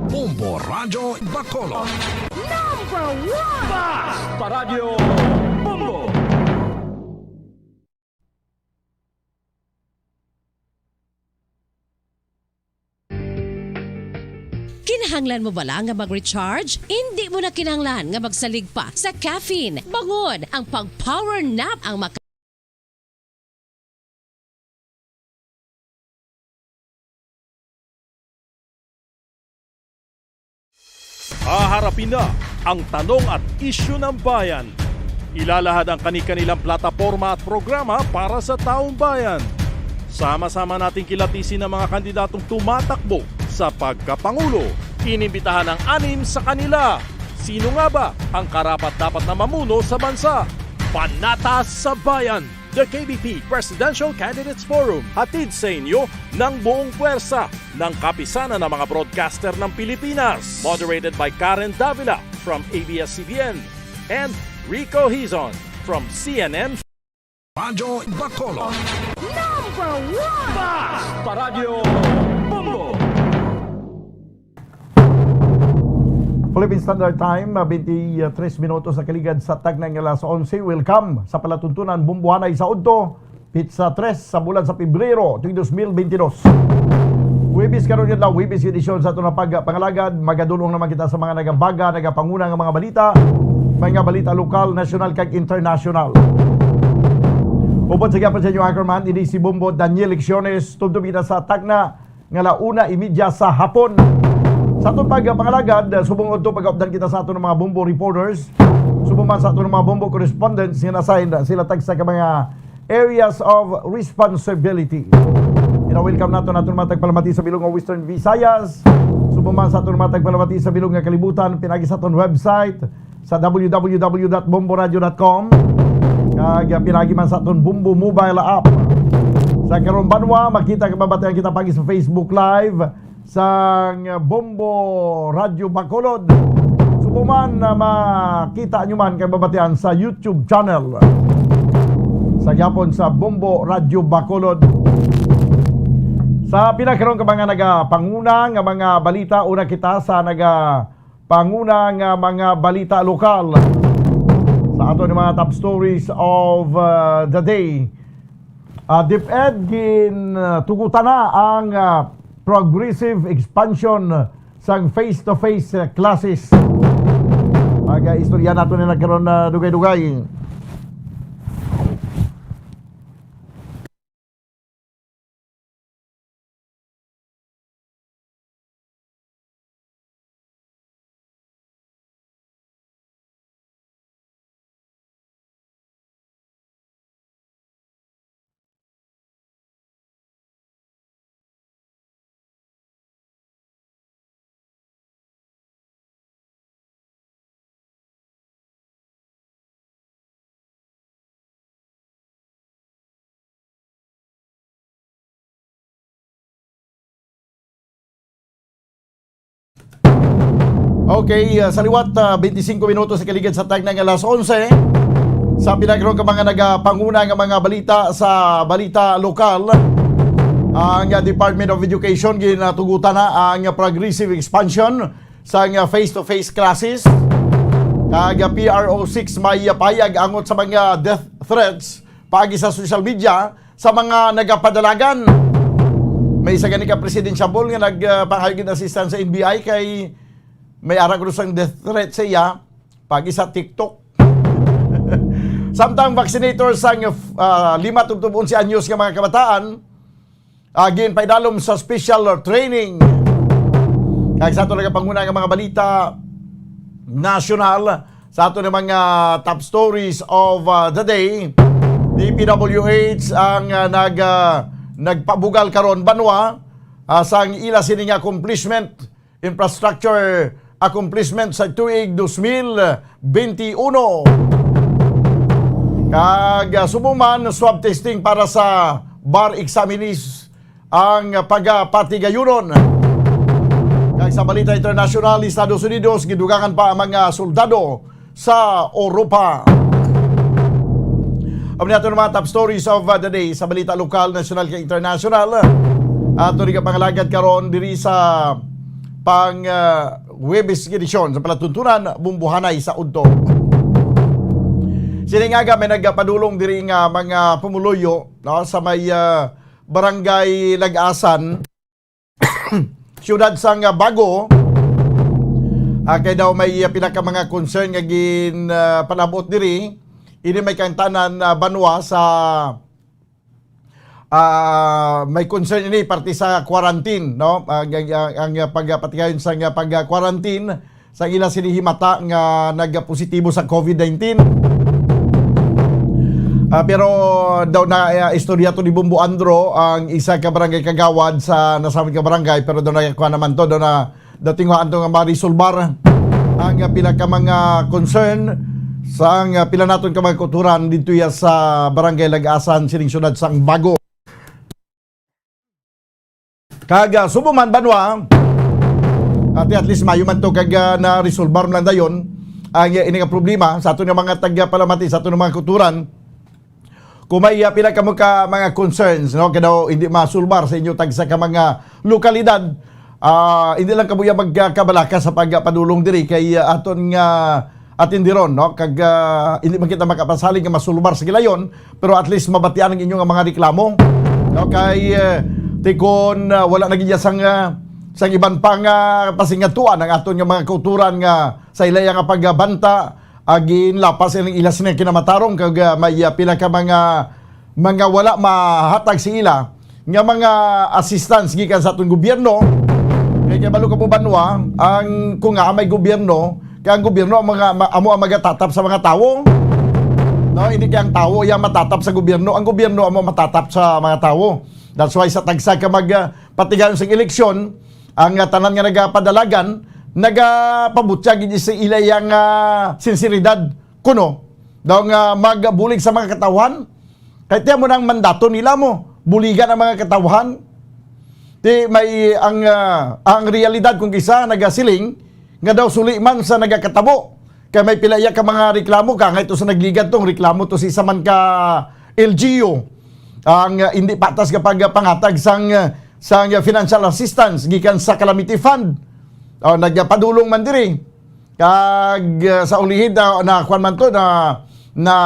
Bombo Radyo Bacolod. Number 1! Mas Paradyo Bombo! Kinahanglan mo bala nga mag-recharge? Hindi mo na kinahanglan nga magsalig pa sa caffeine. Bangod ang pag-power nap ang Haharapin na ang tanong at isyu ng bayan. Ilalahad ang kani-kanilang plataporma at programa para sa taong bayan. Sama-sama nating kilatisin ang mga kandidatong tumatakbo sa pagkapangulo. Inimbitahan ang 6 sa kanila. Sino nga ba ang karapat-dapat na mamuno sa bansa? Panatas sa Bayan, the KBP Presidential Candidates Forum. Hatid sa inyo ng buong puwersa ng kapisanan ng mga broadcaster ng Pilipinas. Moderated by Karen Davila from ABS-CBN and Rico Hizon from CNN. Radyo Bacolod. Number 1! Mas Paradyo Bombo! Philippine Standard Time, 23 minutos sa kaligad sa tagnang alas 11. Welcome sa palatuntunan Bumbuhanay sa Udto, Pizza 3 sa bulan sa Pebrero, 2022. Webis karon yun lang, Webis edisyon sa ito na pagpangalagad. Magadulong naman kita sa mga nagabaga, nagapanguna ng mga balita lokal, national kag international. Upod sa gapon sa inyo, Ackerman, ini si Bombo Daniel Lecciones, tubtubina sa tagna nga launa imidya sa hapon. Sa itong pagpangalagad, subong ito pag-updan kita sa ito ng mga Bombo reporters, subong man sa ito ng mga Bombo correspondents, sinassign sila tagsa ka mga areas of responsibility. Welcome nato mga tagpalamati sa bilong ng Western Visayas, subong man sa ito ng mga tagpalamati sa bilong ng kalibutan, pinagi sa itong website sa www.bomboradio.com, kag pinagi man sa itong Bombo mobile app. Sa karon banwa, makita kababatayan kita pagi sa Facebook Live, sa Bombo Radio Bacolod. Subuman na makita nyo man kay babatian sa YouTube channel sa yapon sa Bombo Radio Bacolod. Sa pinakaroon ka mga nagapanguna nga mga balita, una kita sa nagapanguna nga mga balita lokal sa ato ni mga top stories of the day. DepEd tugutan na ang progressive expansion sang face-to-face classes. Istorya nato na nagkaroon na dugay-dugay. Okay, sa liwat, 25 minutos sa kaligid sa tag ng alas 11. Sa pinakaroon ka mga nagapanguna ng mga balita sa balita lokal, ang Department of Education ginatugutan na ang progressive expansion sa face-to-face classes. Kag PRO6 may payag angot sa mga death threats pagi sa social media sa mga nagapadalagan. May isa gani ka presidential nga nagpangayag assistance sa NBI kay may ara ko sang death threat sa iya pagi sa TikTok. Samtang vaccinators sang 5-11 anyos nga mga kabataan agin paidalom sa special training. Kag sa ato nagapanguna nga mga balita national, sa ato ng mga top stories of the day, DPWH ang nagpabugal karon banwa sang ila sining accomplishment, infrastructure accomplishment sa tuig 2021. Kag sumuman swab testing para sa bar examinees ang pagpatigayunon. Kag sa balita international, Estados Unidos gidugangan pa ang mga soldado sa Europa. Ang nato mga top stories of the day sa balita lokal, national kag international. Ato rin ka pangalagad karon diri sa pang Huwebes edisyon sa palatuntunan bumbuhanay sa udto. Sini nga may nagpadulong diri nga mga pumuluyo no, sa may barangay Lag-asan siyudad sang Bago. Kay daw may pinaka mga concern nga panabot diri ini may kantanan banwa sa may concern ini parte sa quarantine no ang pagpatigayon sa pag-quarantine sa ila sinihimata nga nagpositibo sa COVID-19. Pero daw na istorya to ni Bumbo Andro ang isa ka barangay kagawad sa nasabi ka barangay, pero daw na naman to daw na datingwaan to nga marisolbar ang pinaka mga concern sa pila naton ka mga kulturan dito ya sa barangay Lag-asan sining syudad sang Bago. Kaga subuman banwa at least mayo man to kaga na resolbar man dayon ang ini nga problema sa ato nga mga taga palamati sa ato nga mga kulturan. Kung may pila ka mga concerns no kada hindi masulbar sa inyo tagsa ka mga lokalidad, hindi lang kabuya magkabalaka sa pagpadulong diri kay aton nga atindiron no kag hindi man kita makapasaling nga masulbar sa gilayon, pero at least mabatian ang inyong mga reklamo no kay tikon wala naging sang iban pang pasingatuan ang aton nga mga kulturan nga sa ilaya nga pagbanta agin lapas ilang ilas na kinamatarong kag may pila ka mga wala mahatag si ila nga mga assistance gikan sa atong gobyerno. Kaya balo ka po banwa ang kung nga may gobyerno kaya ang gobyerno amo ang magatatap sa mga tao no hindi kaya ang tao yang matatap sa gobyerno, ang gobyerno amo matatap sa mga tao. That's why sa tagsa ka magpatigayon sa eleksyon ang tanan nga nagapadalagan nagapabutya gid sa ilayang sinseridad kuno daw nga magbulig sa mga katawhan kay tiyan mo nang mandato nila mo buligan ang mga katawhan di may ang realidad kung kisa nagasiling nga daw suli man sa nagakatabo kay may pilaya ka mga reklamo ka nga ito sa nagligan tong reklamo to si saman ka LGU ang hindi patas kapag pangatag sang financial assistance gikan sa calamity fund. Nagpadulong man diri kag sa ulihid na kwan man to na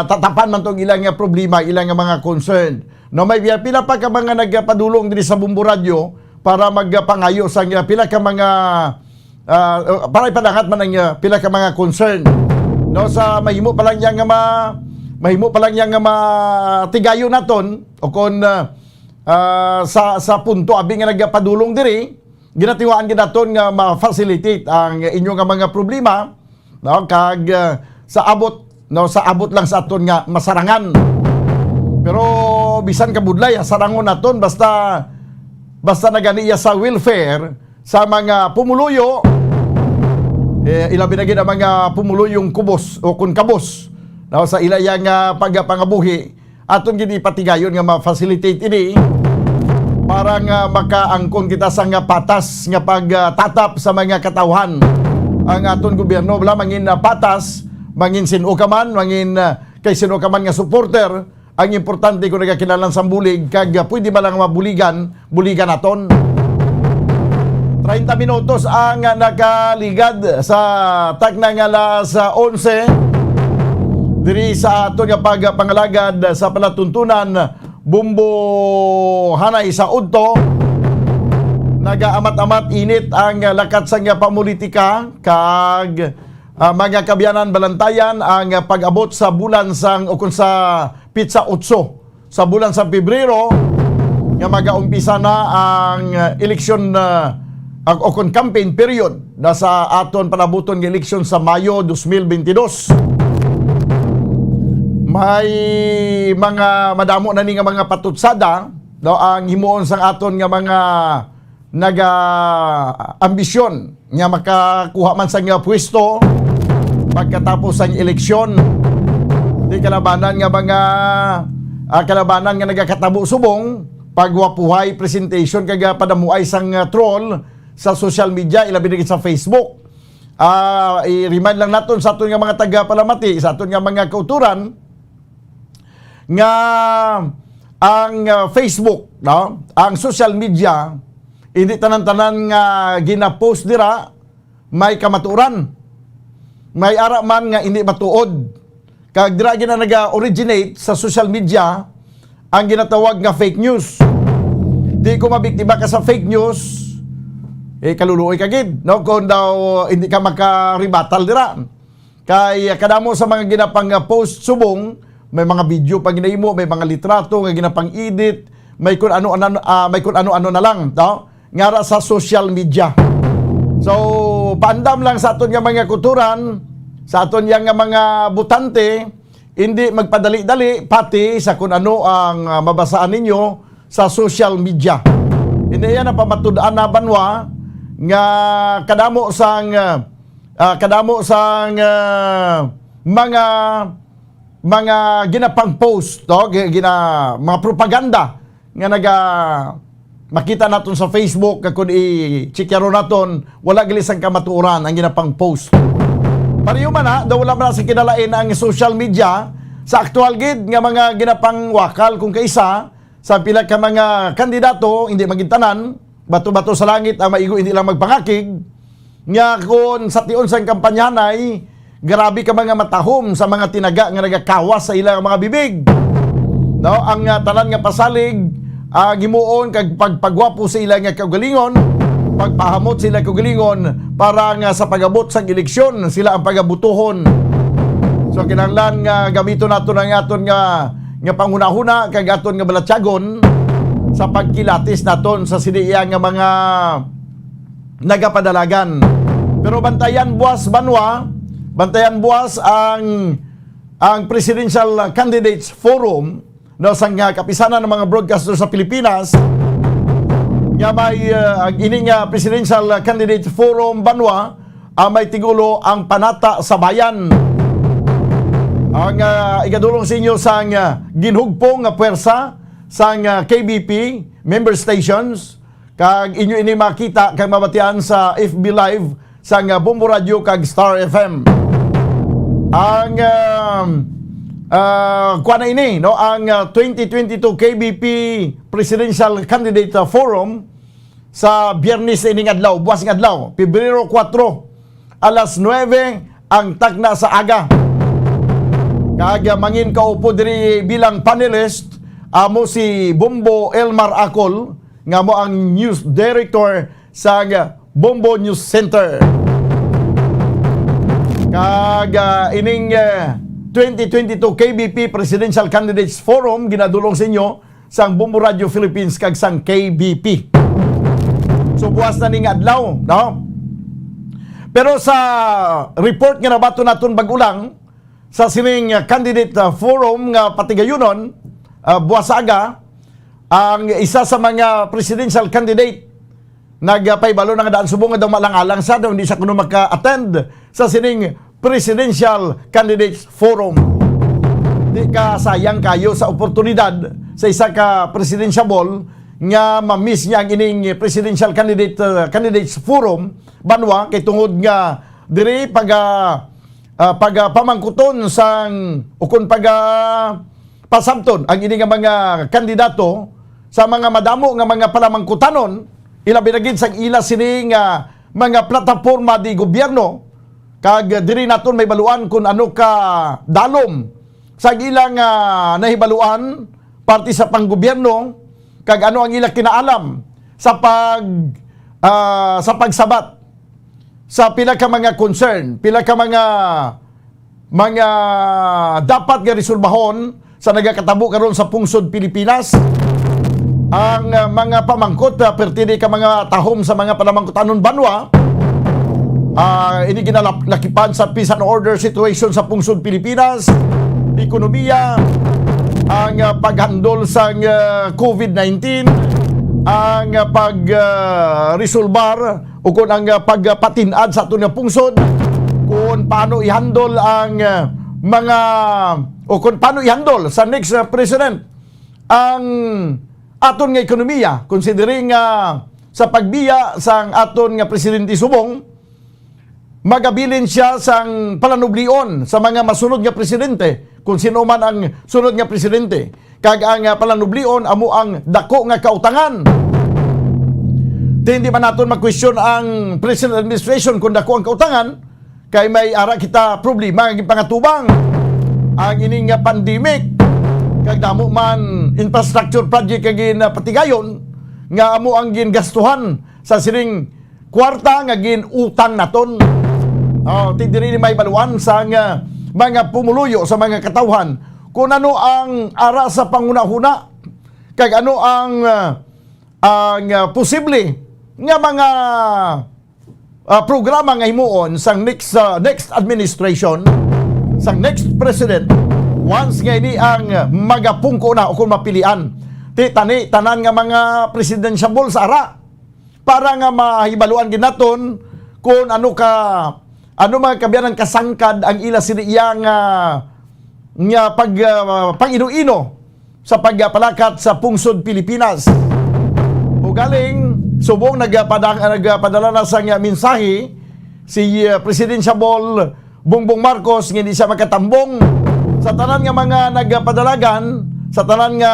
tatapan man tong ilang nga problema, ilang nga mga concern. No may pila pa ka mga nagpadulong diri sa Bumbo Radio para magpangayo sa pila ka mga para ipadangat man ang pila ka mga concern. No sa mahimo pa lang yang nga matigayo naton o kon sa punto abi nga nagpadulong diri ginatiwaan ginaton nga ma-facilitate ang inyong mga problema no kag sa abot lang sa aton nga masarangan. Pero bisan kabudlay sarangon naton basta naganiya sa welfare sa mga pumuluyo ilabi na gid ang mga pumuluyong kubos o kun kabos no sa ilayang pagpangabuhi aton gid ipatigayon nga ma-facilitate ini para nga makaangkon kita sa nga patas nga pagtatap sa mga katawhan ang aton gobyerno wala mangin patas mangin sino ka man mangin kay sino ka man nga supporter. Ang importante kung nagakinalan sa bulig kag pwede ba lang buligan aton. 30 minutos ang nakaligad sa takna nga alas 11 diri sa aton nga pagpangalagad sa palatuntunan Bumbo hanay sa udto. Nagaamat-amat init ang lakat sa nga pamulitika kag mga kabyanan balantayan ang pag-abot sa bulan sang o kung sa Pitsa 8 sa bulan sa Pebrero nga magaumpisa na ang eleksyon o kung campaign period na sa aton panabuton nga eleksyon sa Mayo 2022. May mga madamo na ni nga mga patutsada no ang himuon sang aton nga mga ambisyon nga makakuha man sang pwesto pagkatapos sang eleksyon. Di kalabanan nga mga kalabanan nga nagakatabo subong pagwapuhay presentation kag padamuay sang troll sa social media ilabi na sa Facebook. I-remind lang naton sa aton nga mga taga-palamati, sa aton nga mga kauturan nga ang Facebook, no? Ang social media Hindi tanan-tanan nga gina-post dira may kamatuoran. May ara man nga hindi matuod. Kag dira gina naga-originate sa social media ang ginatawag nga fake news. Di ko mabiktima ka sa fake news, kaluluoy ka gid, no? Kung daw hindi ka makaribatal dira. Kay kadamo sa mga ginapang post subong, may mga video pa ginahimo, may mga litrato nga ginapang edit, may kun ano-ano na lang, no? Ngara sa social media. So, paandam lang sa aton nga mga kuturan, sa aton nga mga butante, hindi magpadali-dali pati sa kung ano ang mabasaan ninyo sa social media. Hindi yan ang pamatud-an na banwa nga kadamo sang mga ginapang post, to, mga propaganda nga makita naton sa Facebook kung i-checkero naton, wala gilisang kamatuoran ang ginapang post. Pareho man ha, daw wala man sa kinalain ang social media sa aktual gid nga mga ginapang wakal kung kaisa sa pila ka mga kandidato, hindi magintanan, bato-bato sa langit ang maigo hindi lang magpangakig, nga kung sa tion sang kampanyanay, grabe ka mga matahom sa mga tinaga nga nagakawas sa ilang mga bibig. No, ang tanan nga pasalig, gimuon kag pagpagwapo sa ilang nga kaugalingon, pagpahamot sila kaugalingon para nga sa pagabot sa eleksyon sila ang pagabutuhon. So kinahanglan nga gamito naton ang aton nga panghuna-huna kag aton nga balatyagon sa pagkilatis naton sa siniya nga mga nagapadalagan. Pero bantayan buwas banwa, bantayan buwas ang Presidential Candidates Forum no sang kapisanan ng mga broadcaster sa Pilipinas nga may ang ining Presidential Candidates Forum banwa may tigulo ang panata sa bayan. Ang igadulong sa inyo sang ginhugpong nga puwersa sang KBP member stations kag inyo ini makita kag mabatian sa FB Live sang Bombo Radio kag Star FM. Ang kuana ini no ang 2022 KBP Presidential Candidate Forum sa Biyernes ining adlaw, buwas ng adlaw, Pebrero 4 alas 9 ang tagna sa aga. Kag mangin kaupo diri bilang panelist amo si Bombo Elmar Acol nga mo ang news director sa Bombo News Center. Kag ining 2022 KBP Presidential Candidates Forum ginadulong sa inyo sang Bombo Radio Philippines kag sang KBP. So buwas na ning adlaw, no? Pero sa report nga nabato naton bagulang sa sining candidate forum nga patigayunon buwasaga ang isa sa mga presidential candidate nagpaybalo na nga daan subong nga daw malang-alang sa daw hindi siya kuno maka-attend sa sining presidential candidates forum. Di ka sayang kayo sa oportunidad sa isa ka presidential nga ma-miss niya ang ining presidential candidates forum banwa kay tungod nga diri pamangkuton sang ukon pasabton ang ini nga mga kandidato sa mga madamo nga mga palamangkutanon ilabi na gid sang ila sini nga mga plataporma di gobyerno kag diri naton may baluan kung ano ka dalom sa ilang nahibaluan parte sa panggobyerno kag ano ang ila kinaalam sa pagsabat sa pila ka mga concern, pila ka mga dapat nga resolbahon sa nagakatabo karon sa pungsod Pilipinas. Ang mga pamangkot pertini ka mga tahom sa mga palamangkotanon banwa ini ginalakipan sa peace and order situation sa pungsod Pilipinas, ekonomiya, ang paghandol sa COVID-19, ang pag-resolbar o kung ang pagpatinad sa aton nga pungsod, kung paano ihandol ang mga o kung paano ihandol sa next president ang aton nga ekonomiya, considering sa pagbiya sang aton nga presidente subong magabilin siya sang palanublion sa mga masunod nga presidente kung sino man ang sunod nga presidente kag ang palanublion amo ang dako nga kautangan. Di ba naton mag-question ang President Administration kung dako ang kautangan, kay may ara kita problema ang pangatubang ang ining pandemic, kag damo man infrastructure project kag patigayon nga amo ang gingastuhan sa sining kwarta nga ginutang naton. Diri may baluan sa mga pumuluyo sa mga katawhan kung ano ang ara sa pangunahuna kag ano ang posible nga mga programa nga himuon sang next administration, sang next president, once nga ini ang magapungko na o kung mapilian. Tanan nga mga presidential sa ara para nga mahibaluan ginaton kung ano mga kabiyanan kasangkad ang ila siniya nga pang-ino-ino sa pagpalakat sa pungsod Pilipinas. O galing subong nagpadala na sa mensahe si Presidential Bongbong Marcos nga hindi siya makatambong sa tanan nga mga nagpadalagan, sa tanan nga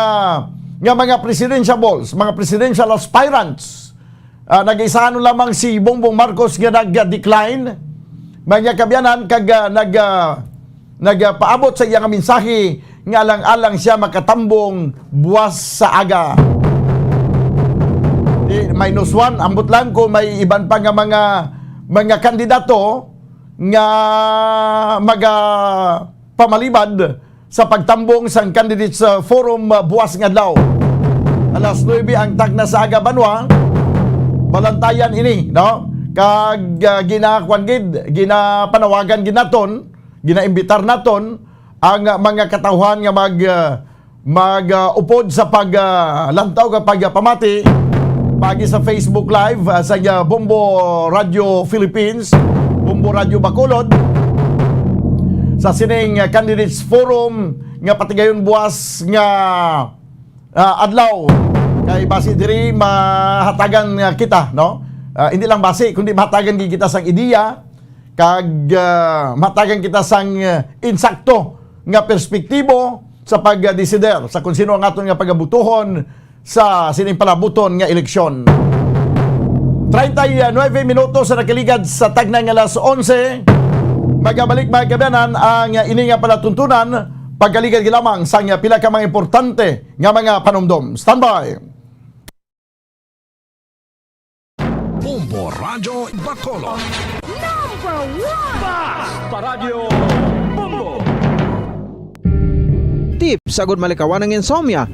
mga presidentiables, mga presidential aspirants. Nag-isahan lamang si Bongbong Marcos nga nag-decline. Mga kabyanan kag nagpaabot sa iyang mensahe nga alang-alang siya makatambong buwas sa aga. -1, ambot lang ko may iban pa nga mga kandidato nga pamalibad sa pagtambong sang candidates forum buwas nga adlaw. Alas 9 ang tagna sa aga banwa. Balantayan ini, no? Kag ginapanawagan ginaton, ginaimbitar naton ang mga katawhan nga mag-upod sa paglantaw kapag pamati pagi sa Facebook Live sa Bombo Radio Philippines, Bombo Radio Bacolod, sa sining Candidates Forum nga patigayon buwas nga adlaw. Kay base diri mahatagan kita, no? Hindi lang base kundi mahatagan kita sang ideya kag mahatagan kita sang insakto nga perspektibo sa pagdesider sa kung sino ang aton nga pagabutuhon sa sining palabuton nga eleksyon. 39 minutos sa nakaligad sa tagnang alas 11. Magabalik mga kabyanan ang ini nga palatuntunan pagkaligad lamang sa pila ka mga importante nga mga panumdom. Standby. Bombo Radio Bacolod. Number 1! Tips sagud malikawan ng insomnia.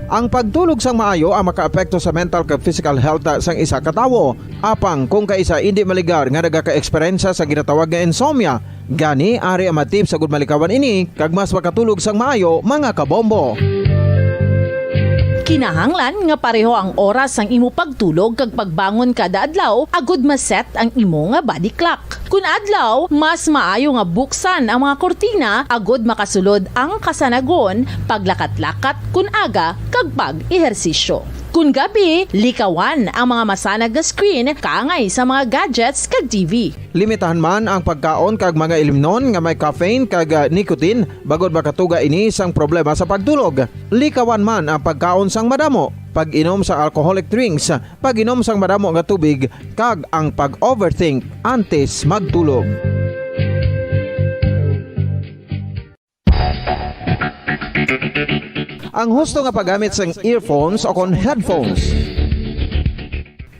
Ang pagtulog sang maayo ang makaapekto sa mental kag physical health sang isa ka tawo. Apang kung kaisa hindi maligar nga nagaka-eksperyensya sa ginatawag nga insomnia, gani ari ang matip sagud malikawan ini kag mas makatulog sang maayo mga kabombo. Kinahanglan nga pareho ang oras ang imo pagtulog kag pagbangon kada adlaw agud maset ang imo nga body clock. Kun adlaw, mas maayo nga buksan ang mga kortina agud makasulod ang kasanagon, paglakat-lakat kun aga kag pag-ehersisyo. Kun gabi, likawan ang mga masanag na screen kaangay sa mga gadgets kag TV. Limitahan man ang pagkaon kag mga ilimnon nga may caffeine kag nicotine bagod makatuga ini sang problema sa pagtulog. Likawan man ang pagkaon sang madamo, pag-inom sa alcoholic drinks, pag-inom sang madamo nga tubig kag ang pag-overthink antes magtulog. Ang husto nga paggamit sang earphones o kon headphones.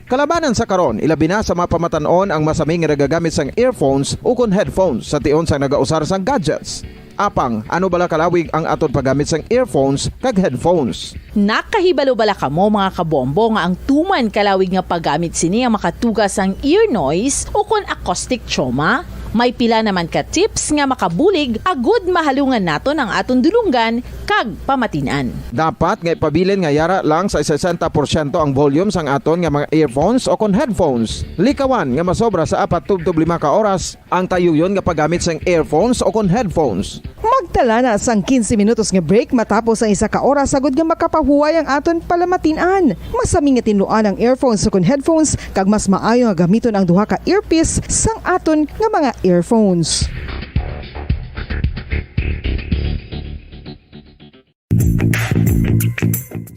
Kalabanan sa karon, ilabi na sa mapamatanon ang masaming nga nagagamit sang earphones o kon headphones sa tion sang nagausar sang gadgets. Apang, ano bala kalawig ang aton paggamit sang earphones kag headphones? Nakahibalo bala kamo mga kabombo nga ang tuman kalawig nga paggamit sini ang makatugas ang ear noise o kon acoustic trauma? May pila naman ka tips nga makabulig agud mahalungan naton ang aton dulunggan kag pamatinan. Dapat nga ipabilin nga yara lang sa 60% ang volume sang aton nga mga earphones o kon headphones. Likawan nga masobra sa 4 to 5 ka oras ang tayuyon nga paggamit sang earphones o kon headphones. Magtala na sang 15 minutos nga break matapos ang 1 ka oras sagud nga makapahuway ang aton palamatinan. Masami nga tinluan ang earphones o kon headphones kag mas maayo nga gamiton ang duha ka earpiece sang aton nga mga earphones.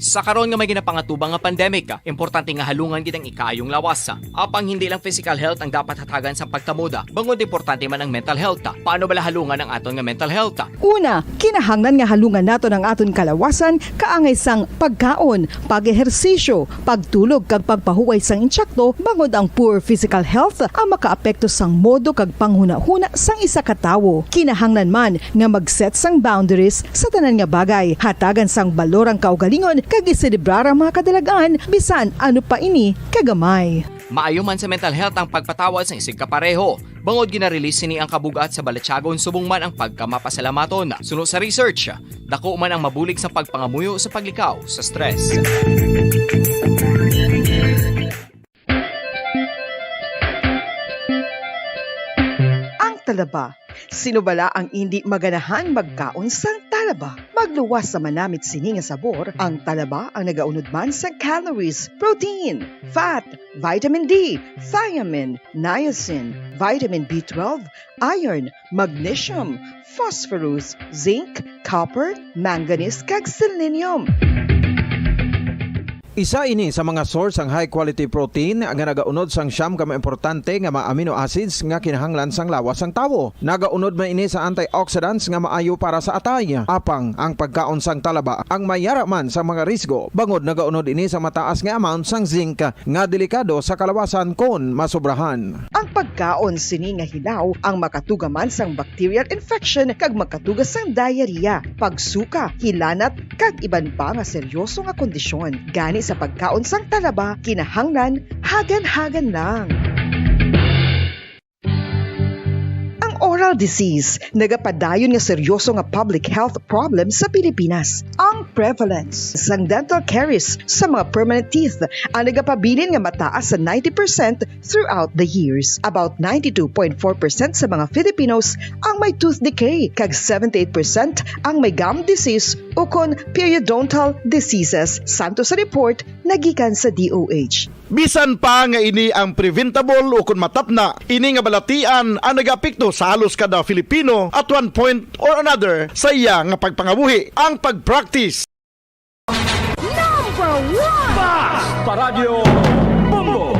Sa karon nga may ginapangatubang nga pandemic, importante nga halungan gid ang ikaayong lawas. Apang hindi lang physical health ang dapat hatagan sa pagtamuda, bangod importante man ang mental health. Paano bala halungan ang aton nga mental health? Una, kinahanglan nga halungan nato ang aton kalawasan kaangay sang pagkaon, pag-ehersisyo, pagtulog kag pagpahuway sang insyakto bangod ang poor physical health ang makaapekto sang modo kag panghuna-huna sang isa ka tawo. Kinahanglan man nga mag-set sang boundaries sa tanan nga bagay, hatagan sang balorang kaugalingon kag iselebrar ang mga kadalagaan bisan ano pa ini kagamay. Maayo man sa mental health ang pagpatawad sa isig kapareho. Bangod ginarelease ni ang kabugat sa Balatyagon subong man ang pagkamapasalamaton. Sunod sa research, dako man ang mabulig sa pagpangamuyo sa paglikaw sa stress. Ang talaba. Sino bala ang hindi maganahan magkaon sang talaba? Magluwas sa manamit sini nga sabor, ang talaba ang nagaunod man sa calories, protein, fat, vitamin D, thiamine, niacin, vitamin B12, iron, magnesium, phosphorus, zinc, copper, manganese kag selenium. Isa ini sa mga source ang high quality protein nga nagaunod sang siyam ka importante nga mga amino acids nga kinahanglan sang lawas sang tawo. Nagaunod man ini sa antioxidants nga maayo para sa atay. Apang ang pagkaon sang talaba ang mayara man sa mga risgo. Bangod nagaunod ini sa mataas nga amount sang zinc nga delikado sa kalawasan kon masobrahan. Ang pagkaon sini nga hilaw ang makatugaman sang bacterial infection kag makatugas sang diarrhea, pagsuka, hilanat kag iban pa nga seryoso nga kondisyon. Gani sa pagkaon sang talaba, kinahanglan hagan-hagan lang. Oral disease, nagapadayon nga seryoso nga public health problem sa Pilipinas. Ang prevalence sang dental caries sa mga permanent teeth ang nagapabilin nga mataas sa 90% throughout the years. About 92.4% sa mga Filipinos ang may tooth decay, kag 78% ang may gum disease o kon periodontal diseases, santo sa report nagikan sa DOH. Bisan pa nga ini ang preventable o kung matapna, ini nga balatian ang nag-apekto sa halos kada Filipino at one point or another sa iya nga pagpangabuhi, ang pag-practice. Number one! Paradyo Bumbo!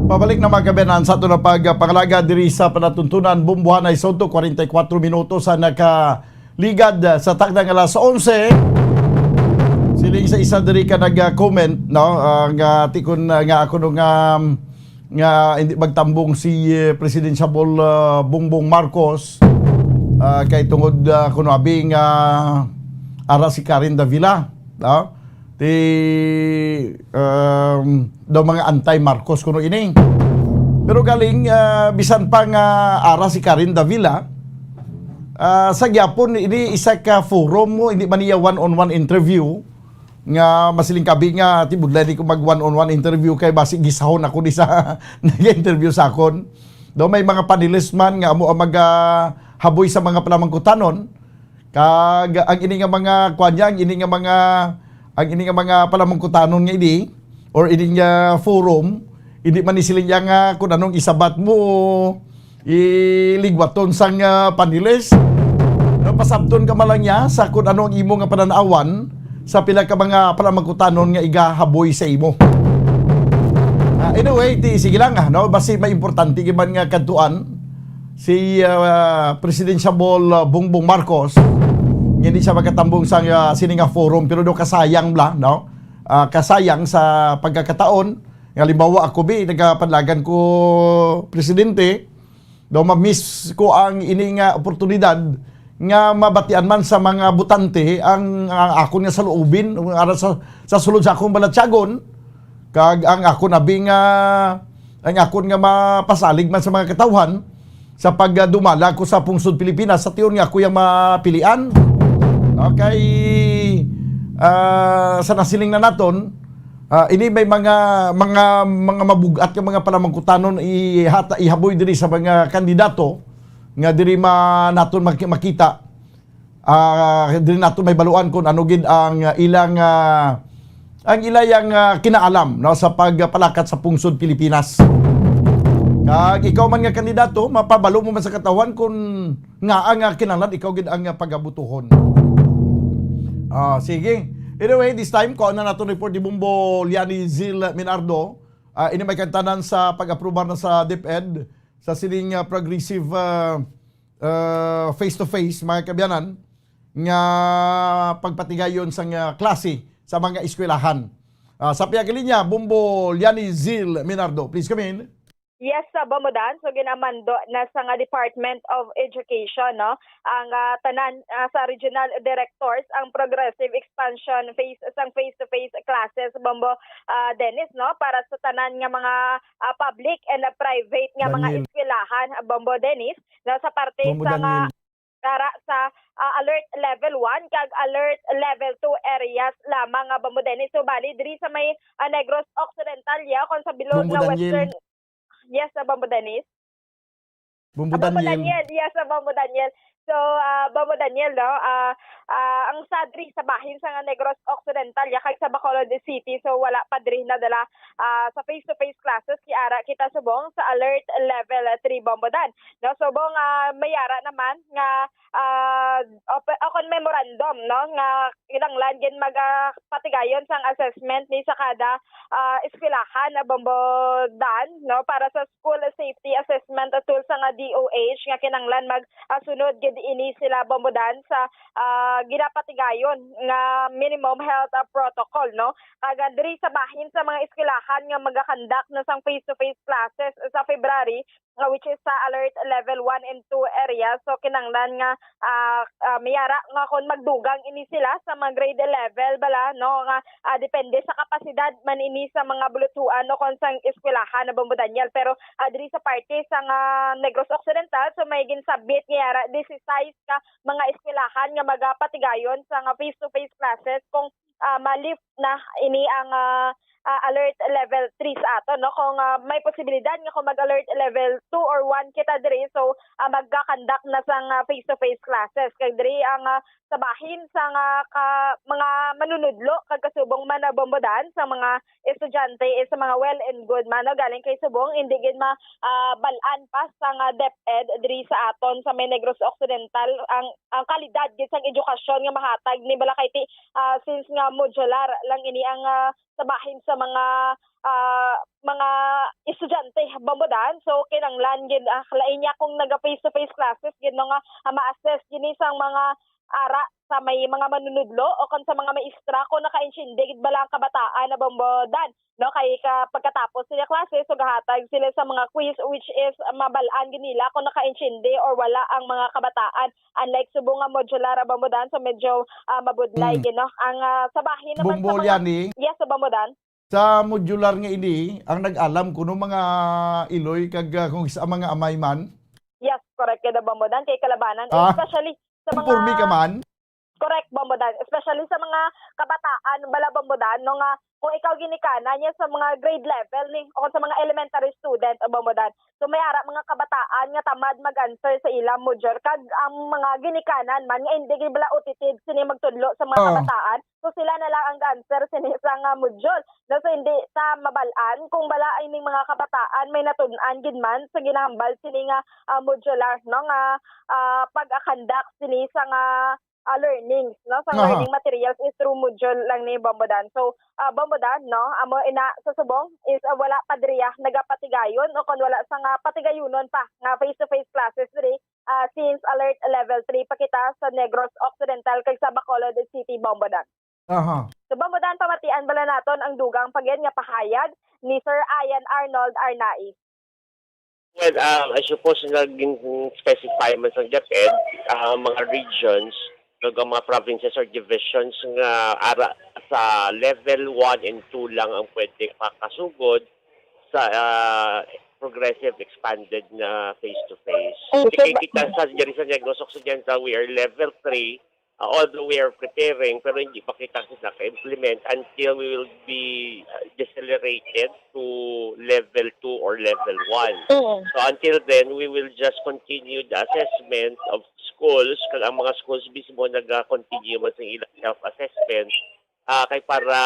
Pabalik na mga kabenan sa ito na pagpangalaga diri sa panatuntunan Bumbuhan ay Sonto, 44 minutos sa nakaligad sa takdang alas 11. Siling sa isa diri ka nag-comment, no, nga tikon nga ako nung nga hindi magtambong si Presidential Bongbong Marcos kay tungod kuno abing ara si Karen Davila, no? Ti daw mga anti-Marcos kuno ini. Pero galing bisan pa nga ara si Karen Davila, sa gyapon ini isa ka forum mo, hindi man niya one-on-one interview nga masiling kabi nga tibudlay di ko mag one-on-one interview kay basig gisahon ako di sa nag-interview sa akon. Do may mga panelist man nga amo haboy sa mga palamangkutanon kag ang ini nga mga kwanya ang ini nga mga palamangkutanon nga ini or ini nga forum hindi man ni sila nga kun anong isabat mo iligwaton sang panelist. No, pasabton ka malang niya sa kun anong imo nga pananawan sa pila ka mga palamangkutanon nga igahaboy sa imo. Anyway, sige lang no, basi may importante giman nga kadtuan si Presidential Bongbong Marcos. Hindi siya magkatambong sa sininga forum pero do kasayang bla, no? Kasayang sa pagkakataon nga limbawa ako nagapadlagan ko presidente, do ma-miss ko ang ini nga oportunidad nga mabatian man sa mga butante ang akon nga saloobin ara sa sulod sa akong Balatyagon kag ang akon abing ang akon nga mapasalig man sa mga katawhan sa pagdumala ko sa pungsod Pilipinas sa tiyon nga ako yung mapilian. Okay, sa nasiling na naton ini may mga mabugat nga mga palamangkutanon ihaboy diri sa mga kandidato nga diri naton makita diri naton may baluan kung ano gid ang ilang kinaalam no sa pagpalakat sa pungsod Pilipinas. Kag ikaw man nga kandidato mapabalo mo man sa katawan kung nga ang kinahanglan ikaw gid ang pagabutuhon. Sige. Anyway, this time, ko na nato report ni Bumbo Liani Zil Minardo. Ini may kantanan sa pag-aprobar na sa DepEd sa siling progressive face-to-face, mga kabyanan, nga pagpatigayon sa klase sa mga eskwelahan. Sa piyagalinya, Bumbo Liani Zil Minardo. Please come in. Yes, sa Bamudan, so ginamando na sa nga Department of Education, no, ang tanan sa regional directors ang progressive expansion face-to-face classes, Bombo Dennis, no, para sa tanan nga mga public and private nga mga eskwelahan, Bombo Dennis, no, sa parte Bombo sa nga Daniel. para sa alert level 1 kag alert level 2 areas lamang nga Bombo Dennis. So bali diri sa may Negros Occidental ya kon sa bilog Bombo na Daniel. western. Yes, Bombo Dennis. Bumbo Bombo Daniel. Daniel. Yes, Bombo Daniel. So, Bombo Daniel, no, ang sadri sa bahin sa Negros Occidental, yakag sa Bacolod City, so wala pa diri na dala sa face-to-face classes, kiara kita subong sa alert level 3 Bombo Dan. No, subong mayara naman nga okon memorandum, no, nga kinanglan gin magpatigayon sang assessment ni sa kada eskwelahan na Bombo Dan, no, para sa school safety assessment tool sa nga DOH nga kinanglan sunod gid ini sila Bombo Dan sa ginapatigayon nga minimum health protocol, no, kaga diri sa bahin sa mga eskwelahan nga magakandak na sang face-to-face classes sa February, which is sa alert level 1 and 2 areas. So kinanglan nga mayara nga kon magdugang ini sila sa mga grade level bala, no, nga depende sa kapasidad man ini sa mga bulutuan no kon sang eskwelahan na Bombo Daniel. Pero diri sa parte sa Negros Occidental, so may ginsabit nga yara 16 ka mga eskwelahan nga magapatigayon sa nga face-to-face classes kung ma-lift na ini ang alert level 3 sa ato, no, kung may posibilidad nga kung mag-alert level 2 or 1 kita diri, so magkakandak na sang face-to-face classes kay diri ang sa bahin sa mga manunudlo kag kasubong man na Bombo Dan sa mga estudyante sa mga well and good man, no, galing kay subong hindi gid balaan pa sa DepEd diri sa aton sa may Negros Occidental ang kalidad gid sang edukasyon nga mahatag ni balakay since nga modular lang ini ang sa bahin sa mga estudyante Bombo Dan. So kinanglan gid lain niya kung naga face-to-face classes gid no nga ma-assess gini sang mga ara sa may mga manunudlo o kan sa mga maestra kung naka-intindi gid bala ang kabataan na Bombo Dan, no, kay pagkatapos sila klase so gahatag sila sa mga quiz which is mabalaan gid nila kung naka-intindi or wala ang mga kabataan, unlike subong nga modular Bombo Dan, so medyo mabudlay gid, no, ang sa bahin naman Bumbo sa mga Liani. yes sa Bombo Dan. Sa modular nga ini, ang nag-alam kuno mga iloy kag kung sa mga amay man. Yes, correct kada Bombo Dan kay kalabanan, especially sa mga Conforme ka man. correct Bombo Dan, especially sa mga kabataan bala Bombo Dan, no, nga kung ikaw ginikana niya sa mga grade level ni o sa mga elementary student Bombo Dan, so may ara mga kabataan nga tamad mag-answer sa ilang module kag ang mga ginikanan man nga hindi gid bala utitid sini magtudlo sa mga kabataan, so sila na lang ang answer sini sa module, no, so hindi sa mabalaan kung bala ay ning mga kabataan may natun-an gid man sa ginahambal sini nga modular, no, nga pag-akandak sini sa nga learnings, no, sa learning materials is through module lang ni Bombo Dan. So Bombo Dan, no, amo ina sa subong is wala pa diriya nagapatigayon o kon wala sa nga patigayunon pa nga face-to-face classes diri since alert level 3 pa kita sa Negros Occidental kag sa Bacolod City Bombo Dan. So Bombo Dan, pamatian bala naton ang dugang pagyan nga pahayag ni Sir Ian Arnold Arnaiz. Well, I suppose nag-specify man sa DepEd, mga regions, mga provinces or divisions nga ara sa level 1 and 2 lang ang pwede makasugod sa progressive expanded na face-to-face. Kaya kita sa Negros Occidental, we are level 3, although we are preparing, pero hindi pa kita naka-implement until we will be decelerated to level 2 or level 1. So until then, we will just continue the assessment of schools, kag ang mga schools mismo nag-continue mo sa ilang self-assessment, kay para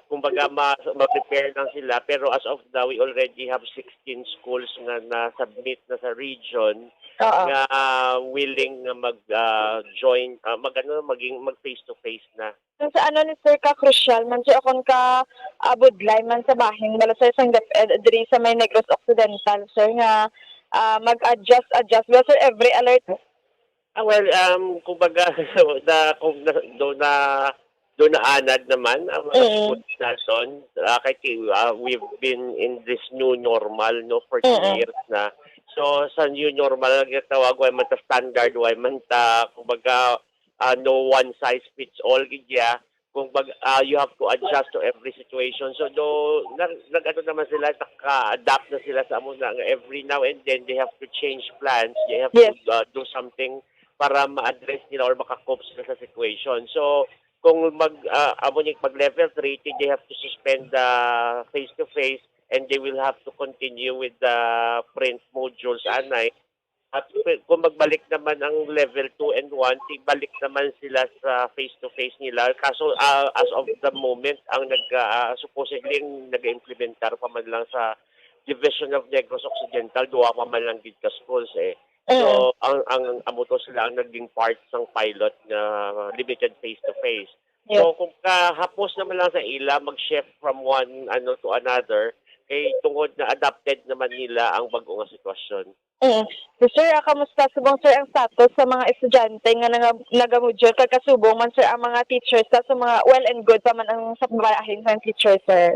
kumbaga ma-prepare lang sila. Pero as of now, we already have 16 schools na na-submit na sa region na willing na mag-join, mag-face-to-face na. Sa ano ni Sir ka crucial man siya akong ka abudlay man sa bahin wala sa isang DepEd diri sa may Negros Occidental sir nga mag-adjust well sir every alert. Kumbaga doon na anad naman ang mga schools natin. We've been in this new normal for 2 years na. So sa new normal nagtawag way man ta standard way man ta kumbaga no one size fits all gidya kung you have to adjust to every situation. So nag-ano naman sila, naka-adapt na sila sa amuna nga every now and then they have to change plans, they have to do something para ma-address nila or makakope sila sa situation. So kung mag-level 3, they have to suspend the face-to-face and they will have to continue with the print modules anay. At kung magbalik naman ang level 2 and 1, balik naman sila sa face-to-face nila. Kaso as of the moment, ang supposedly nag-implementar pa man lang sa Division of Negros Occidental, duwa pa man lang dito schools So, ang amuto sila ang naging part ng pilot na limited face-to-face. So, kung kahapos naman lang sa ila, mag-shift from one to another, kay tungod na adapted naman nila ang bagong sitwasyon. Sir, kamusta subong sir ang status sa mga estudyante nga nagamudyo kagkasubong man sir ang mga teachers sa mga well and good pa man ang sa babahin sa teachers sir?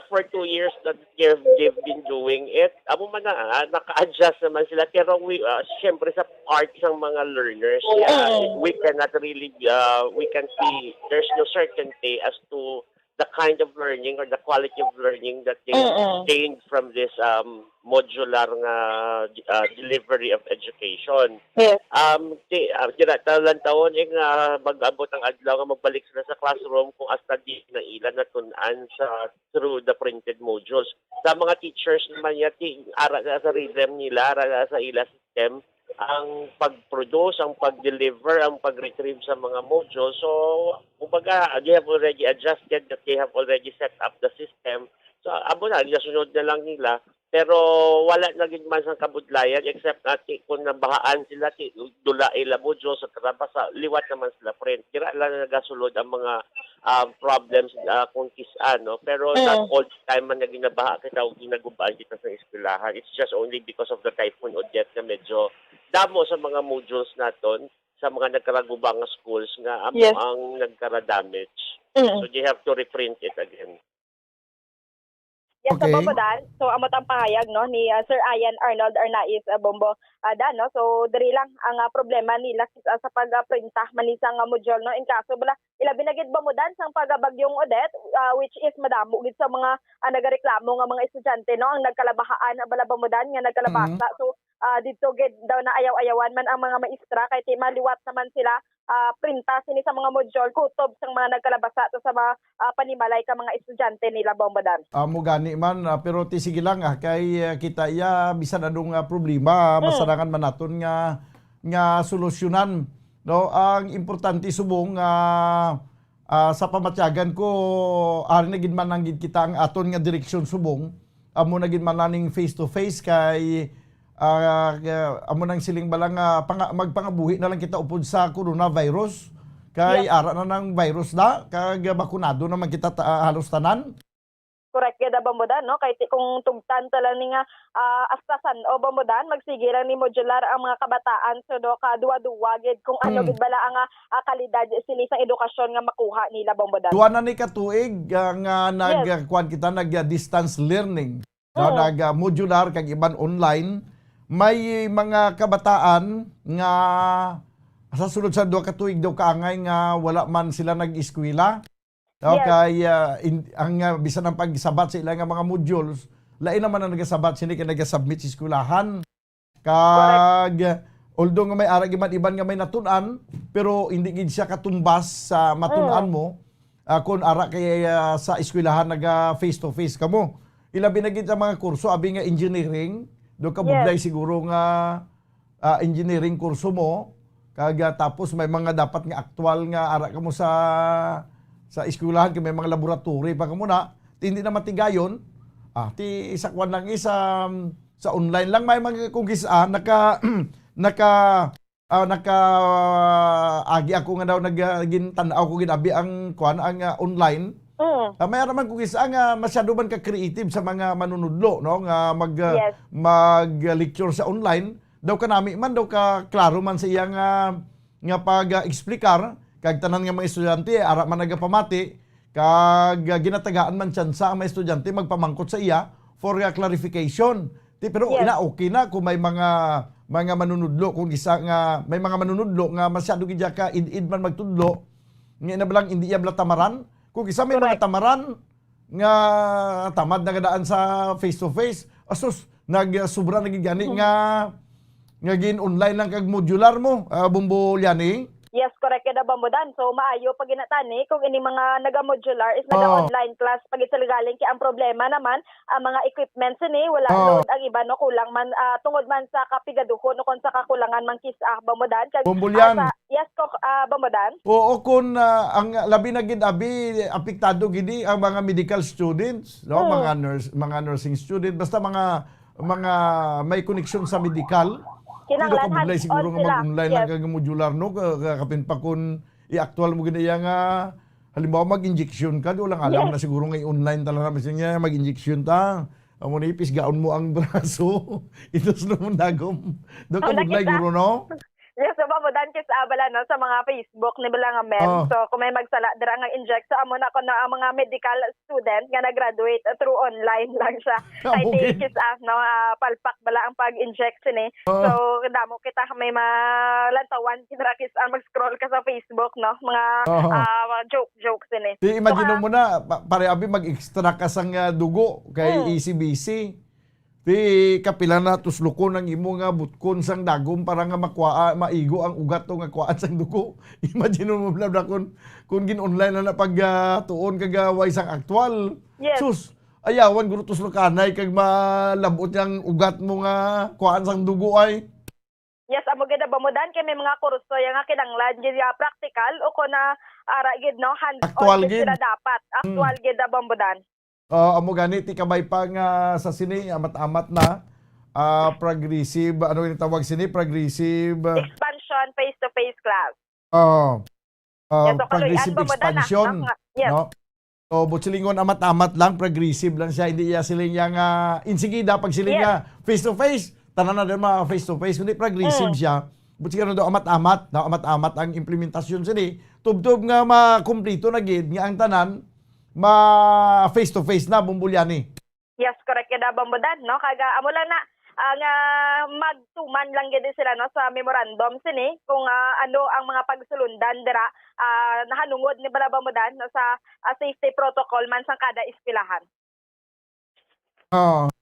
For 2 years that they've been doing it. Amo man naka-adjust naman sila pero syempre sa part ng mga learners, we cannot really we can see there's no certainty as to the kind of learning or the quality of learning that they gained from this modular delivery of education. Talang taon mag-abot ang adlaw nga magbalik sila sa classroom kung hasta di na ilan na tunan through the printed modules. Sa mga teachers naman ara sa rhythm nila, ara sa ila system, ang pag-produce, ang pag-deliver, ang pag-retrieve sa mga modules. So, kumbaga, they have already adjusted that they have already set up the system. So, nasunod na lang nila. Pero wala na gid man sang kabudlayan except kung nabahaan sila dula ila modules sa sa liwat naman sila print. Kira lang nagasulod ang mga problems kung no. Pero not all the time man naginabaha kita og ginagubaan kita sa eskwelahan. It's just only because of the Typhoon Odette na medyo damo sa mga modules naton sa mga nagkaragubang nga schools nga ang nagkara-damage. So they have to reprint it again. Yes, sa Bobodan, so amot ang pahayag ni Sir Ian Arnold Arnaiz Bombo no. So diri lang ang problema nila sa pagprinta manisa nga module no in kaso bala ilabi na gid Bobodan sang pagabagyong Odette which is madamo gid sa mga nagareklamo nga mga estudyante no ang nagkalabahaan bala Bobodan nga nagkalabasa. So dito gid daw na ayaw-ayawan man ang mga maestra kay ti maliwat naman sila printa sini sa mga module kutob sang mga nagkalabasa to sa mga panimalay ka mga estudyante nila Bobodan. Mugani man pero ti sige lang kay kita bisan anong problema masarangan man naton nga solusyonan no. Ang importante subong sa pamatyagan ko ari na gid man gid kita ang aton nga direksyon subong amo na gid man naning face to face kay amo nang siling balang magpangabuhi na lang kita upod sa coronavirus kay ara na ng virus na kag bakunado naman kita halos tanan. Correct kada Bobodan no kay kung tugtan tala ni nga astasan o Bobodan magsigiran ni modular ang mga kabataan so do ka duwa-duwa gid kung ano gid bala ang kalidad sini sa edukasyon nga makuha nila Bobodan. Duwa na ni katuig nga nagkuan kita nag distance learning. Nag modular kag iban online. May mga kabataan nga sa sulod sa duwa ka tuig daw kaangay nga wala man sila nag-eskwela. Okay, ang bisan ang pagsabat sa ilang mga modules, lain naman ang nagasabat sila kay nagasubmit sa eskwelahan. Kag although nga may arag iban nga may natunan, pero hindi gid siya katumbas sa matunan mo kung ara kay sa eskwelahan naga face to face kamo. Ilabi na gid sa mga kurso abi nga engineering, do ka budlay siguro nga engineering kurso mo. Kag tapos may mga dapat nga aktual nga ara kamo sa sa eskwelahan kay may mga laboratory pa muna, hindi na matigayon. Ti isa kwan lang sa online lang may mga kungkisa naka agi ako nga daw naging tanaw ko ginabi ang kwan ang online. May naman kungkisa nga masyado man ka creative sa mga manunudlo no nga mag-lecture sa online daw kanami man daw ka klaro man sa iya nga pag-explikar kag tanan nga mga estudyante ara man nagapamati kag ginatagaan man tsansa ang mga estudyante magpamangkot sa iya for clarification. Pero okay na kung may mga manunudlo kung isa nga may mga manunudlo nga masyado gid ka id man magtudlo nga na balang hindi iya tamaran kung isa may mga tamaran nga tamad na gadaan sa face to face asus sobra nagigani nga gin online lang kag modular mo Bumbo Liani. Yes, correct kada Bambodan. So maayo pag ginatani kung ini mga naga-modular is naga-online class pag isaligaling kay ang problema naman ang mga equipments ni wala load ang iba no kulang man tungod man sa kapigaduhon o kon sa kakulangan man kis Bambodan kag yes ko Bambodan. Oo kun ang labi na gid abi apektado gidi ang mga medical students no mga nursing student basta mga may connection sa medical. Kinanglan hands-on siguro nga mag-online lang kag modular no kapin pa kun i-actual mo gid nga halimbawa mag-injection ka do lang alam na siguro nga online talaga bisan niya mag-injection ta amo ni pisgaon mo ang braso ito sa mo dagom do ka online guro no. Yes, so Bambodan kis abala no sa mga Facebook ni bala nga mem. So kung may magsala dira nga inject so amo na ko na ang mga medical student nga nag-graduate through online lang siya. Ay kis no palpak bala ang pag-inject ni. So damo kita may malantawan dira kis mag-scroll ka sa Facebook no mga jokes ni. Imagine mo na pare abi mag-extract ka sang dugo kay ECBC. Di kapila na tusluko ng imo nga butkon sang dagom para nga maigo ang ugat to nga kuan sang dugo. Imagine mo blab kun gin online na pag tuon kag way sang aktual. Sus ayawan guro tuslukanay kag malabot yang ugat mo nga kuan sang dugo ay. Yes, amo gid Bambodan kay may mga kurso nga kinanglan gid practical o ko na ara gid no hands-on gid sila dapat. Actual gid Bambodan. Amo gani ti kabay pa nga sa sini amat-amat na progressive ano yung tawag sini progressive expansion face-to-face class. Progressive expansion no. So butsilingon amat-amat lang progressive lang siya hindi iya siling nga insigida pag siling nga face-to-face tanan na din mga face-to-face kundi progressive siya. Butsilingon do amat-amat no amat-amat ang implementasyon sini tubtob nga makumplito na gid nga ang tanan face to face na Bumbo Liani. Yes, correct kada Bambodan no kaga amo lang na nga magtuman lang gid sila no sa memorandum sini kung ano ang mga pagsulundan dira nahanungod ni Bambodan no, sa safety protocol man sang kada eskwelahan.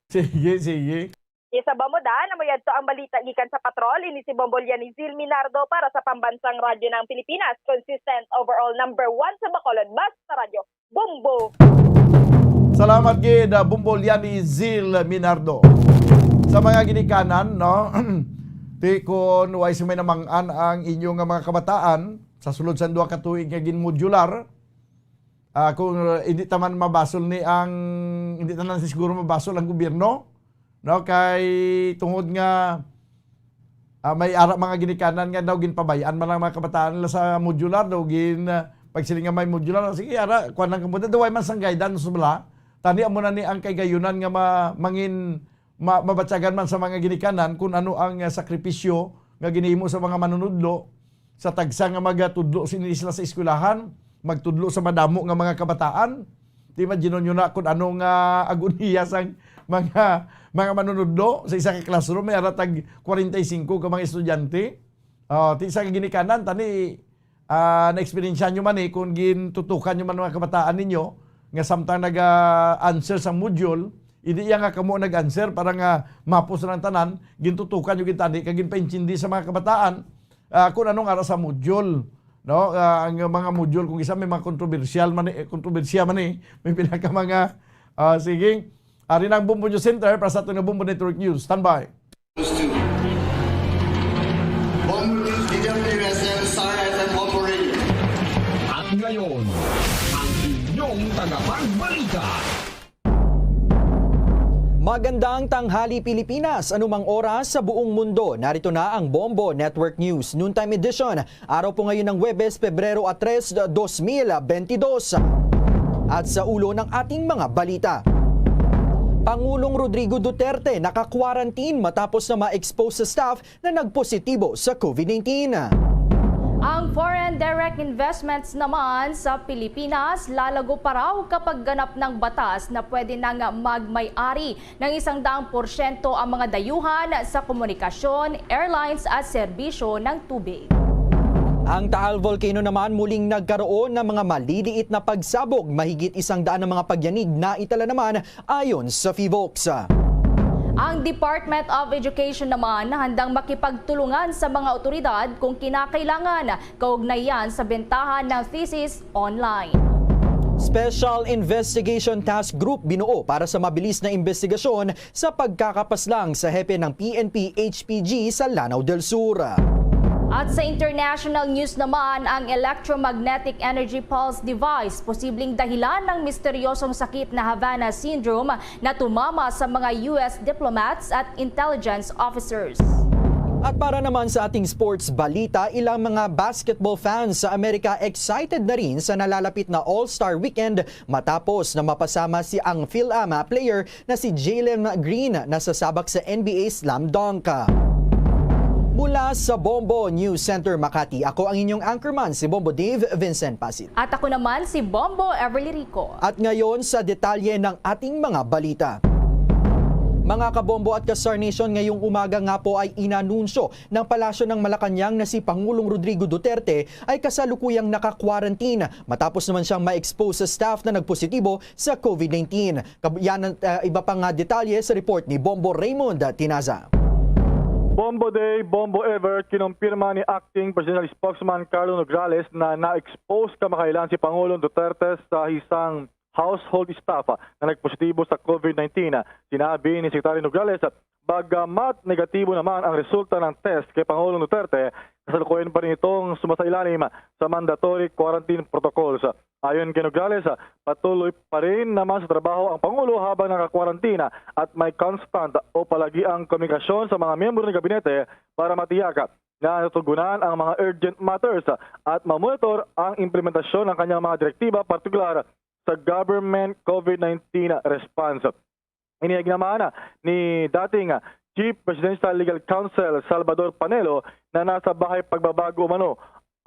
Sige. Isa Bambodan amo yadto ang balita gikan sa patrol ini si Bumbo Liani Zil Minardo para sa Pambansang Radyo ng Pilipinas, consistent overall number 1 sa Bacolod, basta radyo Bumbo. Salamat gid Bumbo Liani Zil Minardo. Sa mga ginikanan no ti kun way may namangan ang inyong mga kabataan sa sulod sa duha ka tuig nga gin-modular kung hindi taman mabasol ni ang hindi tanan siguro mabasol ang gobyerno no kay tungod nga may ara mga ginikanan nga daw ginpabayaan man ang mga kabataan nila sa modular daw gin pag sila nga may modular sige ara kuan lang kamo daw man sang guidance bala tani amo na ni ang kay gayunan nga mabatyagan man sa mga ginikanan kung ano ang sakripisyo nga ginihimo sa mga manunudlo sa tagsa nga magatudlo sila sa eskwelahan magtudlo sa madamo nga mga kabataan di imagine nyo na kung anong agoniya sang mga manunudlo sa isa ka classroom may aratag 45 ka mga estudyante. Ti isa ka ginikanan tani na-experiensya nyo man kung gintutukan nyo man mga kabataan ninyo nga samtang nag-answer sa module hindi nga kamo nag-answer para nga mapos ng tanan gintutukan nyo gintani kag ginpaintindi sa mga kabataan kung anong ara sa module no ang mga module kung isa may mga kontrobersyal man may pinaka mga sige. Ari ng Bumbo News Center para sa itong Bumbo Network News. Stand by. At ngayon, ang inyong tagapagbalita. Magandang tanghali Pilipinas, anumang oras sa buong mundo. Narito na ang Bombo Network News Noontime Edition. Araw po ngayon ng Huwebes, Pebrero 3, 2022. At sa ulo ng ating mga balita. Pangulong Rodrigo Duterte naka-quarantine matapos na ma-expose sa staff na nagpositibo sa COVID-19. Ang foreign direct investments naman sa Pilipinas lalago pa raw kapag ganap ng batas na pwede nang magmay-ari ng 100% ang mga dayuhan sa komunikasyon, airlines at serbisyo ng tubig. Ang Taal Volcano naman muling nagkaroon ng mga maliliit na pagsabog, mahigit 100 na mga pagyanig na itala naman ayon sa PHIVOLCS. Ang Department of Education naman handang makipagtulungan sa mga otoridad kung kinakailangan kaugnayan sa bentahan ng thesis online. Special Investigation Task Group binuo para sa mabilis na investigasyon sa pagkakapaslang sa hepe ng PNP-HPG sa Lanao del Sur. At sa international news naman, ang electromagnetic energy pulse device posibleng dahilan ng misteryosong sakit na Havana Syndrome na tumama sa mga US diplomats at intelligence officers. At para naman sa ating sports balita, ilang mga basketball fans sa Amerika excited na rin sa nalalapit na All-Star Weekend matapos na mapasama si ang Phil-Ama player na si Jalen Green na sasabak sa NBA Slam Dunk. Mula sa Bombo News Center Makati, ako ang inyong anchorman si Bombo Dave Vincent Pasit. At ako naman si Bombo Everly Rico. At ngayon sa detalye ng ating mga balita. Mga kabombo at ka-Star Nation, ngayong umaga nga po ay inanunsyo ng Palasyo ng Malacanang na si Pangulong Rodrigo Duterte ay kasalukuyang naka-quarantine matapos naman siyang ma-expose sa staff na nagpositibo sa COVID-19. Yan iba pang detalye sa report ni Bombo Raymond Tinaza. Bombo Day, Bombo Ever, kinumpirma ni Acting Presidential Spokesman Carlo Nograles na na-expose kamakailan si Pangulong Duterte sa isang household staff na nagpositibo sa COVID-19. Sinabi ni Secretary Nograles, bagamat negatibo naman ang resulta ng test kay Pangulong Duterte, kasalukuyan pa rin itong sumasailalim sa mandatory quarantine protocols. Ayon kay Nograles, patuloy pa rin naman sa trabaho ang Pangulo habang nakakwarantina at may constant o palagi ang komunikasyon sa mga miyembro ng gabinete para matiyak na natugunan ang mga urgent matters at mamonitor ang implementasyon ng kanyang mga direktiba, partikular sa government COVID-19 response. Inihag naman ni dating Chief Presidential Legal Counsel Salvador Panelo na nasa bahay pagbabago umano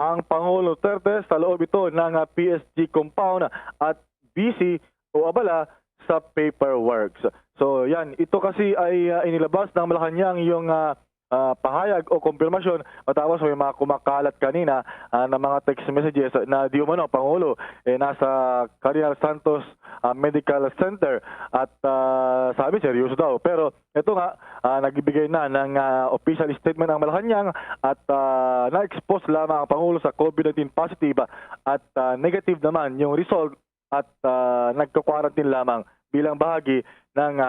ang Pangulo Duterte sa loob ito ng PSG compound at busy o abala sa paperworks. So yan, ito kasi ay inilabas ng Malacanang yung pahayag o kumpirmasyon matapos may mga kumakalat kanina na mga text messages na di umano Pangulo nasa Cardinal Santos Medical Center at sabi seryoso daw. Pero ito nga, nagbibigay na ng official statement ang Malacanang at na-expose lamang ang Pangulo sa COVID-19 positive at negative naman yung result at nagka-quarantine lamang bilang bahagi ng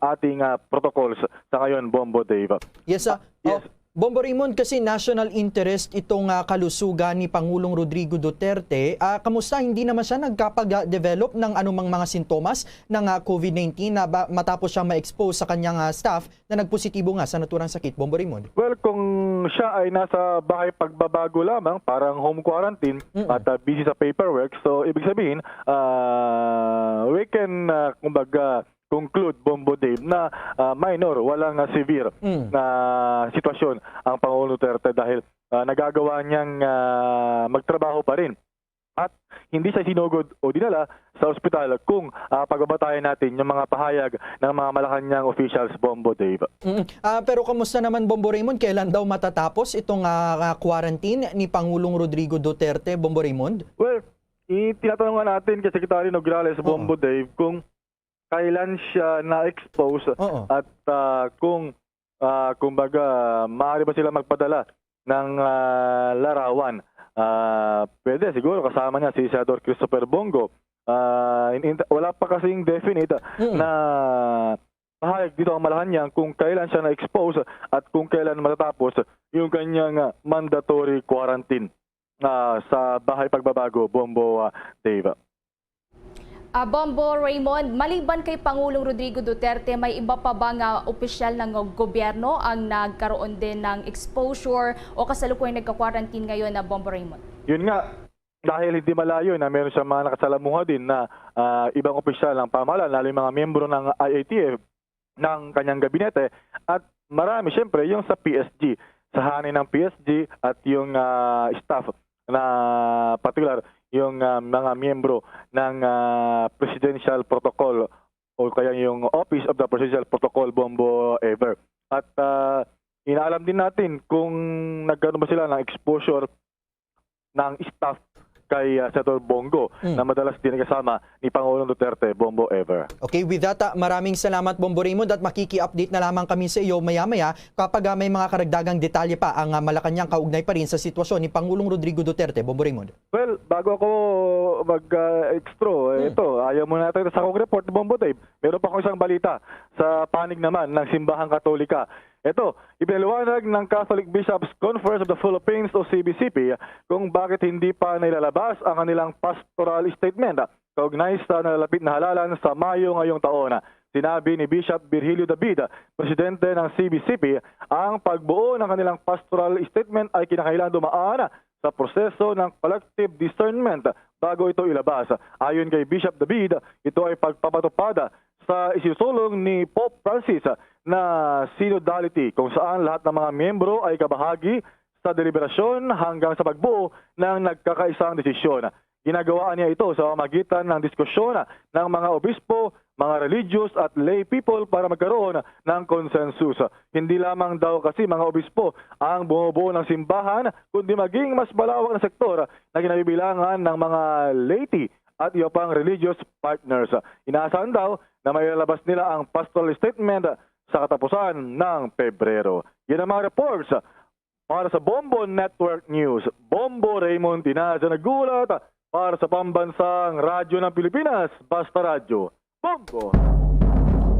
ating protocols sa ngayon, Bombo Dave. Yes, yes. Bombo Raymond, kasi national interest itong kalusugan ni Pangulong Rodrigo Duterte. Kamusta? Hindi naman siya nagkapag-develop ng anumang mga sintomas ng COVID-19 na matapos siyang ma-expose sa kanyang staff na nagpositibo nga sa naturang sakit, Bombo Raymond? Well, kung siya ay nasa bahay pagbabago lamang, parang home quarantine at busy sa paperwork, so ibig sabihin, we can, kumbaga, conclude, Bombo Dave, na minor, walang severe na sitwasyon ang Pangulo Duterte dahil nagagawa niyang magtrabaho pa rin. At hindi siya sinugod o dinala sa ospital kung pagbabatayan natin yung mga pahayag ng mga Malacanang officials, Bombo Dave. Pero kamusta naman, Bombo Raymond? Kailan daw matatapos itong quarantine ni Pangulong Rodrigo Duterte, Bombo Raymond? Well, tinatanong natin kay Secretary Nograles, Bombo Dave, kung kailan siya na-expose at kung kumbaga maaari ba sila magpadala ng larawan. Pwede siguro kasama niya si Senador Christopher Bongo. Wala pa kasing definite na pahayag dito ang Malacanang kung kailan siya na-expose at kung kailan matatapos yung kanyang mandatory quarantine sa bahay pagbabago, Bombo Dave. Bombo Raymond, maliban kay Pangulong Rodrigo Duterte, may iba pa bang opisyal ng gobyerno ang nagkaroon din ng exposure o kasalukuyang nagka-quarantine ngayon na Bombo Raymond? Yun nga, dahil hindi malayo na meron siyang mga nakasalamuha din na ibang opisyal ng pamahalaan, lalo yung mga miyembro ng IATF ng kanyang gabinete, at marami siyempre yung sa PSG, sa hanin ng PSG at yung staff na particular yung mga miyembro ng Presidential Protocol o kaya yung Office of the Presidential Protocol, Bombo Ever. At inaalam din natin kung nagkaroon ba sila ng exposure ng staff kay Senator Bongo na madalas din kasama ni Pangulong Duterte, Bombo Ever. Okay, with that, maraming salamat Bombo Raymond at makiki-update na lamang kami sa iyo maya-maya kapag may mga karagdagang detalye pa ang Malacanang kaugnay pa rin sa sitwasyon ni Pangulong Rodrigo Duterte. Bombo Raymond. Well, bago ako mag-extra, ito, ayaw muna natin sa kong report ni Bombo Dave. Meron pa akong isang balita sa panig naman ng Simbahang Katolika. Ito, ipinaliwanag ng Catholic Bishops Conference of the Philippines o CBCP kung bakit hindi pa nilalabas ang kanilang pastoral statement kaugnay sa nalalapit na halalan sa Mayo ngayong taon. Sinabi ni Bishop Virgilio David, presidente ng CBCP, ang pagbuo ng kanilang pastoral statement ay kinakailangan dumaan sa proseso ng collective discernment bago ito ilabas. Ayon kay Bishop David, ito ay pagpapatupad sa isinusulong ni Pope Francis na synodality kung saan lahat ng mga miyembro ay kabahagi sa deliberasyon hanggang sa pagbuo ng nagkakaisang desisyon. Ginagawa niya ito sa pamamagitan ng diskusyon ng mga obispo, mga religious at lay people para magkaroon ng consensus. Hindi lamang daw kasi mga obispo ang bumubuo ng simbahan, kundi maging mas malawak na sektor na kinabibilangan ng mga laity at iba pang religious partners. Inaasahan daw na may lalabas nila ang pastoral statement sa katapusan ng Pebrero. Yan ang mga reports para sa Bombo Network News. Bombo Raymond Tinaza nagulat para sa Pambansang Radyo ng Pilipinas, Basta Radyo. Bombo!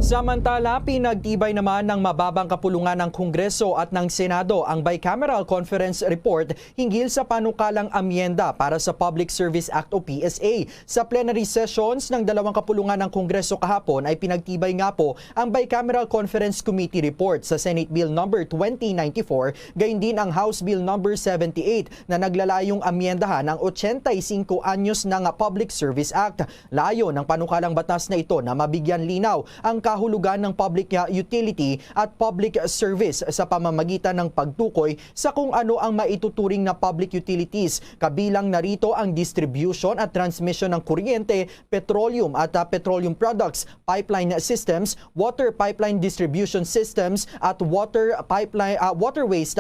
Samantala, pinagtibay naman ng mababang kapulungan ng Kongreso at ng Senado ang Bicameral Conference Report hinggil sa panukalang amyenda para sa Public Service Act o PSA. Sa plenary sessions ng dalawang kapulungan ng Kongreso kahapon ay pinagtibay nga po ang Bicameral Conference Committee Report sa Senate Bill No. 2094, gayon din ang House Bill No. 78 na naglalayong amyendahan ang 85 anyos ng Public Service Act. Layo ng panukalang batas na ito na mabigyan linaw ang kahulugan ng public utility at public service sa pamamagitan ng pagtukoy sa kung ano ang maituturing na public utilities. Kabilang narito ang distribution at transmission ng kuryente, petroleum at petroleum products, pipeline systems, water pipeline distribution systems at waterways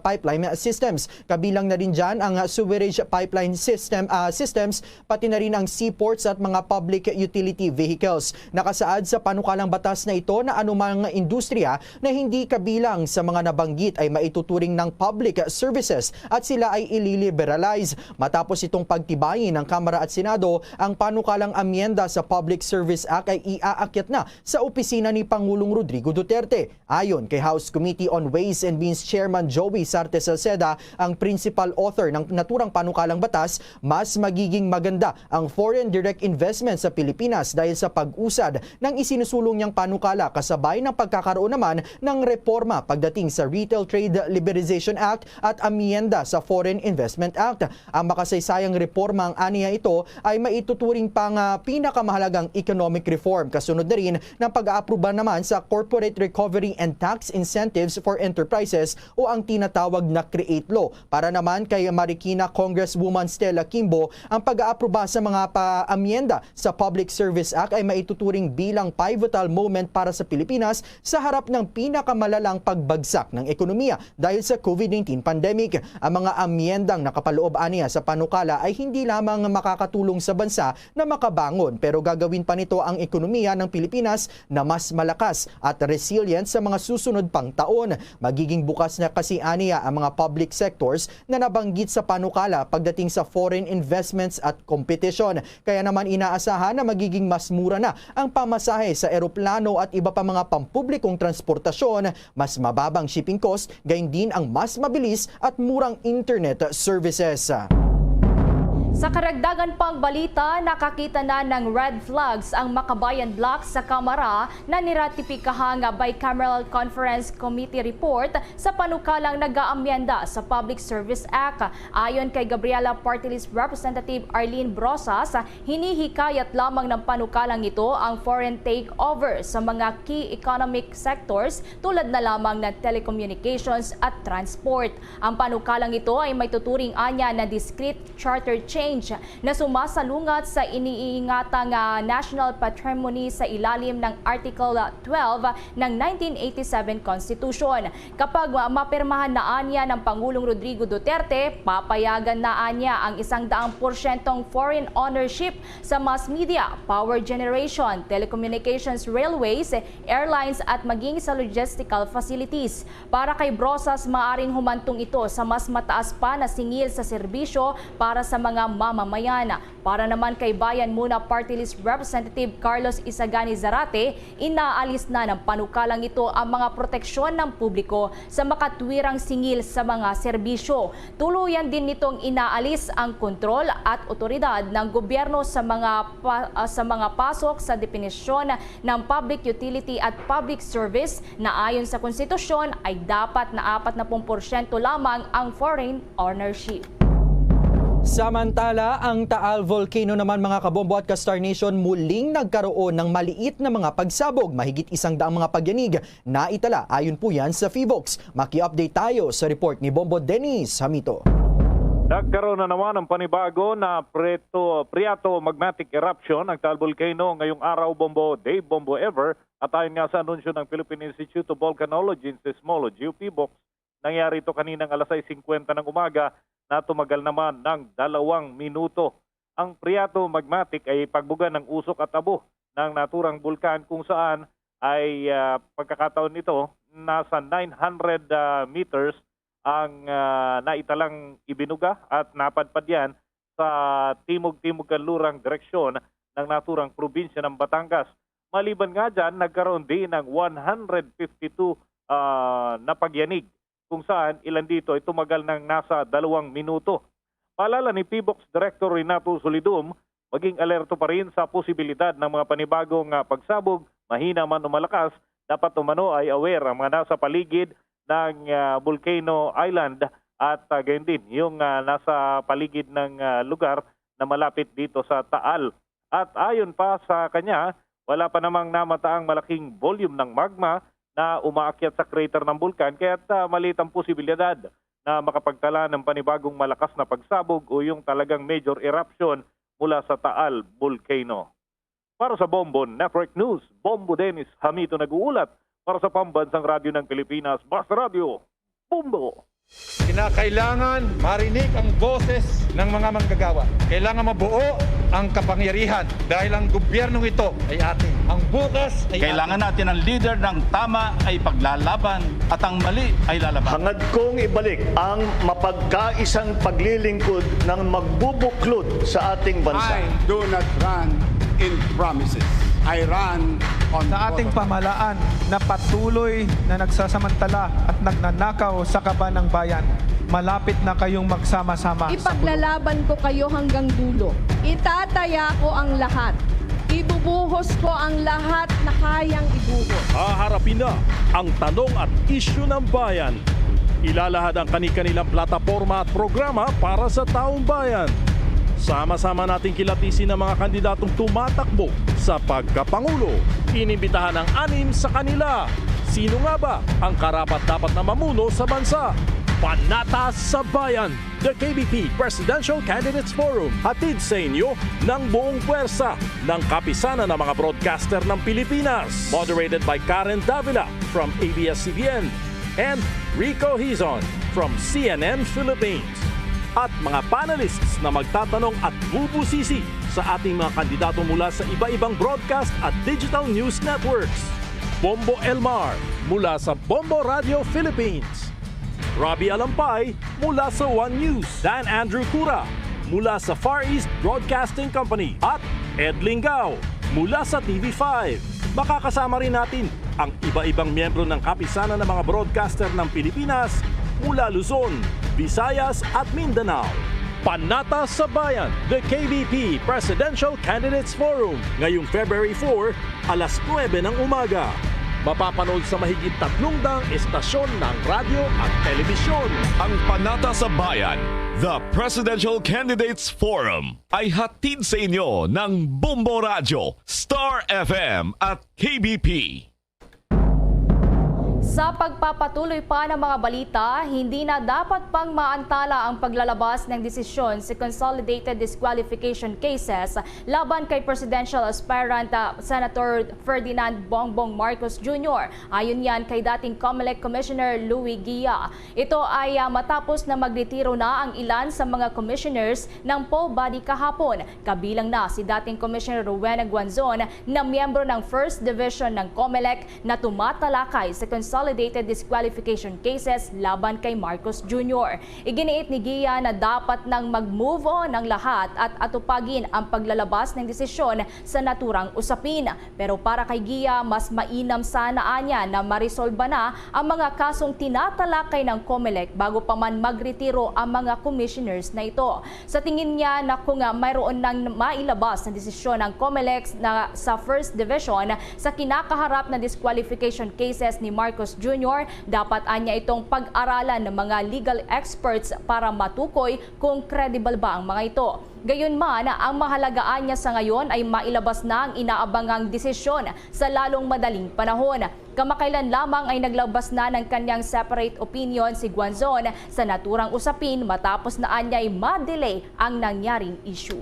pipeline systems. Kabilang na rin dyan ang sewerage pipeline systems, pati na rin ang seaports at mga public utility vehicles. Nakasaad sa panukalang batas na ito na anumang industriya na hindi kabilang sa mga nabanggit ay maituturing ng public services at sila ay ililiberalize. Matapos itong pagtibayin ng Kamara at Senado, ang panukalang amyenda sa Public Service Act ay iaakyat na sa opisina ni Pangulong Rodrigo Duterte. Ayon kay House Committee on Ways and Means Chairman Joey Sarte Salceda, ang principal author ng naturang panukalang batas, mas magiging maganda ang foreign direct investment sa Pilipinas dahil sa pag-usad ng isinusulong niyang panukala kasabay ng pagkakaroon naman ng reforma pagdating sa Retail Trade Liberalization Act at amyenda sa Foreign Investment Act. Ang makasaysayang reforma ang aniya ito ay maituturing pang pinakamahalagang economic reform. Kasunod na rin ng pag-aaproba naman sa Corporate Recovery and Tax Incentives for Enterprises o ang tinatawag na CREATE Law. Para naman kay Marikina Congresswoman Stella Kimbo, ang pag-aaproba sa mga amyenda sa Public Service Act ay maituturing bilang pivotal moment para sa Pilipinas sa harap ng pinakamalalang pagbagsak ng ekonomiya dahil sa COVID-19 pandemic. Ang mga amyendang nakapaloob aniya sa panukala ay hindi lamang makakatulong sa bansa na makabangon pero gagawin pa nito ang ekonomiya ng Pilipinas na mas malakas at resilient sa mga susunod pang taon. Magiging bukas na kasi aniya ang mga public sectors na nabanggit sa panukala pagdating sa foreign investments at competition. Kaya naman inaasahan na magiging mas mura na ang pamasahe sa eroplano at iba pa mga pampublikong transportasyon, mas mababang shipping cost, gayon din ang mas mabilis at murang internet services. Sa karagdagan pang balita, nakakita na ng red flags ang Makabayan Block sa Kamara na niratipikahang Bicameral Conference Committee report sa panukalang nag-aamyenda sa Public Service Act. Ayon kay Gabriela Party List Representative Arlene Brosas, hinihikayat lamang ng panukalang ito ang foreign takeover sa mga key economic sectors tulad na lamang ng telecommunications at transport. Ang panukalang ito ay may tuturing anya na discrete charter change na sumasalungat sa iniingatang national patrimony sa ilalim ng Article 12 ng 1987 Constitution. Kapag mapirmahan na anya ng Pangulong Rodrigo Duterte, papayagan na anya ang 100% foreign ownership sa mass media, power generation, telecommunications, railways, airlines at maging sa logistical facilities. Para kay Brosas, maaring humantong ito sa mas mataas pa na singil sa serbisyo para sa mga mamamayan. Para naman kay Bayan Muna Party List Representative Carlos Isagani Zarate, inaalis na ng panukalang ito ang mga proteksyon ng publiko sa makatwirang singil sa mga serbisyo. Tuluyan din nitong inaalis ang kontrol at otoridad ng gobyerno sa mga pasok sa definisyon ng public utility at public service na ayon sa konstitusyon ay dapat na 40% lamang ang foreign ownership. Samantala, ang Taal Volcano naman mga kabombo at ka-Star Nation muling nagkaroon ng maliit na mga pagsabog. Mahigit 100 mga pagyanig na itala ayon po yan sa PHIVOLCS. Maki-update tayo sa report ni Bombo Dennis Hamito. Nagkaroon na naman ng panibago na Priato magmatic eruption ng Taal Volcano ngayong araw, Bombo Day, Bombo Ever. At ayon nga sa anunsyo ng Philippine Institute of Volcanology and Seismology, PHIVOLCS, nangyari ito kaninang alas 6:50 ng umaga na tumagal naman ng 2 minuto. Ang Priato magmatic ay pagbuga ng usok at abo ng naturang bulkan kung saan ay pagkakataon nito nasa 900 meters ang naitalang ibinuga at napadpad yan sa timog-timog kanlurang direksyon ng naturang probinsya ng Batangas. Maliban nga dyan, nagkaroon din ng 152 na pagyanig kung saan ilan dito ay tumagal ng nasa 2 minuto. Paalala ni PHIVOLCS Director Renato Solidum, maging alerto pa rin sa posibilidad ng mga panibagong pagsabog, mahina man o malakas. Dapat umano ay aware ang mga nasa paligid ng Volcano Island at gayon din yung nasa paligid ng lugar na malapit dito sa Taal. At ayon pa sa kanya, wala pa namang namataang malaking volume ng magma na umaakyat sa crater ng bulkan, kaya't maliit ang posibilidad na makapagtala ng panibagong malakas na pagsabog o yung talagang major eruption mula sa Taal Volcano. Para sa Bombo Network News, Bombo Dennis Hamito nag-uulat para sa Pambansang Radyo ng Pilipinas, Basta Radio, Bombo! Kinakailangan marinig ang boses ng mga manggagawa. Kailangan mabuo ang kapangyarihan dahil ang gobyernong ito ay atin. Ang bukas ay kailangan natin ang leader ng tama ay paglalaban at ang mali ay lalaban. Hangad kong ibalik ang mapagkaisang paglilingkod ng magbubuklod sa ating bansa. I do not run in promises. I run on sa ating pamahalaan na patuloy na nagsasamantala at nagnanakaw sa kaban ng bayan. Malapit na kayong magsama-sama. Ipaglalaban ko kayo hanggang dulo. Itataya ko ang lahat. Ibubuhos ko ang lahat na kayang ibuhos. Haharapin na ang tanong at isyu ng bayan. Ilalahad ang kani-kanilang plataporma at programa para sa taong bayan. Sama-sama nating kilatisin ang mga kandidatong tumatakbo sa pagkapangulo. Inimbitahan ang 6 sa kanila. Sino nga ba ang karapat-dapat na mamuno sa bansa? Panatas sa Bayan, the KBP Presidential Candidates Forum. Hatid sa inyo ng buong puwersa ng kapisanan ng mga broadcaster ng Pilipinas. Moderated by Karen Davila from ABS-CBN and Rico Hizon from CNN Philippines. At mga panelists na magtatanong at bubusisi sa ating mga kandidato mula sa iba-ibang broadcast at digital news networks. Bombo Elmar mula sa Bombo Radio Philippines. Robbie Alampay mula sa One News. Dan Andrew Cura mula sa Far East Broadcasting Company. At Ed Lingao mula sa TV5. Makakasama rin natin ang iba-ibang miyembro ng kapisanan ng mga broadcaster ng Pilipinas mula Luzon, Visayas at Mindanao. Panata sa Bayan, the KBP Presidential Candidates Forum, ngayong February 4, alas 9 ng umaga. Mapapanood sa mahigit 300 estasyon ng radyo at telebisyon. Ang Panata sa Bayan, the Presidential Candidates Forum, ay hatid sa inyo ng Bombo Radio, Star FM at KBP. Sa pagpapatuloy pa ng mga balita, hindi na dapat pang maantala ang paglalabas ng desisyon sa consolidated disqualification cases laban kay presidential aspirant Senator Ferdinand Bongbong Marcos Jr. Ayon yan kay dating COMELEC Commissioner Louie Guia. Ito ay matapos na magretiro na ang ilan sa mga commissioners ng poll body kahapon. Kabilang na si dating Commissioner Rowena Guanzon na miyembro ng 1st Division ng COMELEC na tumatalakay sa consolidated disqualification cases laban kay Marcos Jr. Iginiit ni Guia na dapat nang mag-move on ng lahat at atupagin ang paglalabas ng desisyon sa naturang usapin. Pero para kay Guia, mas mainam sana niya na marisolba na ang mga kasong tinatalakay ng COMELEC bago pa man magretiro ang mga commissioners na ito. Sa tingin niya na kung mayroon nang mailabas na desisyon ng COMELEC na sa 1st Division sa kinakaharap na disqualification cases ni Marcos Jr., dapat anya itong pag-aralan ng mga legal experts para matukoy kung credible ba ang mga ito. Gayunman, ang mahalagaan niya sa ngayon ay mailabas na ang inaabangang desisyon sa lalong madaling panahon. Kamakailan lamang ay naglabas na ng kanyang separate opinion si Guanzon sa naturang usapin matapos na anya'y ma-delay ang nangyaring issue.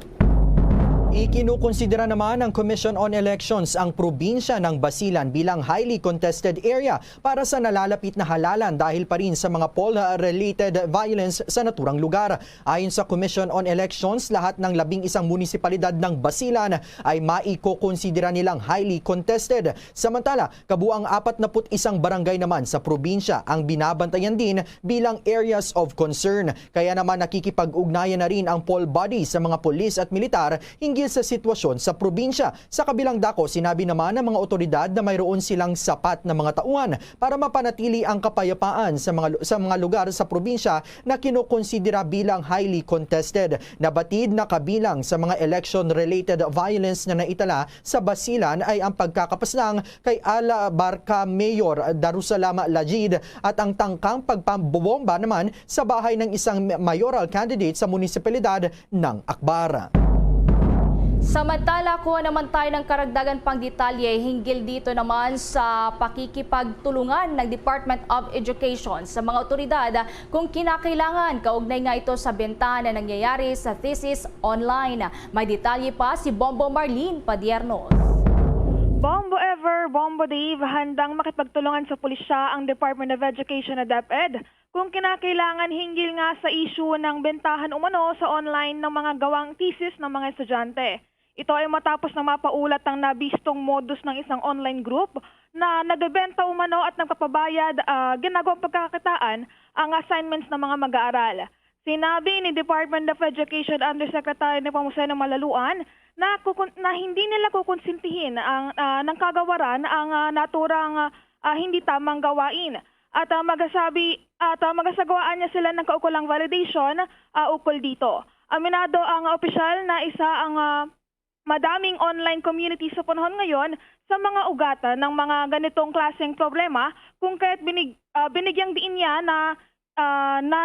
Ikinukonsidera naman ng Commission on Elections ang probinsya ng Basilan bilang highly contested area para sa nalalapit na halalan dahil pa rin sa mga poll-related violence sa naturang lugar. Ayon sa Commission on Elections, lahat ng 11 munisipalidad ng Basilan ay maikokonsidera nilang highly contested. Samantala, kabuang 41 barangay naman sa probinsya ang binabantayan din bilang areas of concern. Kaya naman nakikipag-ugnayan na rin ang poll body sa mga pulis at militar hinggil sa sitwasyon sa probinsya. Sa kabilang dako, sinabi naman ng mga otoridad na mayroon silang sapat na mga tauhan para mapanatili ang kapayapaan sa mga lugar sa probinsya na kinukonsidera bilang highly contested. Nabatid na kabilang sa mga election-related violence na naitala sa Basilan ay ang pagkakapaslang kay Ala Barca Mayor Darussalam Lajid at ang tangkang pagpambomba naman sa bahay ng isang mayoral candidate sa munisipalidad ng Akbar. Samantala, kuha naman tayo ng karagdagan pang detalye hinggil dito naman sa pakikipagtulungan ng Department of Education sa mga otoridad kung kinakailangan. Kaugnay nga ito sa benta na nangyayari sa thesis online. May detalye pa si Bombo Marlene Padiernos. Bombo Ever, Bombo Dave, handang makipagtulungan sa pulisya ang Department of Education na DepEd kung kinakailangan hinggil nga sa issue ng bentahan umano sa online ng mga gawang thesis ng mga estudyante. Ito ay matapos na mapaulat ang nabistong modus ng isang online group na nagbebenta umano at nagpapabayad ginagawang pagkakakitaan ang assignments ng mga mag-aaral. Sinabi ni Department of Education Undersecretary Nepomuceno Malaluan na hindi nila kukonsintihin ng kagawaran ang naturang hindi tamang gawain. At magasagawaan niya sila ng kaukulang validation ukol dito. Aminado ang opisyal na isa ang madaming online community sa panahon ngayon sa mga ugatan ng mga ganitong klaseng problema kung kaya't binigyang diin niya na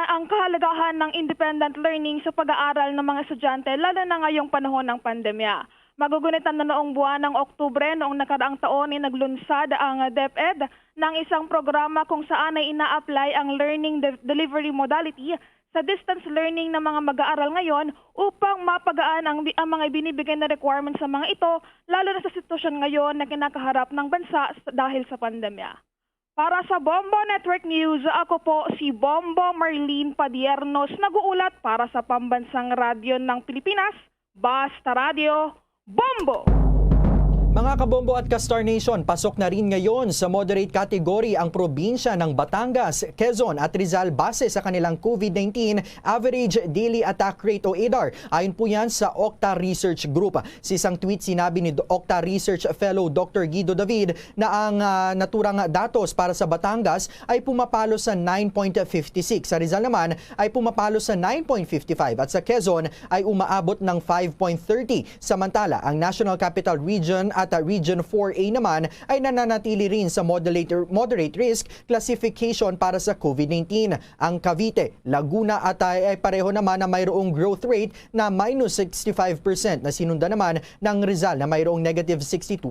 ang kahalagahan ng independent learning sa pag-aaral ng mga estudyante lalo na ngayong panahon ng pandemya. Magugunitan na noong buwan ng Oktubre noong nakaraang taon ay naglunsad ang DepEd ng isang programa kung saan ay ina-apply ang learning delivery modality sa distance learning ng mga mag-aaral ngayon upang mapagaan ang mga binibigay na requirements sa mga ito, lalo na sa sitwasyon ngayon na kinakaharap ng bansa dahil sa pandemya. Para sa Bombo Network News, ako po si Bombo Marlene Padiernos, nag-uulat para sa Pambansang Radyo ng Pilipinas, Basta Radio, Bombo! Mga kabombo at ka-Star Nation, pasok na rin ngayon sa moderate category ang probinsya ng Batangas, Quezon at Rizal base sa kanilang COVID-19 Average Daily Attack Rate o ADAR. Ayon po yan sa Octa Research Group. Sa isang tweet sinabi ni Octa Research Fellow Dr. Guido David na ang naturang datos para sa Batangas ay pumapalo sa 9.56. Sa Rizal naman ay pumapalo sa 9.55 at sa Quezon ay umaabot ng 5.30. Samantala, ang National Capital Region at Region 4A naman ay nananatili rin sa moderate risk classification para sa COVID-19. Ang Cavite, Laguna at ay pareho naman na mayroong growth rate na minus 65% na sinundan naman ng Rizal na mayroong negative 62%.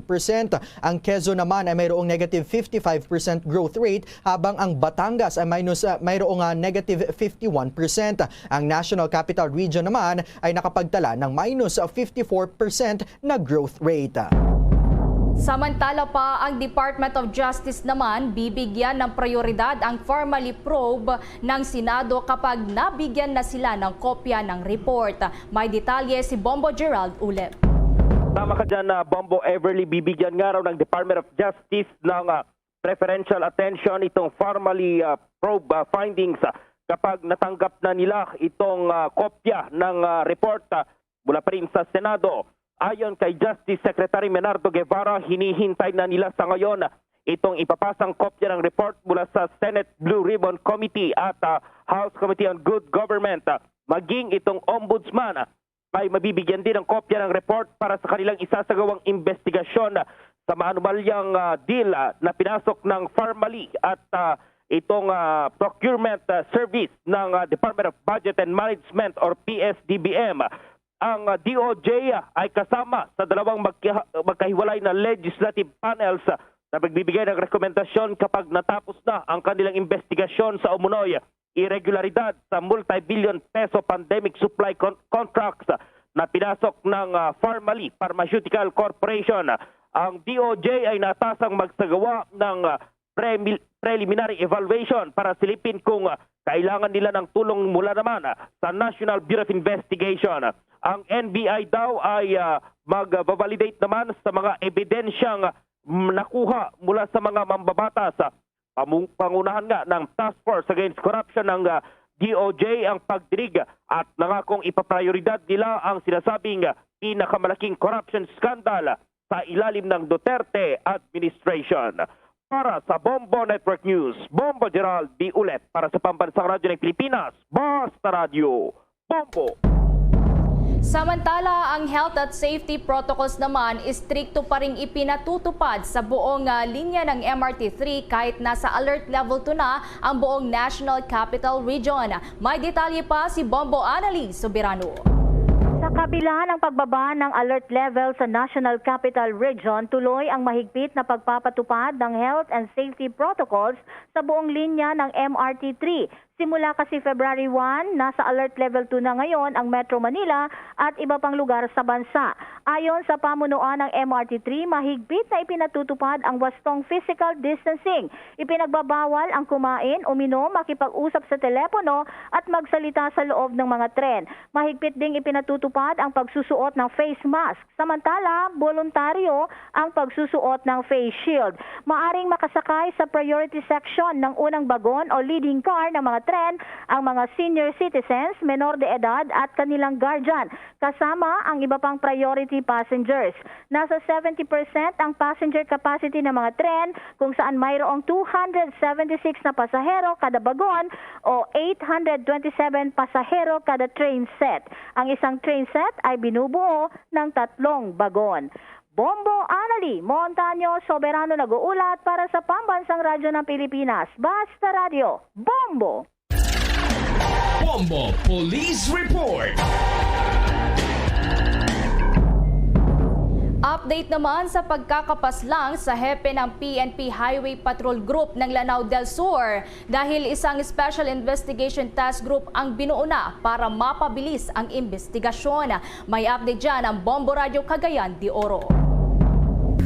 Ang Quezon naman ay mayroong negative 55% growth rate habang ang Batangas ay mayroong negative 51%. Ang National Capital Region naman ay nakapagtala ng minus 54% na growth rate. Samantala pa, ang Department of Justice naman bibigyan ng prioridad ang formally probe ng Senado kapag nabigyan na sila ng kopya ng report. May detalye si Bombo Gerald ulit. Tama ka dyan, Bombo Everly, bibigyan nga raw ng Department of Justice ng preferential attention itong formally probe findings kapag natanggap na nila itong kopya ng report mula pa rin sa Senado. Ayon kay Justice Secretary Menardo Guevara, hinihintay na nila sa ngayon itong ipapasang kopya ng report mula sa Senate Blue Ribbon Committee at House Committee on Good Government. Maging itong ombudsman ay mabibigyan din ng kopya ng report para sa kanilang isasagawang investigasyon sa maanumalyang deal na pinasok ng formally at itong procurement service ng Department of Budget and Management or PSDBM. Ang DOJ ay kasama sa dalawang magkahiwalay na legislative panels na magbibigay ng rekomendasyon kapag natapos na ang kanilang investigasyon sa umunoy irregularidad sa multi-billion peso pandemic supply contracts na pinasok ng Pharmaceutical Corporation. Ang DOJ ay natasang magsagawa ng preliminary evaluation para silipin kung kailangan nila ng tulong mula naman sa National Bureau of Investigation. Ang NBI daw ay mag-validate naman sa mga ebidensyang nakuha mula sa mga mambabatas. Pangunahan nga ng Task Force Against Corruption ng DOJ ang pagdinig at nangakong ipaprioridad nila ang sinasabing pinakamalaking corruption scandal sa ilalim ng Duterte administration. Para sa Bombo Network News, Bombo Gerald D. Ulet para sa Pambansang Radyo ng Pilipinas, Basta Radio, Bombo! Samantala, ang health at safety protocols naman istrikto pa ring ipinatutupad sa buong linya ng MRT3 kahit nasa alert level 2 na ang buong National Capital Region. May detalye pa si Bombo Annalise Soberano. Sa kabila ng pagbaba ng alert level sa National Capital Region, tuloy ang mahigpit na pagpapatupad ng health and safety protocols sa buong linya ng MRT3. Simula kasi February 1, nasa alert level 2 na ngayon ang Metro Manila at iba pang lugar sa bansa. Ayon sa pamunuan ng MRT3, mahigpit na ipinatutupad ang wastong physical distancing. Ipinagbabawal ang kumain, uminom, makipag-usap sa telepono at magsalita sa loob ng mga tren. Mahigpit ding ipinatutupad ang pagsusuot ng face mask. Samantala, voluntaryo ang pagsusuot ng face shield. Maaring makasakay sa priority section ng unang bagon o leading car ng mga tren ang mga senior citizens, menor de edad at kanilang guardian, kasama ang iba pang priority passengers. Nasa 70% ang passenger capacity ng mga tren kung saan mayroong 276 na pasahero kada bagon o 827 pasahero kada train set. Ang isang train set ay binubuo ng 3 bagon. Bombo Anali Montaño Soberano nag-uulat para sa Pambansang Radyo ng Pilipinas. Basta Radio, Bombo! Bombo Police Report. Update naman sa pagkakapaslang sa hepe ng PNP Highway Patrol Group ng Lanao del Sur dahil isang Special Investigation Task Group ang binuo na para mapabilis ang investigasyon. May update dyan ang Bombo Radio Cagayan de Oro.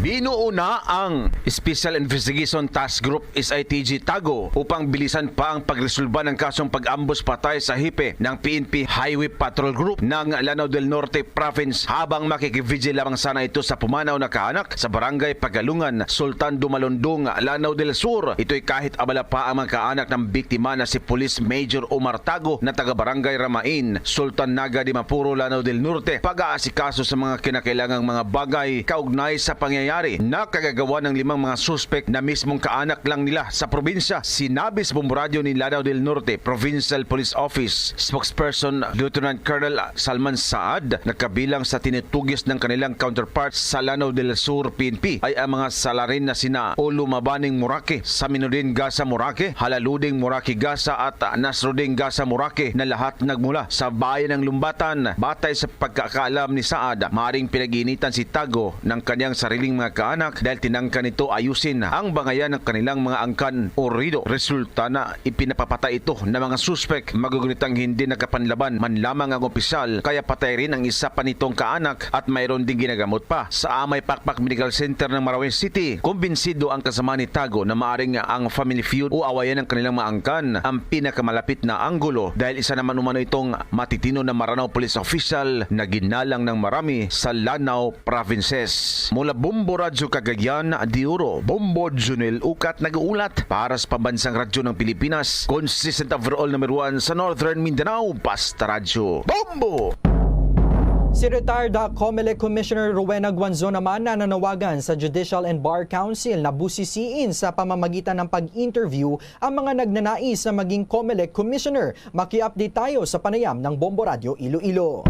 Binuuna ang Special Investigation Task Group SITG Tago upang bilisan pa ang pagresolba ng kasong pag-ambos patay sa hipe ng PNP Highway Patrol Group ng Lanao del Norte Province habang makikivigil lamang sana ito sa pumanaw na kaanak sa barangay Pagalungan, Sultan Dumalondong, Lanao del Sur. Ito'y kahit abala pa ang mga kaanak ng biktima na si Police Major Omar Tago na taga-barangay Ramain, Sultan Naga di Mapuro, Lanao del Norte, pag-aasikaso sa mga kinakailangang mga bagay kaugnay sa pangyayari na kagagawa ng 5 mga suspect na mismong kaanak lang nila sa probinsya. Sinabi sa Bomboradyo ni Lanao del Norte Provincial Police Office spokesperson Lieutenant Colonel Salman Saad na kabilang sa tinutugis ng kanilang counterparts sa Lanao del Sur PNP ay ang mga salarin na sina Olu Mabaning Murake, Saminudin Gasa Murake, Halaluding Murake Gasa at Nasruding Gasa Murake na lahat nagmula sa bayan ng Lumbatan. Batay sa pagkakaalam ni Saad, maaaring pinag-iinitan si Tago ng kanyang sariling mga kaanak dahil tinangka nito ayusin ang bangayan ng kanilang mga angkan o rido. Resulta na ipinapapatay ito ng mga suspect. Magugunitang hindi nakapanlaban man lamang ang opisyal kaya patay rin ang isa pa nitong kaanak at mayroon ding ginagamot pa. Sa Amay Pakpak Medical Center ng Marawi City, kumbinsido ang kasama ni Tago na maaring ang family feud o awayan ng kanilang mga angkan ang pinakamalapit na anggulo dahil isa naman umano itong matitino na Maranao Police Official na ginalang ng marami sa Lanao Provinces. Mula Bombo Radyo Cagayan, Diuro, Bombo Junel Ukat nag-uulat para sa pambansang radyo ng Pilipinas. Consistent overall number 1 sa Northern Mindanao, Basta Radyo. Bombo! Si retired COMELEC Commissioner Rowena Guanzo naman na nanawagan sa Judicial and Bar Council na busisiin sa pamamagitan ng pag-interview ang mga nagnanais na maging COMELEC Commissioner. Maki-update tayo sa panayam ng Bombo Radio Iloilo.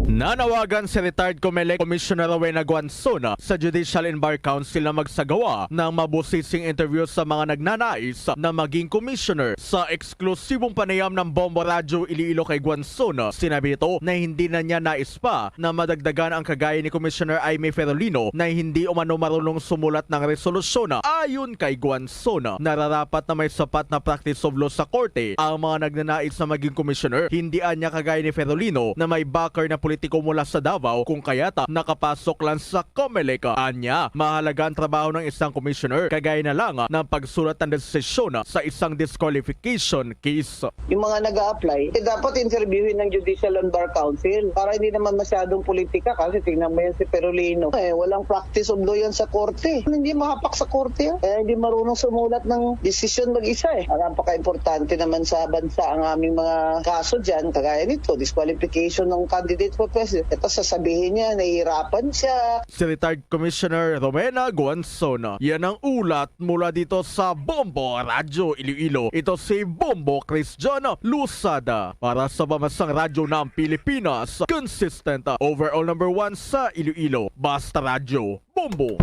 Nanawagan si retired COMELEC Commissioner Rowena Guanzo sa Judicial and Bar Council na magsagawa ng mabusising interview sa mga nagnanais na maging commissioner. Sa eksklusibong panayam ng Bombo Radio Iloilo kay Guanzo, sinabi ito na hindi na niya nais pa na madagdagan ang kagaya ni Commissioner Aimee Ferolino na hindi umano marunong sumulat ng resolusyon. Ayon kay Guanzo, nararapat na may sapat na practice of law sa korte ang mga nagnanais na maging commissioner. Hindi anya kagaya ni Ferolino na may backer na politiko mula sa Davao kung kayata nakapasok lang sa COMELEC. Anya, mahalaga ang trabaho ng isang commissioner kagaya na lang ng pagsulat ng desisyon sa isang disqualification case. Yung mga nag-a-apply, dapat interviewin ng Judicial and Bar Council para hindi naman masyadong politika kasi tingnan mo yan si Ferolino. Walang practice of law yan sa korte. Hindi mahapak sa korte yan. Hindi marunong sumulat ng desisyon mag-isa Napaka-importante naman sa bansa ang aming mga kaso dyan. Kagaya nito, disqualification ng candidate for president. Ito sasabihin niya, nahihirapan siya. Si retired Commissioner Rowena Guanzo, yan ang ulat mula dito sa Bombo Radio Iloilo. Ito si Bombo Christian Lusada para sa Pambansang Radyo ng Pilipinas. Consistent overall number 1 sa Iloilo. Basta Radio, Bombo.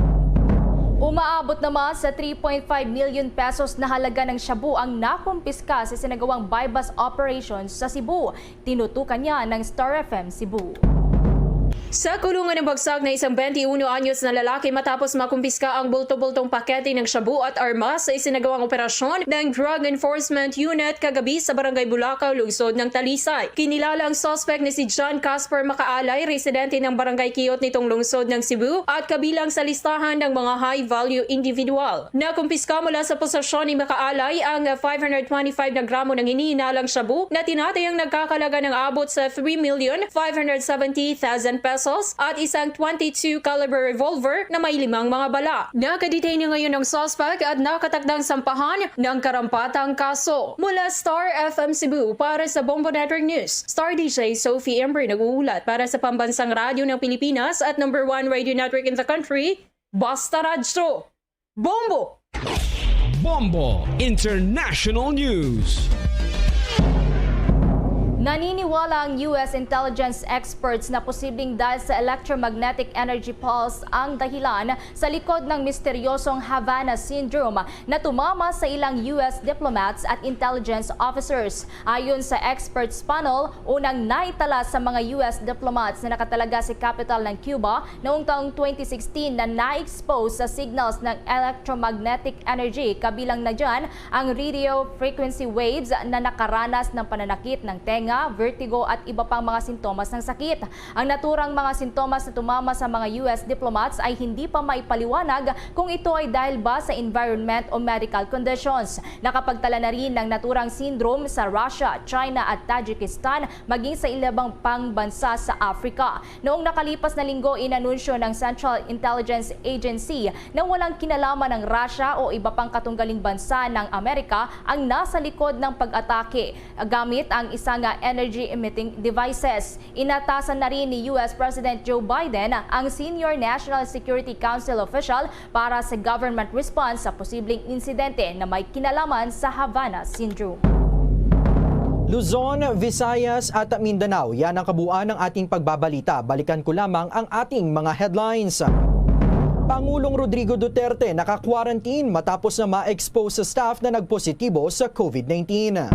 Umaabot naman sa 3.5 million pesos na halaga ng shabu ang nakumpiska sa sinagawang buy-bust operations sa Cebu. Tinutukan niya ng Star FM Cebu. Sa kulungan ng bagsak na isang 21 anyos na lalaki matapos makumpiska ang bulto-bultong pakete ng shabu at armas sa isinagawang operasyon ng Drug Enforcement Unit kagabi sa Barangay Bulacau, lungsod ng Talisay. Kinilala ang suspect na si John Casper Makaalay, residente ng Barangay Kiyot nitong lungsod ng Cebu at kabilang sa listahan ng mga high-value individual. Nakumpiska mula sa posesyon ni Makaalay ang 525 na gramo ng hinihinalang shabu na tinatayang nagkakalaga ng abot sa 3,570,000 pesos at isang .22 caliber revolver na may 5 mga bala. Nakadetain ngayon ang suspect at nakatakdang sampahan ng karampatang kaso. Mula Star FM Cebu para sa Bombo Network News, Star DJ Sophie Ember nag-uulat para sa Pambansang Radyo ng Pilipinas at number 1 radio network in the country, Basta Radyo. Bombo! Bombo International News. Naniniwala ang US intelligence experts na posibleng dahil sa electromagnetic energy pulse ang dahilan sa likod ng misteryosong Havana Syndrome na tumama sa ilang US diplomats at intelligence officers. Ayon sa experts panel, unang naitala sa mga US diplomats na nakatalaga sa capital ng Cuba noong taong 2016 na na-expose sa signals ng electromagnetic energy. Kabilang na dyan ang radio frequency waves na nakaranas ng pananakit ng tenga hininga, vertigo at iba pang mga sintomas ng sakit. Ang naturang mga sintomas na tumama sa mga US diplomats ay hindi pa maipaliwanag kung ito ay dahil ba sa environment o medical conditions. Nakapagtala na rin ng naturang syndrome sa Russia, China at Tajikistan maging sa ilabang pang bansa sa Africa. Noong nakalipas na linggo, inanunsyo ng Central Intelligence Agency na walang kinalaman ng Russia o iba pang katunggaling bansa ng Amerika ang nasa likod ng pag-atake gamit ang isang energy-emitting devices. Inatasan na rin ni US President Joe Biden ang Senior National Security Council official para sa government response sa posibleng insidente na may kinalaman sa Havana Syndrome. Luzon, Visayas at Mindanao, yan ang kabuuan ng ating pagbabalita. Balikan ko lamang ang ating mga headlines. Pangulong Rodrigo Duterte naka-quarantine matapos na ma-expose sa staff na nagpositibo sa COVID-19.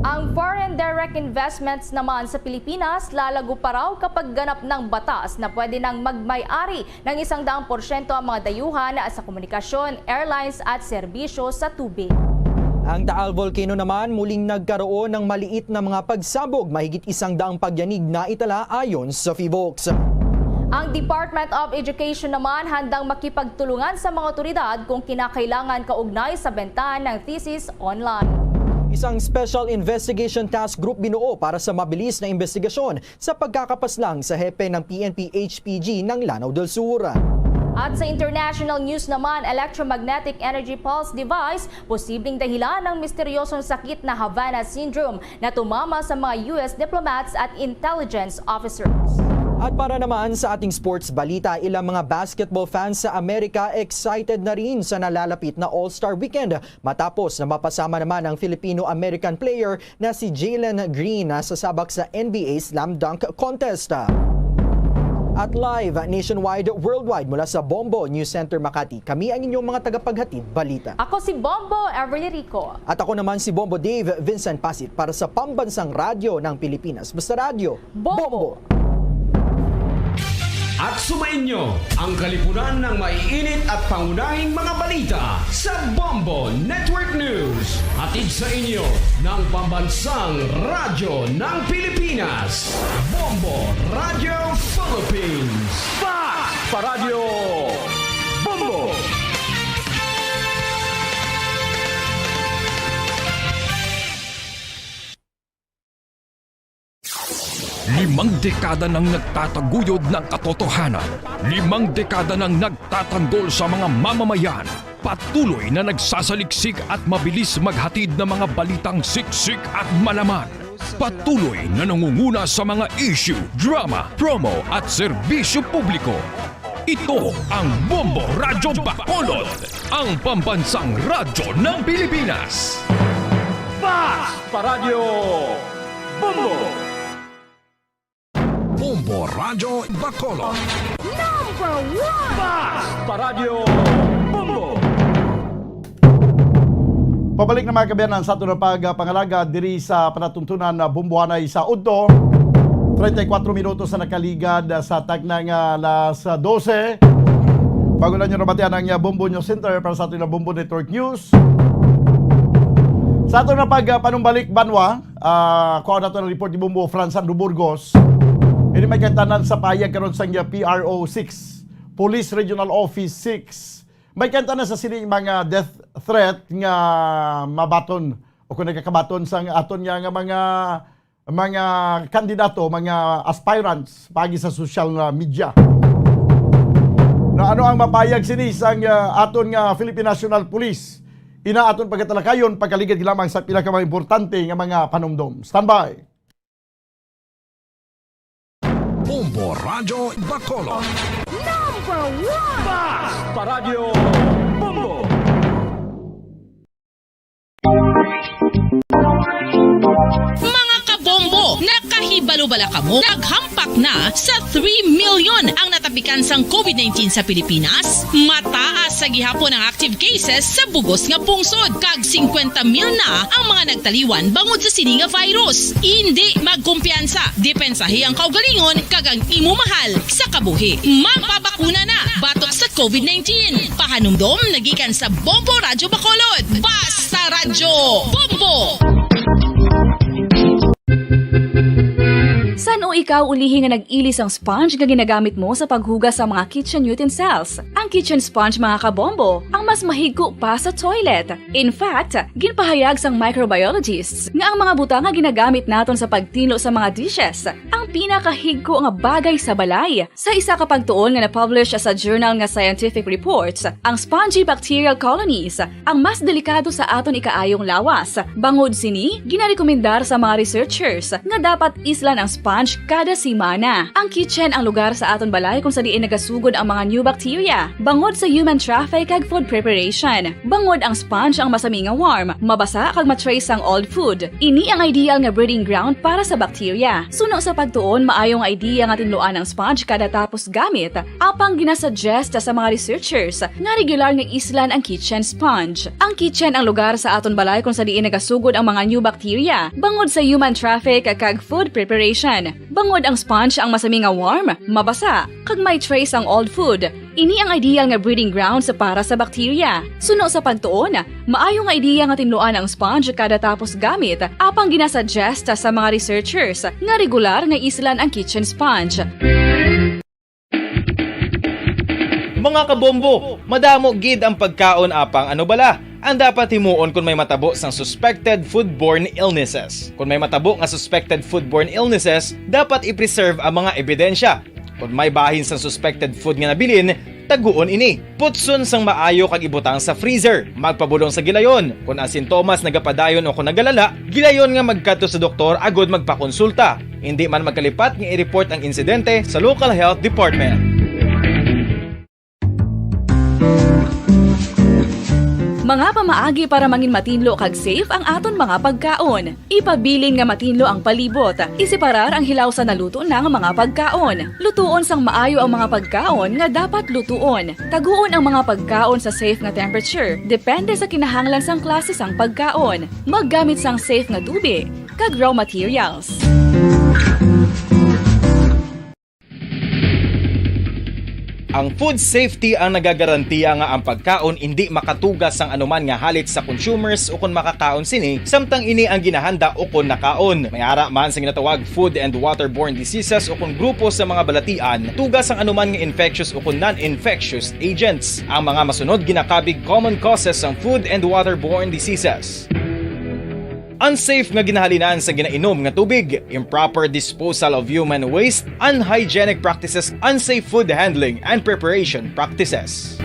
Ang foreign direct investments naman sa Pilipinas lalago pa raw kapag ganap ng batas na pwede nang magmay-ari ng 100% ang mga dayuhan sa komunikasyon, airlines at serbisyo sa tubig. Ang Taal Volcano naman muling nagkaroon ng maliit na mga pagsabog, mahigit 100 pagyanig na itala ayon sa PHIVOLCS. Ang Department of Education naman handang makipagtulungan sa mga otoridad kung kinakailangan kaugnay sa benta ng thesis online. Isang Special Investigation Task Group binuo para sa mabilis na investigasyon sa pagkakapaslang sa hepe ng PNP-HPG ng Lanao del Sur. At sa international news naman, electromagnetic energy pulse device, posibleng dahilan ng misteryosong sakit na Havana Syndrome na tumama sa mga US diplomats at intelligence officers. At para naman sa ating sports balita, ilang mga basketball fans sa Amerika excited na rin sa nalalapit na All-Star Weekend matapos na mapasama naman ang Filipino-American player na si Jalen Green na sasabak sa NBA Slam Dunk Contest. At live, nationwide, worldwide mula sa Bombo News Center Makati, kami ang inyong mga tagapaghatid balita. Ako si Bombo Everly Rico. At ako naman si Bombo Dave Vincent Pasit para sa Pambansang Radyo ng Pilipinas. Basta radyo, Bombo! At sumainyo ang kalipunan ng maiinit at pangunahing mga balita sa Bombo Network News. Hatid sa inyo ng Pambansang Radyo ng Pilipinas, Bombo Radio Philippines. Paradyo Bombo! Limang dekada nang nagtataguyod ng katotohanan. 5 dekada nang nagtatanggol sa mga mamamayan. Patuloy na nagsasaliksik at mabilis maghatid ng mga balitang siksik at malaman. Patuloy na nangunguna sa mga issue, drama, promo at serbisyo publiko. Ito ang Bombo Radyo Bacolod, ang pambansang radyo ng Pilipinas. Paradyo Bombo! Bombo Radyo Bacolod. Number 1! Paradyo Bombo! Pabalik na mga kabayanan sa ato na pagpangalaga diri sa panatuntunan na Bumbuanay sa Udto. 34 minutos na nakaligad sa tagnang alas 12. Bago na nyo nabatian ang Bombo News Center para sa ato na Bombo Network News. Sa ato na pagpanumbalik Banwa, kuha na ito ng report ni Bombo Franzando Burgos. Ini may kantanan sa payag karon sa PRO 6, Police Regional Office 6. May kantanan sa sining mga death threat nga mabaton o kung nagkakabaton sa aton nga mga kandidato, mga aspirants pagi sa social media. Na ano ang mapayag sini sang aton nga Philippine National Police? Ina aton pagkatalakayon pagkaligid lamang sa pila ka mga importante nga mga panumdom. Standby. Bombo Radyo Bacolod. Number 1! Paradyo Bombo! Mga kabombo, nakahibalo-bala ka mo, naghampak na sa 3 million ang natapikan sang COVID-19 sa Pilipinas. Mataas sa gihapon ang active cases sa bugos nga pungsod. Kag 50 mil na ang mga nagtaliwan bangod sa sini nga virus. Hindi magkumpiyansa, depensahe ang kaugalingon kag ang imo mahal sa kabuhi. Magpabakuna na batok sa COVID-19. Pahanumdom nagikan sa Bombo Radyo Bacolod. Basta Radyo Bombo! ikaw ulihi nga nag-ilis ang sponge nga ginagamit mo sa paghugas sa mga kitchen utensils. Ang kitchen sponge mga kabombo, ang mas mahigko pa sa toilet. In fact, ginpahayag sang microbiologists nga ang mga butang nga ginagamit naton sa pagtinlo sa mga dishes ang pinakahigko nga bagay sa balay. Sa isa ka pagtuon nga na-publish sa journal nga Scientific Reports, ang spongy bacterial colonies ang mas delikado sa aton ikaayong lawas. Bangod sini, ginarekomendar sa mga researchers nga dapat islan ang sponge kada simana. Ang kitchen ang lugar sa aton balay kung sa diin nagasugod ang mga new bacteria. Bangod sa human traffic kag food preparation. Bangod ang sponge ang masami nga warm, mabasa kag matrace ang old food. Ini ang ideal nga breeding ground para sa bacteria. Suno sa pagtuon, maayong idea nga tinluan ang sponge kada tapos gamit. Apang ginasuggest sa mga researchers nga regular nga islan ang kitchen sponge. Ang kitchen ang lugar sa aton balay kung sa diin nagasugod ang mga new bacteria. Bangod sa human traffic kag food preparation. Bangod ang sponge ang masami nga warm, mabasa, kag may trace ang old food. Ini ang ideal nga breeding ground sa para sa bacteria. Suno sa pagtuon, maayo nga idea nga tinluan ang sponge kada tapos gamit. Apang ginasuggest sa mga researchers nga regular nga islan ang kitchen sponge. Mga kabombo, madamo gid ang pagkaon apang ano bala. Ang dapat himuon kung may matabo sang suspected foodborne illnesses. Kung may matabo nga suspected foodborne illnesses, dapat i-preserve ang mga ebidensya. Kung may bahin sang suspected food nga nabilin, taguon ini. Putson sang maayo kag ibutang sa freezer. Magpabulong sa gilayon. Kung ang sintomas nagapadayon o kung nagalala, gilayon nga magkadto sa doktor agod magpakonsulta. Hindi man magkalipat nga i-report ang insidente sa local health department. Mga pamaagi para mangin matinlo kag safe ang aton mga pagkaon. Ipabilin nga matinlo ang palibot. Isiparar ang hilaw sa naluto ng mga pagkaon. Lutuon sang maayo ang mga pagkaon nga dapat lutuon. Taguon ang mga pagkaon sa safe nga temperature. Depende sa kinahanglan sang klase sang pagkaon. Maggamit sang safe nga tubig kag raw materials. Ang food safety ang nagagarantiya nga ang pagkaon hindi makatugas sang anuman nga halit sa consumers o kung makakaon sini, samtang ini ang ginahanda o kung nakaon. May ara man sa ginatawag food and waterborne diseases o kung grupo sa mga balatian, tugas ang anuman nga infectious o kung non-infectious agents. Ang mga masunod ginakabig common causes ng food and waterborne diseases. Unsafe nga ginahalinan sa ginainom nga tubig, improper disposal of human waste, unhygienic practices, unsafe food handling and preparation practices.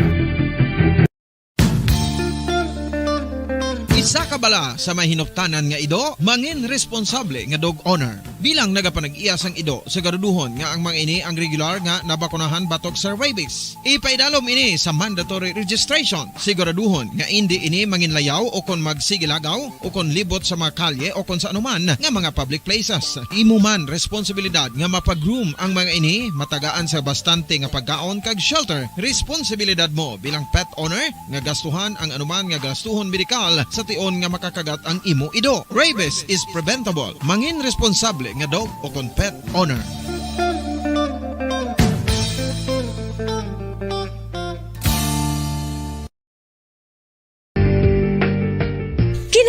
Isa ka bala sa mahinuptanan nga ido, mangin responsable nga dog owner. Bilang nagapanag-iyas ang ido, siguraduhon nga ang mga ini ang regular nga nabakunahan batok sa rabies. Ipaidalom ini sa mandatory registration. Siguraduhon nga hindi ini manginlayaw o kon magsigilagaw o kon libot sa mga kalye o kon sa anuman nga mga public places. Imo man responsibilidad nga mapag-groom ang mga ini, matagaan sa bastante nga pagkaon kag shelter. Responsibilidad mo bilang pet owner nga gastuhan ang anuman nga gastuhon medikal sa tion nga makakagat ang imo ido. Rabies is preventable. Mangin responsable nga dog o kon pet owner.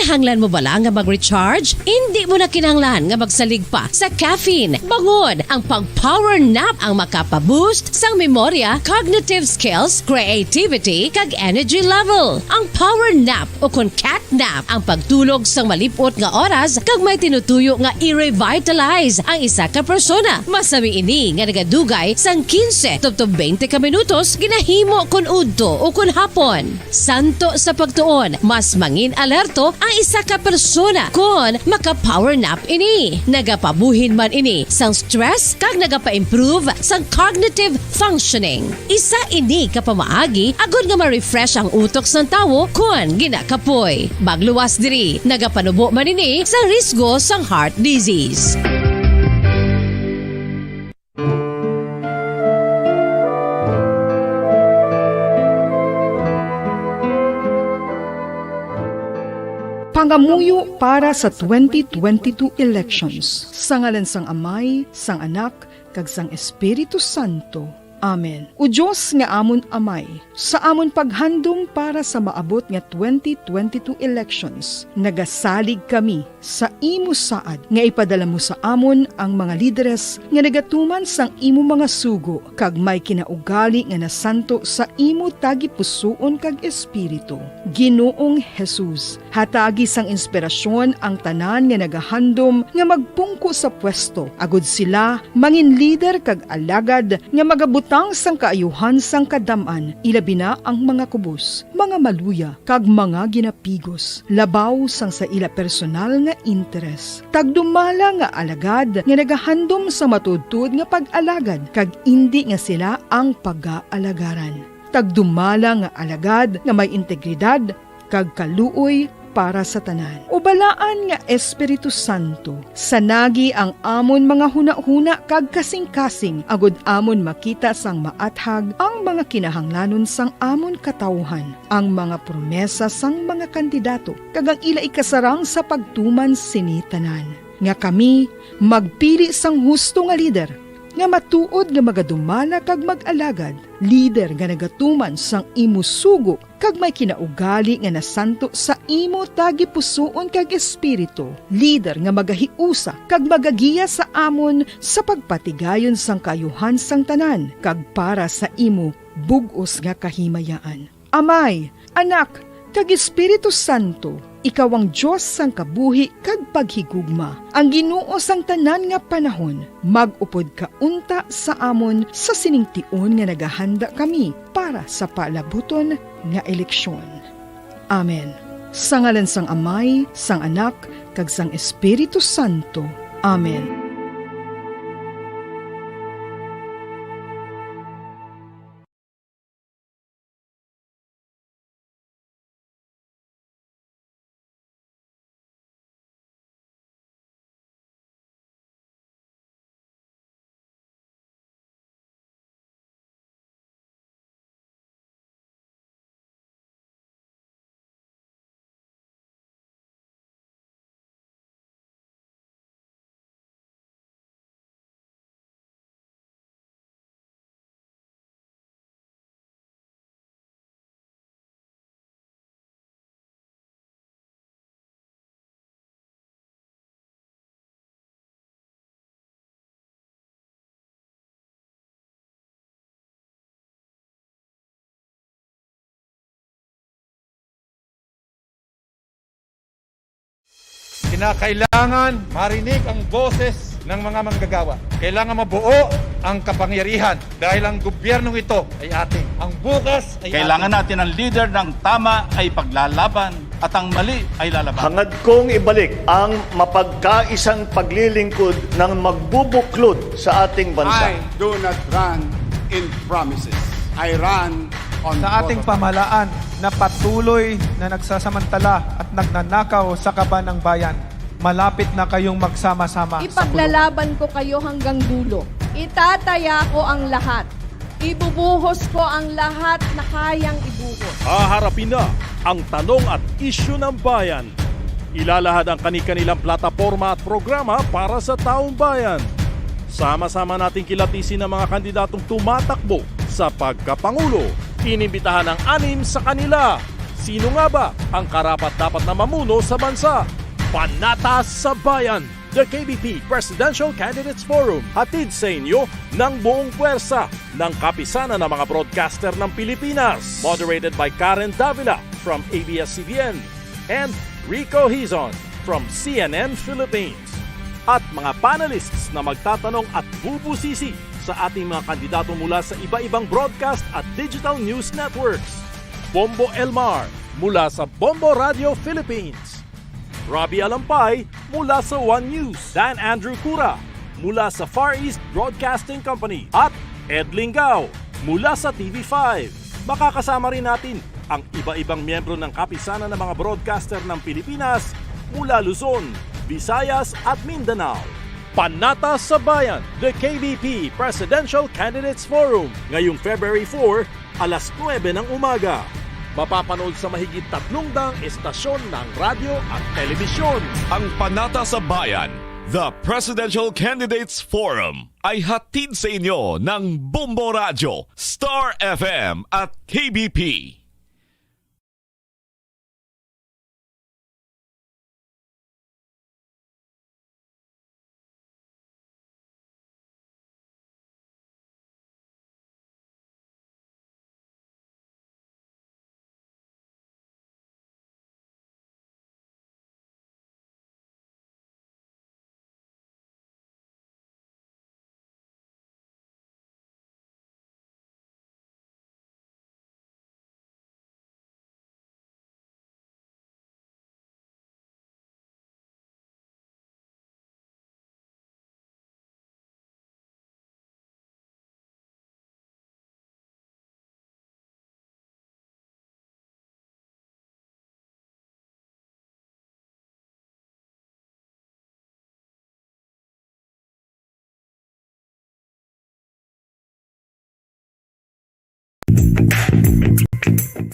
Kinahanglan mo bala nga mag-recharge? Hindi mo na kinahanglan nga magsalig pa sa caffeine. Bangod, ang pang-power nap ang makapaboost sang memorya, cognitive skills, creativity, kag energy level. Ang power nap o kon cat nap ang pagtulog sang malipot nga oras kag may tinutuyo nga i-revitalize ang isa ka persona. Masami ini nga nagadugay sang 15 to 20 ka minutos ginahimo kun udto o kun hapon. Santo sa pagtuon, mas mangin alerto ang isa ka persona kung maka-power nap ini. Nagapabuhin man ini sang stress kag nagapa-improve sang cognitive functioning. Isa ini kapamaagi agud nga ma-refresh ang utok sang tawo kung ginakapoy. Bagluwas diri, nagapanubo man ini sa risgo sang heart disease. Pangamuyo para sa 2022 elections. Sa ngalan sang Amay, sang Anak, kag sang Espiritu Santo. Amen. O Diyos nga amon amay, sa amon paghandom para sa maabot nga 2022 elections, nagasalig kami sa imo saad nga ipadala mo sa amon ang mga lideres nga nagatuman sang imo mga sugo kag may kinaugali nga nasanto sa imo tagi pusoon kag espiritu. Ginoong Jesus, hatagi sang inspirasyon ang tanan nga nagahandom nga magpungko sa pwesto, agud sila mangin lider kag alagad nga magabutang sang kaayuhan sang kadaman, ilabi na ang mga kubos, mga maluya, kag mga ginapigos, labaw sang sa ila personal nga interes. Tagdumala nga alagad nga nagahandom sa matudtud nga pag-alagad, kag indi nga sila ang pag-aalagaran. Tagdumala nga alagad nga may integridad, kag kaluoy para sa tanan. Ubalaan nga Espiritu Santo, sanagi ang amon mga huna-huna kag kasing-kasing, agud amon makita sang maathag ang mga kinahanglanon sang amon katawhan, ang mga promesa sang mga kandidato, kag ang ila ikasarang sa pagtuman sini tanan. Nga kami magpili sang husto nga lider, nga matuod nga magadumala kag mag-alagad, lider nga nagatuman sang imo sugo kag may kinaugali nga nasanto sa imo tagi pusoon kag espiritu, lider nga magahiusa kag magagiya sa amon sa pagpatigayon sang kayuhan sang tanan kag para sa imo bug-os nga kahimayaan. Amay, Anak, kag Espiritu Santo, ikaw ang Diyos sang kabuhi kag paghigugma. Ang Ginoo sang tanan nga panahon, mag-upod ka unta sa amon sa siningtion nga nagahanda kami para sa palabuton nga eleksyon. Amen. Sa ngalan sang Amay, sang Anak, kag sang Espiritu Santo. Amen. Kinakailangan marinig ang boses ng mga manggagawa. Kailangan mabuo ang kapangyarihan dahil ang gobyernong ito ay atin. Ang bukas ay kailangan atin. natin ang leader ng tama ay paglalaban at ang mali ay lalaban. Hangad kong ibalik ang mapagkaisang paglilingkod ng magbubuklod sa ating bansa. I do not run in promises. I run on sa ating pamahalaan na patuloy na nagsasamantala at nagnanakaw sa kaban ng bayan. Malapit na kayong magsama-sama sa Ipaglalaban ko kayo hanggang dulo. Itataya ko ang lahat. Ibubuhos ko ang lahat na kayang ibuhos. Haharapin na ang tanong at isyu ng bayan. Ilalahad ang kani-kanilang plataporma at programa para sa taong bayan. Sama-sama nating kilatisin ang mga kandidatong tumatakbo sa pagkapangulo. Inimbitahan ang 6 sa kanila. Sino nga ba ang karapat-dapat na mamuno sa bansa? Panatas sa Bayan, the KBP Presidential Candidates Forum, hatid sa inyo ng buong puwersa ng kapisanan ng mga broadcaster ng Pilipinas. Moderated by Karen Davila from ABS-CBN and Rico Hizon from CNN Philippines. At mga panelists na magtatanong at bubusisi sa ating mga kandidato mula sa iba-ibang broadcast at digital news networks. Bombo Elmar mula sa Bombo Radio Philippines. Robbie Alampay mula sa One News. Dan Andrew Cura mula sa Far East Broadcasting Company. At Ed Lingao mula sa TV5. Makakasama rin natin ang iba-ibang miyembro ng kapisanan ng mga broadcaster ng Pilipinas mula Luzon, Visayas at Mindanao. Panatas sa Bayan, the KBP Presidential Candidates Forum, ngayong February 4, alas 9 ng umaga. Mapapanood sa mahigit 300 estasyon ng radyo at telebisyon. Ang Panatas sa Bayan, The Presidential Candidates Forum ay hatid sa inyo ng Bombo Radio, Star FM at KBP.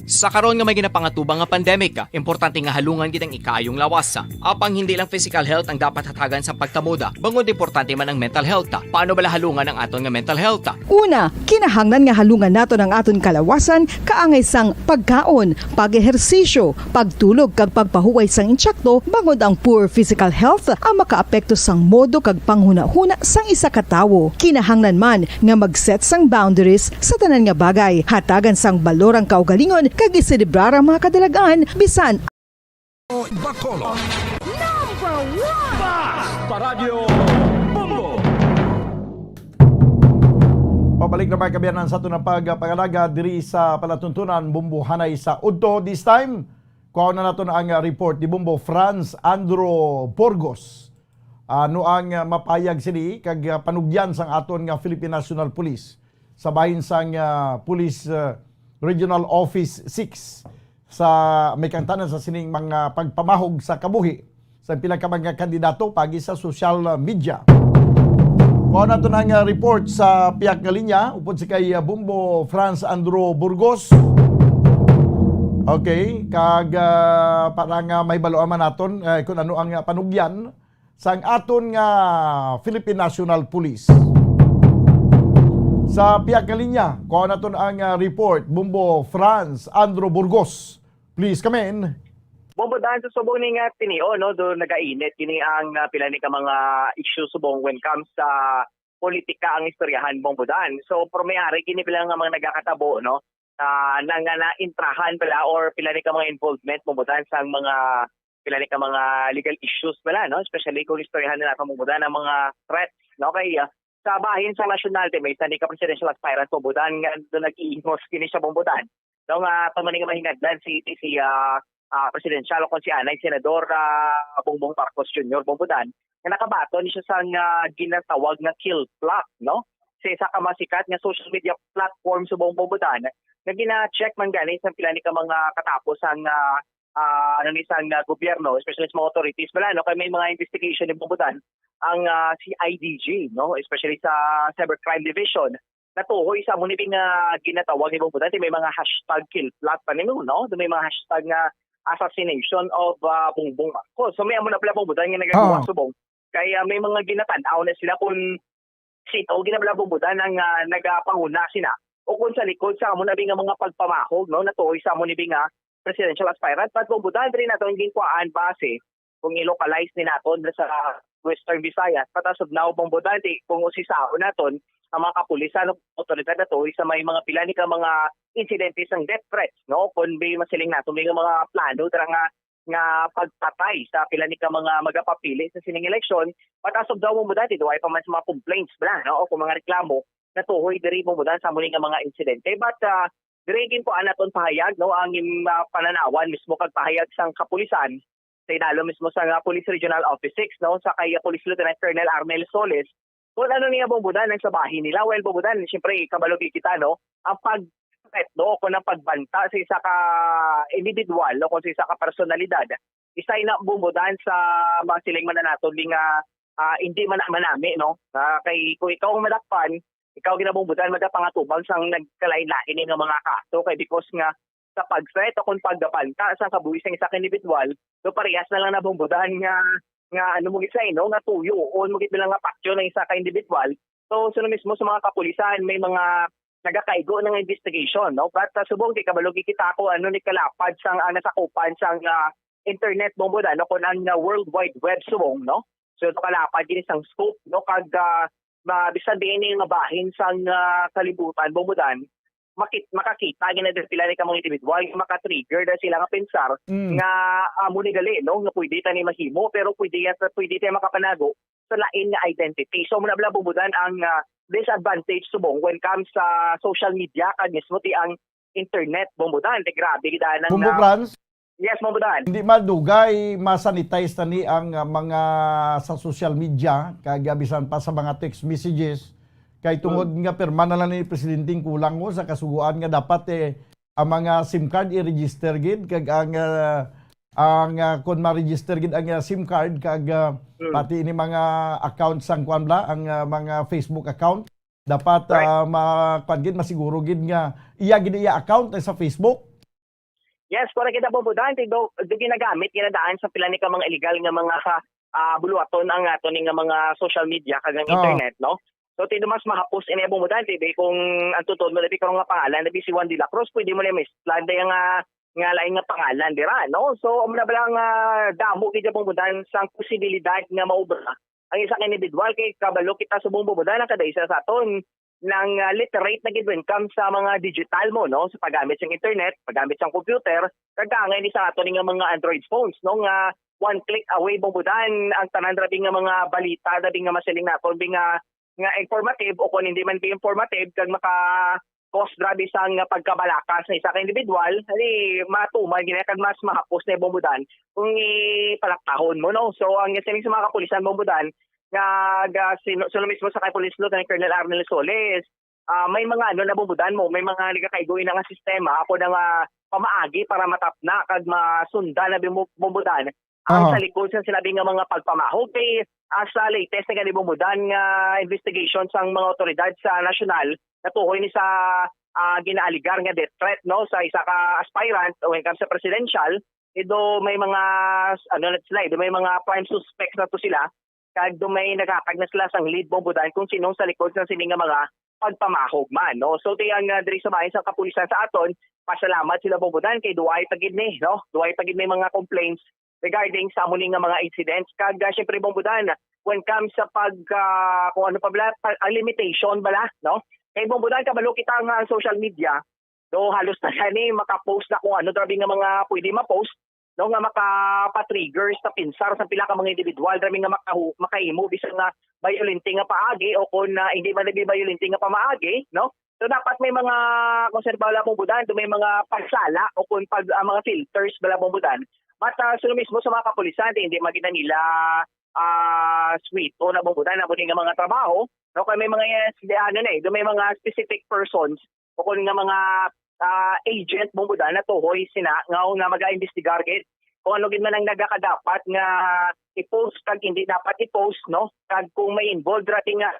Sa karon nga may ginapangatubang nga pandemic, importante nga halungan gid ang ikaayong lawas. Apang hindi lang physical health ang dapat hatagan sa pagkamuda, bangod importante man ang mental health. Paano bala halungan ang aton nga mental health? Una, kinahanglan nga halungan nato ang aton kalawasan kaangay sang pagkaon, pag-ehersisyo, pagtulog kag pagpahuway sang insyakto, bangod ang poor physical health ang makaapekto sang modo kag panghuna-huna sang isa ka tawo. Kinahanglan man nga mag-set sang boundaries sa tanan nga bagay, hatagan sang balorang kaugalingon kag iselebrar ang mga kadalagan bisan Bacolod. Number 1 Paradyo Bombo. Pabalik na may kabiyanan sa ito ng pagpangalaga diri sa palatuntunan Bumbuhanay sa Udto. This time, kuha na nato na ang report ni Bumbo Franz Andro Burgos. Ano ang mapayag sini kag panugyan sang aton nga Philippine National Police sa bahin sang Police Regional Office 6 sa may kantanan sa sining mga pagpamahog sa kabuhi sa pila ka mga kandidato pagi sa social media. Kuha na ito ng report sa piyak nga linya upod si kay Bumbo Franz Andro Burgos. Okay, kag parang may baloaman naton kung ano ang panugyan sa aton nga Philippine National Police. Sa piyak nga linya, kuha na ito ang report, Bumbo Franz Andro Burgos. Please come in. Bumbo, dahil sa subong ni nga tinio, no, doon nagainit, kini ang pila ni ka mga issue subong when comes sa politika ang istoryahan, Bumbo, dahil. So, promayari, kini pila nga mga nagkakatabo, no, na-intrahan pala or pila ni ka mga involvement, Bumbo, dahil sa mga pila ni ka mga legal issues pala, no, especially kung istoryahan nila Bumbo, dahil ng mga threats, no, kaya sa bahin sa national team, may isa ni ka-presidential aspirant Bumbudan nga doon nag-iingos kini siya Bumbudan. No nga pamaning nga mahinagdan si presidential o kung si Anay Senador Bongbong Marcos Jr. Bumbudan nga nakabato ni siya sa ginatawag nga kill plot, no? Sa isa ka masikat nga social media platform sa Bumbudan nga gina-check man gani sa pila ni ka mga katapos ang isang gobyerno, especially sa mga authorities bala, no, kay may mga investigation ni Bumbudan ang CIDG, no, especially sa Cybercrime Division natuhoy sa munibing ginatawag ni Bumbudan may mga hashtag kill plot pa nimo, no, may mga hashtag nga assassination of Bongbong Marcos. So may amo na pala Bumbudan nga nagagawa subong kaya may mga ginatanaw na sila kung sito ginabala Bumbudan ang nagapanguna sina o kung sa likod sa amo na nga mga pagpamahog, no, natuhoy sa munibing presidential aspirant. But Bumbudan rin nato yung ginkwaan base kung i-localize ni naton sa Western Visayas. Patas of now, Bumbudan, kung usisao naton ang mga kapulisan o otoridad na to sa may mga pila ni ka mga incidentes ng death threats, no? Kung may masiling nato may mga plano tara nga pagpatay sa pila ni ka mga magapapili sa sining eleksyon. Patas of now, Bumbudan, ito ay pa man sa mga complaints bala, no? O kung mga reklamo natuhoy diri Bumbudan sa muling mga insidente. But dirigin po anaton pahayag, no, ang pananawan mismo kag pahayag sang kapulisan sa inalo mismo sa Police Regional Office 6, no, sa kay Police Lieutenant Colonel Arnel Soles. Kung ano niya Bumbudan ang sa bahin nila, well Bumbudan, siyempre kabalogi kita, no, ang pag-threat, kung ang pagbanta sa isa ka individual, no, kung sa isa ka personalidad, isa na Bumbudan sa mga siling mananaton nga hindi manami, no, kay kung ikaw ang madakpan, ikaw ginabumbudan magapangatubang sang nagkalain-lain ng mga kaso kay because nga sa pag-threat o kung pagdapanta sa kabuhi sang isa ka individual, so parehas na lang nabumbudan nga nga ano mo gid sa nga tuyo o mo gid bilang nga paksyon ng isa ka individual. So mismo sa mga kapulisan may mga nagakaigo ng investigation, no? But subong di kabalo kita ko ano ni kalapad sang nasakupan sang internet mo mo no kun ang World Wide Web subong, no? So ito kalapad din isang scope, no? Kag mabisan din nga bahin sang kalibutan mo makakita gina din sila ni kamong individual maka-trigger na sila nga pensar nga amo ni gali, no? Nga pwede tani mahimo pero pwede tayo makapanago sa lain nga identity. So muna bala bumudan ang disadvantage subong when comes sa social media kag mismo ti ang internet bumudan. Grabe gid nang Bumbo Franz? Yes, bumudan. Hindi madugay masanitize tani ang mga sa social media kag bisan pa sa mga text messages kay tungod nga perma na lang ni presidenting kulang mo sa kasuguan nga dapat ang mga SIM card i-register gid kag ang kung ma-register gid ang SIM card kag pati ini mga account sang kwan bla ang mga Facebook account dapat makwan gid masiguro gid nga iya gid iya account sa Facebook. Yes, para kita bumudan do ginagamit ginadaan sa pila ni ka mga illegal nga mga buluaton ang ato nga mga social media kag ang internet, no? So tido mas mahapos ini bumudan tibi kung ang tutod mo labi karong nga pangalan labi si Juan de la Cruz pwede mo na mislan nga lain nga pangalan dira, no? So amo na balang damo gid bumudan sang posibilidad nga maobra ang isang individual kay kabalo kita subong bumudan kada isa sa aton ng literate na gid when comes sa mga digital mo, no? Sa paggamit ng internet, paggamit ng computer, kagangay ni sa aton nga mga Android phones, no? Nga one click away bumudan ang tanan rabi nga mga balita dabi nga masiling naton bi nga informative o kung hindi man be informative kag maka-cause grabe sang pagkabalakas sa isa ka individual, ali matuman gina kag mas mahapos na bumudan kung ipalaktahon mo, no? So ang sining sa mga kapulisan bumudan nga sino mismo sa kay Police Lieutenant Colonel Arnel Soles, may mga na bumudan mo, may mga nagakaigoy na nga sistema ako na pamaagi para matapna kag masundan na bumudan ang sa likod sa sinabi nga mga pagpamahog kay sa latest na bumudan nga investigation sang mga otoridad sa nasyonal natuhoy ni sa ginaaligar nga death threat, no, sa isa ka aspirant when it comes sa presidential may mga may mga prime suspects na to sila kag may naghatag na sila sang lead bumudan kung sinong sa likod sa sining nga mga pagpamahog man, no? So tiyang diri sa bahin sa kapulisan sa aton pasalamat sila bumudan kay duay pagid ni, no? Duay pagid may mga complaints regarding sa amuning nga mga incidents kag syempre bumudan when comes sa kung ano pa bala limitation bala, no? Kay bumudan kabalo kita nga social media do halos na ni maka-post na kung ano drabi nga mga pwede ma-post, no, nga maka-trigger sa pinsar sa pila ka mga individual drabi nga makahimo bisan nga violente nga paagi o kung hindi man nabi violente nga pamaagi, no? So dapat may mga konserbala bumudan do may mga pagsala o kung mga filters bala bumudan. But sino mismo sa mga kapulisan hindi magina nila sweet o nabumudan na nga mga trabaho, no? Kaya may mga may mga specific persons o kung nga mga agent bumudan na tuhoy sina nga mag-iimbestigar gid kung ano gid man ang nagakadapat nga i-post kag hindi dapat i-post, no? Kag kung may involved rating nga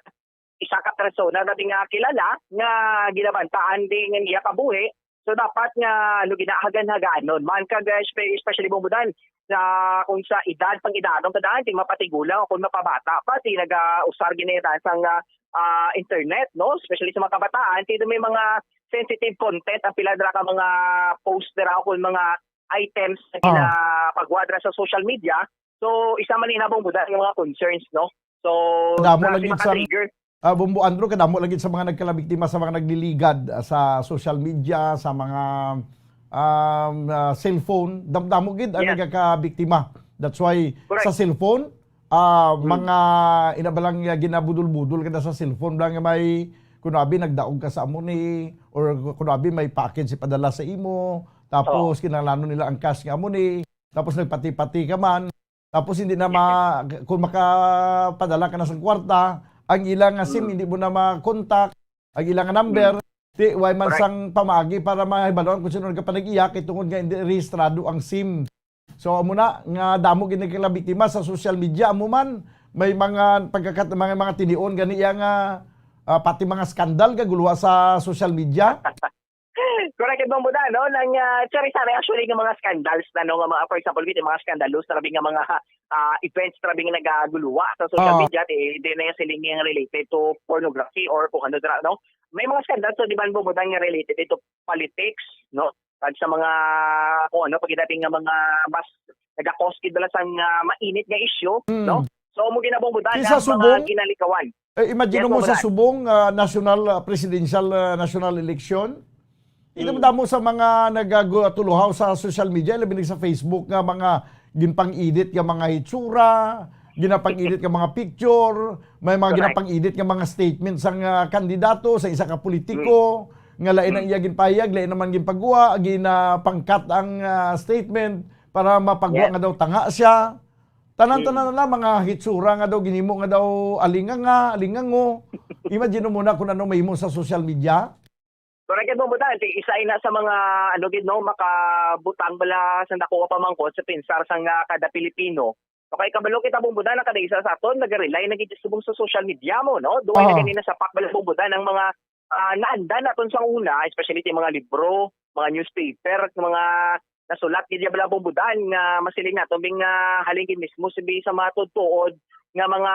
isa ka persona rating nga kilala nga ginabantaan din nga iya kabuhi. So dapat nga ginahagan-hagaan nun man kag especially bumudan sa kung sa edad pang idadong kadaan ting mapatigulang o kung mapabata pati nag-usar gineta sang internet, no, especially sa mga kabataan kay may mga sensitive content ang pila dra ka mga post dra o kung mga items na pagwadra sa social media. So isa man inabong budan yung mga concerns, no. So damo lagi sa Bumbo Andrew, kadamo lagi sa mga nagkalabiktima sa mga nagliligad sa social media, sa mga cellphone, damo gid ang nagkakabiktima. That's why sa cellphone, mga inabalang ginabudol-budol kada sa cellphone lang may kunabi nagdaog ka sa amo ni or kunabi may package ipadala sa imo, tapos kinahanglan nila ang cash nga amo ni, tapos nagpati-pati ka man, tapos hindi na kung makapadala ka na sa kwarta, ang ilang SIM hindi mo na ma-contact, ang ilang number, why man sang pamagi para mahibalon kung sino ka pa nag-iyak, itungod nga hindi rehistrado ang SIM. So amo na nga damo ginagkala biktima sa social media, amo man may mga mga tinion gani nga pati mga skandal gaguluha sa social media. Correct bang buda, no? Nang charisari actually ng mga scandals na no, mga for example, yung mga scandalos trabi nga mga events trabi nga nagaguluwa sa social media, di na yung siling nga related to pornography or kung ano dra, no? May mga scandals so di ba buda nga related to politics, no? At sa mga kung ano pagdating nga mga mas nagakoskid dala sang mainit nga issue, no? So mo ginabong buda nga mga ginalikawan. Imagine mo sa Subong, national presidential national election. Inamda mo sa mga nagagutuluhaw sa social media, labi sa Facebook nga mga ginpang-edit nga mga hitsura, ginapang-edit nga mga picture, may mga ginapang-edit nga mga statements sang kandidato sa isa ka politiko, nga lain ang iya ginpahayag, lain naman ginpagawa, ginapangkat ang statement para mapagawa nga daw tanga siya. Tanan-tanan na mga hitsura nga daw, ginimo nga daw alingango. Imagine mo muna kung ano may mo sa social media. Correct mo buda, isa na sa mga ano gid no makabutang bala sa nakuha pa mangkot sa pinsar sang kada Pilipino. Okay, kabalo kita bong buda na kada isa sa aton nag-rely na gid subong sa social media mo no. Duay na ganina sa pakbala bong buda ng mga naanda naton sa una, especially yung mga libro, mga newspaper, mga nasulat gid bala bong buda nga masiling naton bing halingin mismo sabi sa mga tuod nga mga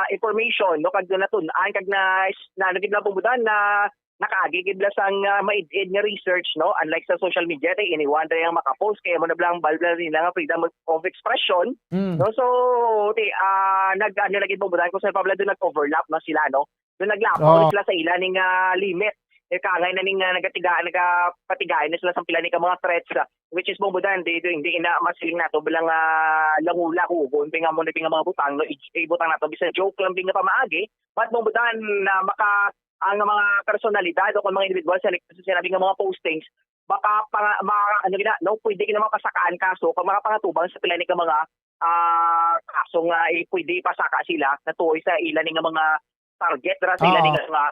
information no kag natun-an kag na nagid bala bong buda na nakaagigid la sang maid-id nga research no unlike sa social media tay iniwan tay ang maka-post kaya mo na blang balbla nila nga freedom of expression no so nag-ano lagi mo budan ko sa pabla do nag-overlap na sila no do naglapaw sila sa ila ning limit kangay na ning nagapatigayan na sila sa pila ni ka mga threats which is bumbudan hindi ina masiling nato bilang langula ko bunti nga mo na mga butang no butang nato bisan joke lang binga pamaagi but bumbudan na maka ang mga personalidad o mga individual sa sinabi ng mga postings baka pwede ka naman pasakaan kaso kung mga pangatubang sa pila ni ka mga kaso nga pwede pasaka sila na tuoy sa ilan ng mga target sa ilan ng mga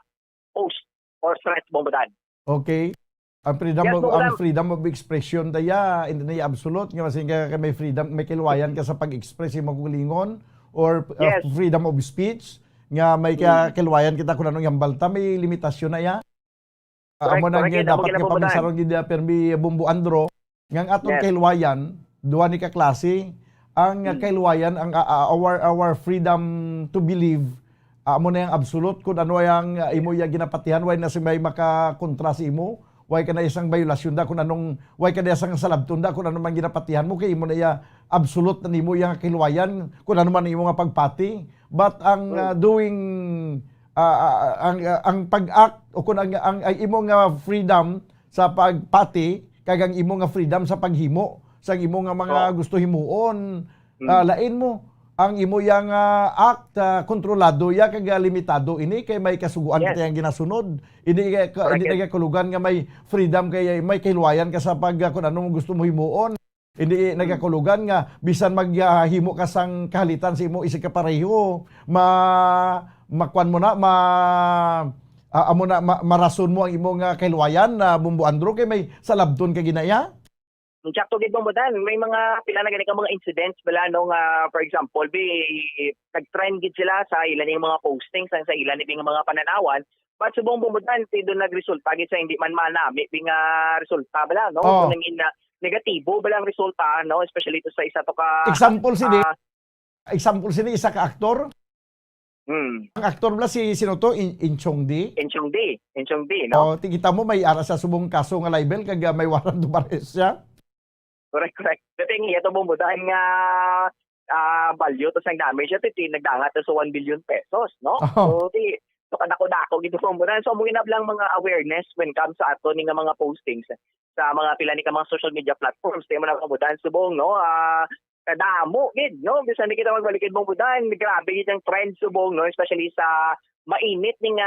post or threat bombadan. Okay. Ang freedom of expression daya hindi na absolute nga masing ka may freedom may kilwayan ka sa pag-express imong kulingon or freedom of speech nga may kilwayan kita kung anong yung balta, may limitasyon na ya. Amo na nga dapat nga paminsarong gid permi Bumbo Andro nga atong kilwayan duha ni ka klase ang kilwayan ang our freedom to believe amo na yung absolute kung ano yang imo ya ginapatihan way na si may makakontra si imo way ka na isang violasyon da kung anong way ka na isang salabtun da kung ano man ginapatihan mo kay imo na ya absolute na nimo yang kilwayan kung ano man imo nga pagpati but ang ang pag-act o kung ang imo nga freedom sa pagpati kag ang imo nga freedom sa paghimo sa imo nga mga gusto himuon lain mo ang imo yang act kontrolado ya kag limitado ini kay may kasuguan kita yang ginasunod hindi kulugan nga may freedom kay may kilwayan ka sa pag kung ano gusto mo himuon hindi nagakulugan nga bisan maghimo ka sang kahalitan sa imo isig ka pareho makuan mo na marason mo ang imo nga kilwayan na Bumbo Andro kay may salabton ka ginaya. Sakto gid mo dan may mga pila na gani ka mga incidents bala no nga for example nag-trend gid sila sa ilan yung mga postings sa ilan yung mga pananawan but subong bumudan do nagresulta gid sa hindi man manami nga resulta bala no so nangin na negatibo bala ang resulta no especially to sa isa to ka example sini isa ka aktor. Ang aktor bala sino to Inchong D no. Kita mo may ara sa subong kaso nga libel kag may warrant of arrest siya. Correct. Dating ito bumudahan nga value to sang damage ito nagdangat to sa 1 billion pesos, no? So kadako-dako gito bumudahan. So mo ginab lang mga awareness when comes sa ato ning mga postings sa mga pila ni ka mga social media platforms tayo man bumudahan subong no. Kadamo gid no bisan kita magbalikid bumudahan grabe gid ang trend subong no especially sa mainit ning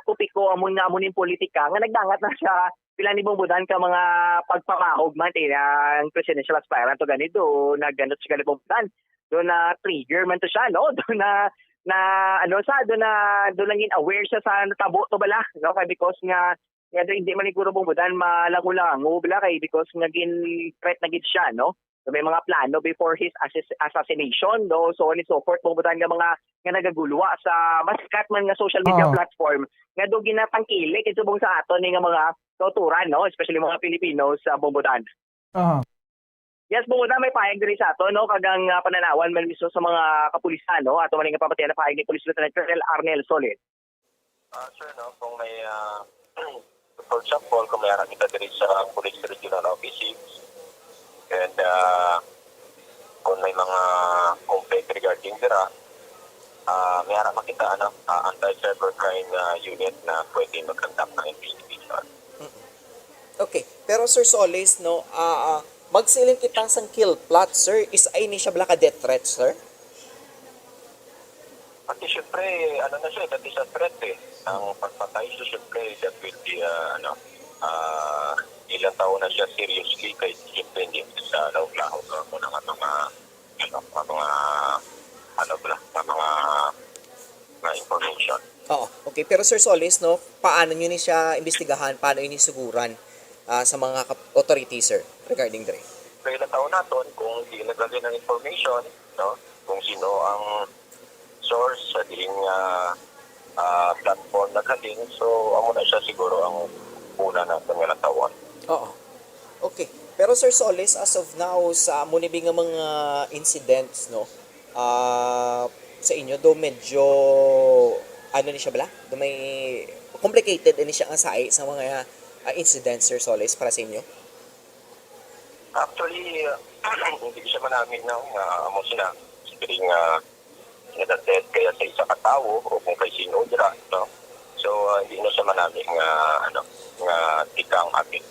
topiko amon ning politika nga nagdangat na siya pila ni bumudan ka mga pagpamahog man ang presidential aspirant to ganito nagganot siya ni bumudan do na trigger man to siya no do na do lang aware siya sa natabo to bala no kay because nga hindi man siguro bumudan malangulango bala kay because nga gin threat na gid siya no So, may mga plano before his assassination, no? So on and so forth, bumutan nga mga nga nagagulwa sa mas sikat man nga social media platform nga do ginatangkili kay subong sa aton nga mga tuturan, no? Especially mga Filipinos sa bumutan. Yes, bumutan may pahayag diri sa ato, no? Kagang pananawan man mismo sa mga kapulisan, no? Ato man nga papatiyan na pahayag ni Police Lieutenant Colonel Arnel Solid. Sir, no, kung may, for example, kung may kita diri sa Police Regional Office and kung may mga complaint regarding dira, may harap makita anti-cybercrime unit na pwede mag-conduct ng investigation. Okay, pero Sir Solis, no, magsiling kitang sang kill plot, sir, is ay ni siya ka death threat, sir? Pati syempre, ano na siya, that is a threat eh. Ang pagpatay siya, syempre, that will be, ilang taon na siya seriously, kay syempre hindi sa law-law mo ng mga information. Oo, okay. Pero Sir Solis, no, paano nyo ni siya imbestigahan, paano nyo suguran sa mga authorities, sir, regarding dre? Kaya ilang taon natin, kung hindi naglagay ng information, no, kung sino ang source sa diing platform na galing, so amo na siya siguro ang una natin ng ilang taon. Oo. Okay. Pero Sir Solis, as of now, sa munibing nga mga incidents, no, sa inyo, do medyo, ano ni siya bala? Do may complicated ni siya ang saay sa mga incidents, Sir Solis, para sa inyo? Actually, hindi siya manamin ng amo sila. Sipiring dead kaya sa isa katao o kung kay sino dira, no? So, hindi na siya manamin nga tikang atin.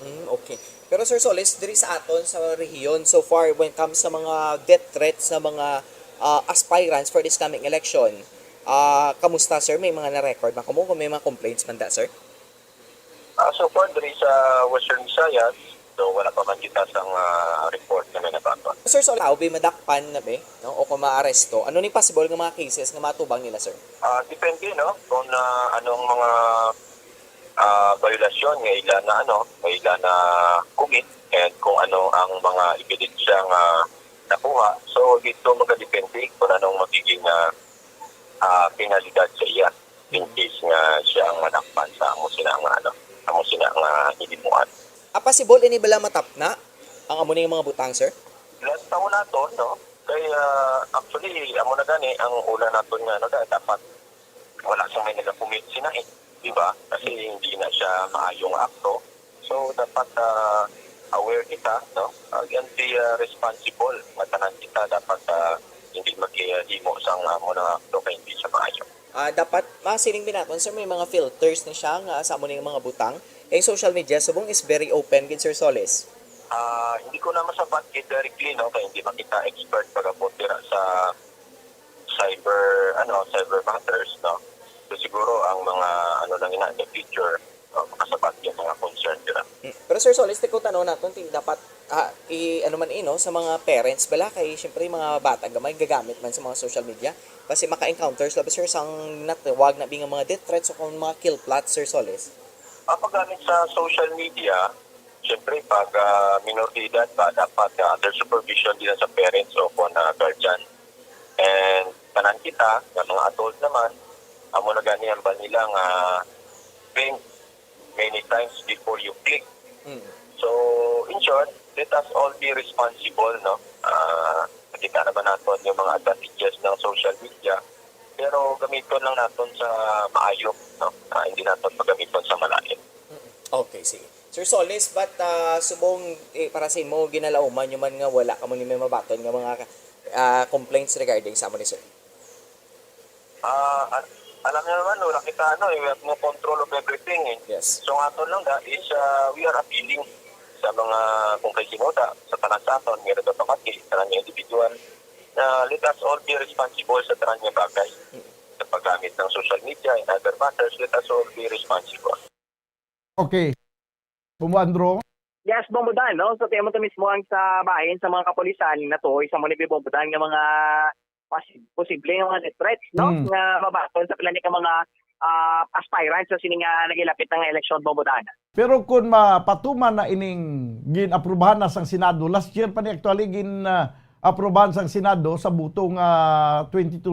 Okay. Pero Sir Solis, diri sa aton sa rehiyon, so far, when it comes sa mga death threats sa mga aspirants for this coming election, kamusta, sir? May mga na-record na kung may mga complaints man da, sir? So far, diri sa Western Visayas, so wala pa man kita sa report na may nabaton. Sir Solis, tao ba madakpan na ba, no? O kung maaresto, ano ni possible nga mga cases nga matubang nila, sir? Depende, no? Kung anong mga violasyon ng ilan na commit and kung ano ang mga ebidensya nga nakuha. So dito magdepende kung anong magiging penalidad sa iya in case nga siya ang manakpan sa amo sila nga hilimuan. Possible ini bala matap na ang amo ning mga butang, sir? Last taon nato, no? Kaya actually amo na gani ang una naton nga dapat wala siyang may nagakumit sinain. Diba? Kasi hindi na siya maayong akto. So, dapat aware kita, no? And be responsible. Matanan kita, dapat hindi maghimo sa amo ng akto kaya hindi siya maayong. Dapat, masiling binaton, sir, may mga filters na siya nga sa amo ng mga butang. Yung social media, subong is very open, gid Sir Solis. Hindi ko na masabat directly, no? Kaya hindi makita expert pagabot dira sa cyber matters, no? So siguro ang mga in the future makasabat yung mga concern nila. Pero Sir Solis, ko tanong natin dapat sa mga parents bala kay syempre mga bata gamay gagamit man sa mga social media kasi maka-encounters labi sir sang natawag na binga mga death threats o kung mga kill plots, Sir Solis. Paggamit sa social media, syempre pag minor de edad pa dapat under supervision din sa parents o kung guardian. And tanan kita ng mga adult naman amo na ganyan ba nilang think many times before you click. So, in short, let us all be responsible, no? Nakita naman natin yung mga advantages ng social media, pero gamiton lang natin sa maayos, no? Hindi natin pagamiton sa malalim. Okay, sige. Sir Solis, but subong para sa imo ginalauman yung man nga wala ka mo ni may mabaton nga mga complaints regarding sa mo ni sir? Alam niyo naman, wala kita we have no control of everything. Yes. So aton lang is we are appealing sa mga kung kay sinoda sa tanan sa aton, meron ito pati, tanan yung individual, na let us all be responsible sa tanan yung bagay. Sa paggamit ng social media and other matters, let us all be responsible. Okay. Bumuandro? Yes, Bombodan, no? So, temo to mismo ang sa bahin sa mga kapulisan na to, isang mo ni Bombodan ng mga posible ng mga threats, no? Nga mabaton sa planik ng mga aspirants sa sining nagilapit ng eleksyon bobodan. Pero kung mapatuman na ining gin-aprobahan na sang Senado, last year pa ni actually gin-aprobahan sang Senado sa butong 22-0,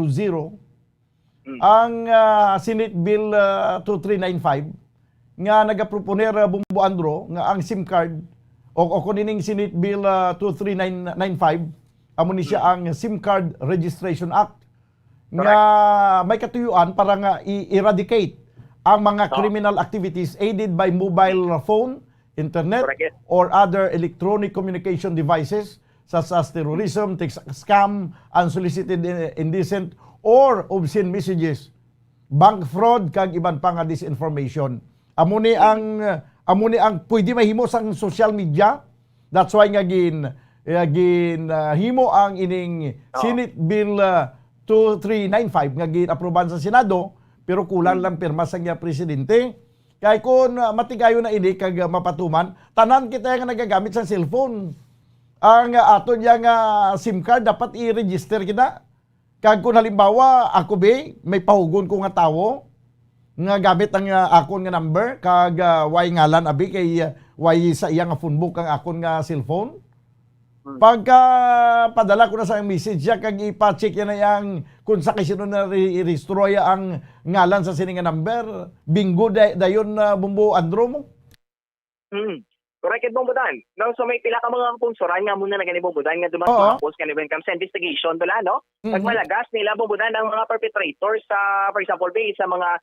ang Senate Bill 2395 nga nagaproponer Bumbo Andro nga ang SIM card o kunining Senate Bill 23995 amo ni siya ang SIM Card Registration Act nga may katuyuan para nga i-eradicate ang mga criminal activities aided by mobile phone, internet, or other electronic communication devices such as terrorism, scam, unsolicited, indecent, or obscene messages, bank fraud, kag iban pa nga disinformation. Amo ni ang pwede mahimo sang social media. That's why nga himo ang ining Senate Bill 2395 nga gin-aprobahan sa Senado, pero kulang lang pirma sa nga presidente. Kaya kung matigayo na ini kag mapatuman, tanan kita nga nagagamit sa cellphone. Ang aton yang SIM card dapat i-register kita. Kag kung halimbawa ako may pahugon ko nga tawo nga gamit ang akon nga number kag way ngalan abi kay way sa iya nga phone book ang akon nga cellphone. Pagka padala ko na sa message siya kag ipa-check yan na yang kung sa kisino na i-restore ang ngalan sa sininga number, bingo dayon na Bumbo Andro mo. Correct, Bombodan. No, so may pila ka mga punsoran nga muna na gani Bombodan nga dumatapos kani when comes investigation dula no. Pagmalagas nila Bombodan ang mga perpetrators sa for example sa mga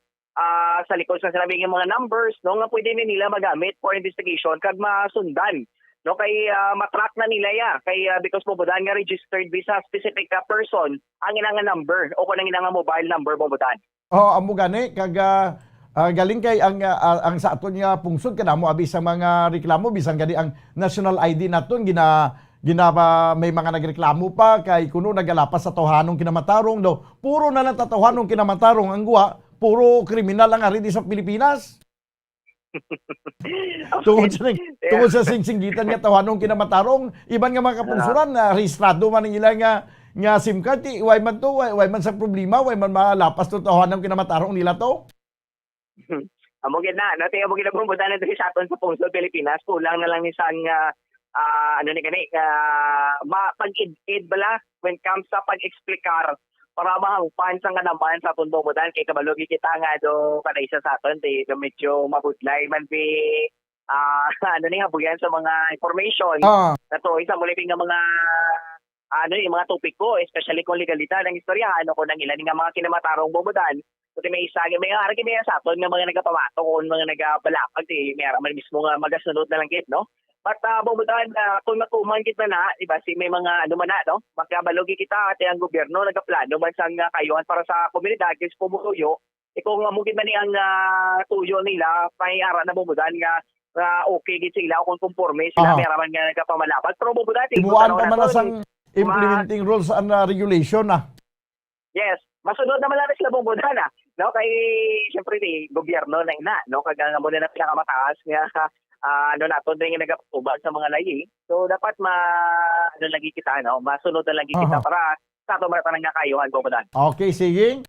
sa likod sa sinabi ng mga numbers no nga pwede nila magamit for investigation kag masundan. No kay matrack na nila kay because Bombodan nga registered visa specific person ang inanga number o kung ang inanga mobile number Bombodan. Amo gani kag galing kay ang sa aton nga pungsod kanamo abi sa mga reklamo bisan gani ang national ID naton may mga nagreklamo pa kay kuno nagalapas sa tawhanong kinamatarong daw puro na lang tawhanong kinamatarong ang guwa puro kriminal ang ari sa Pilipinas. Tungod sa singsinggitan nga tawhanong kinamatarong iban nga mga kapungsuran na rehistrado man nila nga SIM card way man sa problema way man malapas to tawhanong kinamatarong nila to. Amogid na natin amogid na Bombodan na sa aton sa Pungsod Pilipinas kulang na lang ni sang pag-id bala when comes sa pag-explikar para mahangpan sang naman sa aton Bombodan kay kabalogi kita nga do kada isa sa aton medyo mabudlay man habuyan sa mga information nato isa muli nga mga yung mga topiko especially kung legalidad ng istorya kung nang ilan nga mga kinamatarong Bombodan. Kasi may isa, may araki may sa aton nga mga nagapamato kung mga nagabalakag, may araman mismo nga magasunod na lang kit, no? But Bombodan, kung matuman kita na, diba, may mga no? Magkabalogi kita at ang gobyerno nagaplano man sang kayuhan para sa komunidad, kasi pumutuyo, kung mugid man ang tuyo nila, may ara na Bombodan nga okay gid sila kung conforme sila may araman nga nagapamalapad. Pero Bombodan, ibuan pa man sang implementing rules and regulation Yes. Masunod naman natin sila Bombodan no kay syempre gobyerno na ina no kag nga mo na pinakamataas nga naton din nga nagapubag sa mga layi so dapat lagi kita masunod na lagi kita para sa ato man nga kayuhan Bombodan. Okay, sige.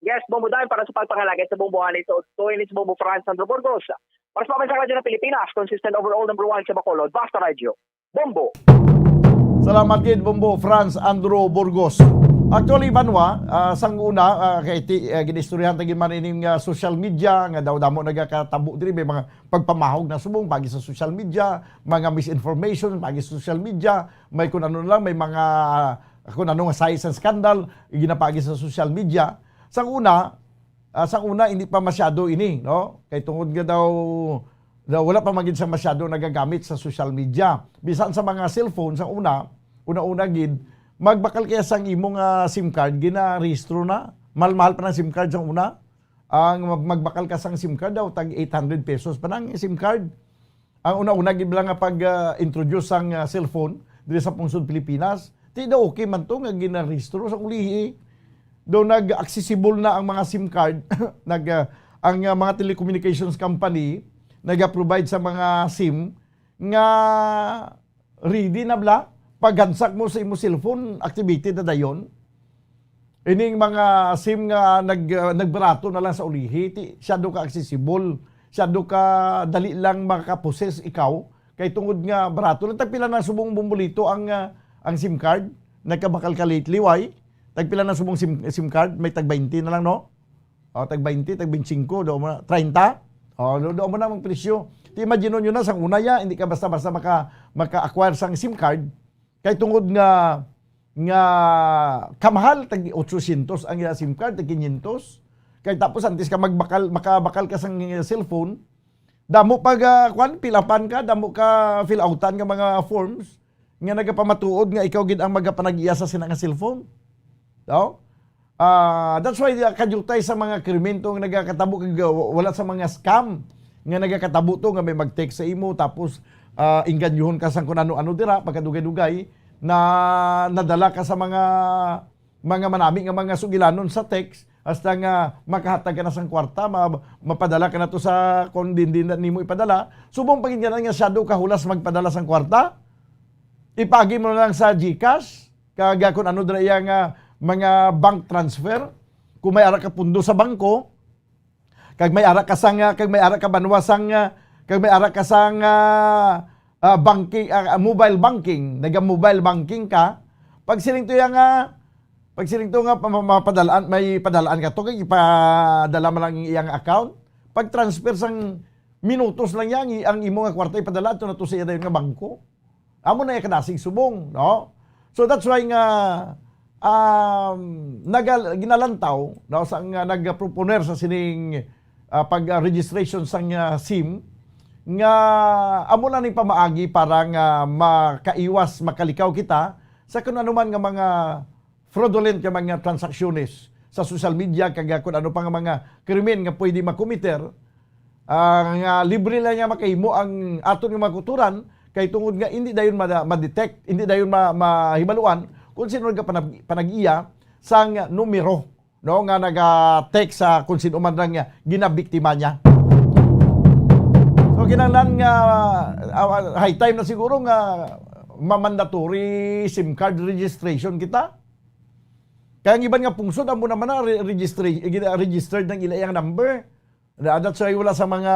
Yes, Bombodan para sa pagpangalagay sa Bombohan ito ni Bombo Franz Andro Burgos. Para sa mga radyo ng Pilipinas, consistent overall number 1 sa Bacolod, Basta Radio. Bombo. Salamat gid Bombo Franz Andro Burgos. Actually, Banwa, sang una, ginistoryahan tagin man ining social media, nga daw damo nagakatabo diri may mga pagpamahog na subong pagi sa social media, mga misinformation pagi sa social media, may kung ano lang, may mga kung ano nga size and scandal, ginapagi sa social media. Sang una, hindi pa masyado ini, no? Kay tungod nga daw wala pa magid sa masyado nagagamit sa social media. Bisan sa mga cellphone, sang una gid, magbakal kaya sang imong SIM card gina-rehistro na. Mahal pa ng SIM card sang una. Ang magbakal ka sang SIM card daw tag 800 pesos pa nang SIM card. Ang una-una gid lang nga pag-introduce sang cellphone diri sa Pungsod Pilipinas. Di daw okay man to nga gina-rehistro sa ulihi. Daw nag-accessible na ang mga SIM card ang mga telecommunications company nag-provide sa mga SIM nga ready na bla paghansak mo sa imo cellphone, activated na dayon. Ining mga SIM nga nagbarato na lang sa ulihi, syado ka accessible, syado ka dali lang makaposes ikaw, kay tungod nga barato. Tagpila na subong bumulito ang SIM card, nagkabakal ka lately, why? Tagpila na subong SIM card, may tag 20 na lang, no? O, tag 20, tag 25, doon mo na, 30, doon mo na ang presyo. Imagine nyo na, sang unaya, hindi ka basta-basta maka-acquire sang SIM card, kay tungod nga kamahal, tag 800 ang SIM card, tag 500. Kaya tapos antes ka makabakal ka sang cellphone, damo pag pilapan ka, damo ka fill outan nga mga forms, nga nagapamatuod nga ikaw gid ang magapanag-iya sa sinang cellphone. No? That's why kadyutay sa mga krimento nga nagakatabo, wala sa mga scam nga nagakatabo to, nga may mag-text sa imo, tapos inganyuhon ka sang kung ano-ano dira, pagkadugay-dugay, na nadala ka sa mga manami nga mga sugilanon sa text, hasta nga makahatag ka na sang kwarta, mapadala ka na to sa kung din nimo ipadala. Subong paginggan nga shadow ka hulas magpadala sang kwarta, ipagi mo na lang sa GCash, kaga kung ano dira nga mga bank transfer, kung may ara ka pundo sa bangko, kag may ara ka sang kag may ara ka banwa sang kag may ara ka sang banking, mobile banking, naga-mobile banking ka, pag siling to nga mapadalaan, may padalaan ka to, kay ipadala mo lang iyang account, pag transfer sang minutos lang yan, ang imo nga kwarta ipadala, ito na to sa iya nga bangko. Amo na yung kanasing subong, no? So that's why nga, ginalantaw, no, sang nag-proponer sa sining pag-registration sang SIM, nga amo na ning pamaagi para nga makaiwas, makalikaw kita sa kung ano man nga mga fraudulent nga mga transactions sa social media, kag kung ano pa nga mga krimen nga pwede makomiter, nga libre lang nga makahimo ang aton nga makuturan, kay tungod nga hindi dayon ma-detect, hindi dayon mahibaluan kung sino nga panag-iya sang numero, no, nga naga-text sa kung sino man lang nga ginabiktima niya. So kinahanglan nga high time na siguro nga mandatory SIM card registration kita. Kaya ang iban nga pungsod amo naman na registered ng ilayang number. That's why wala sa mga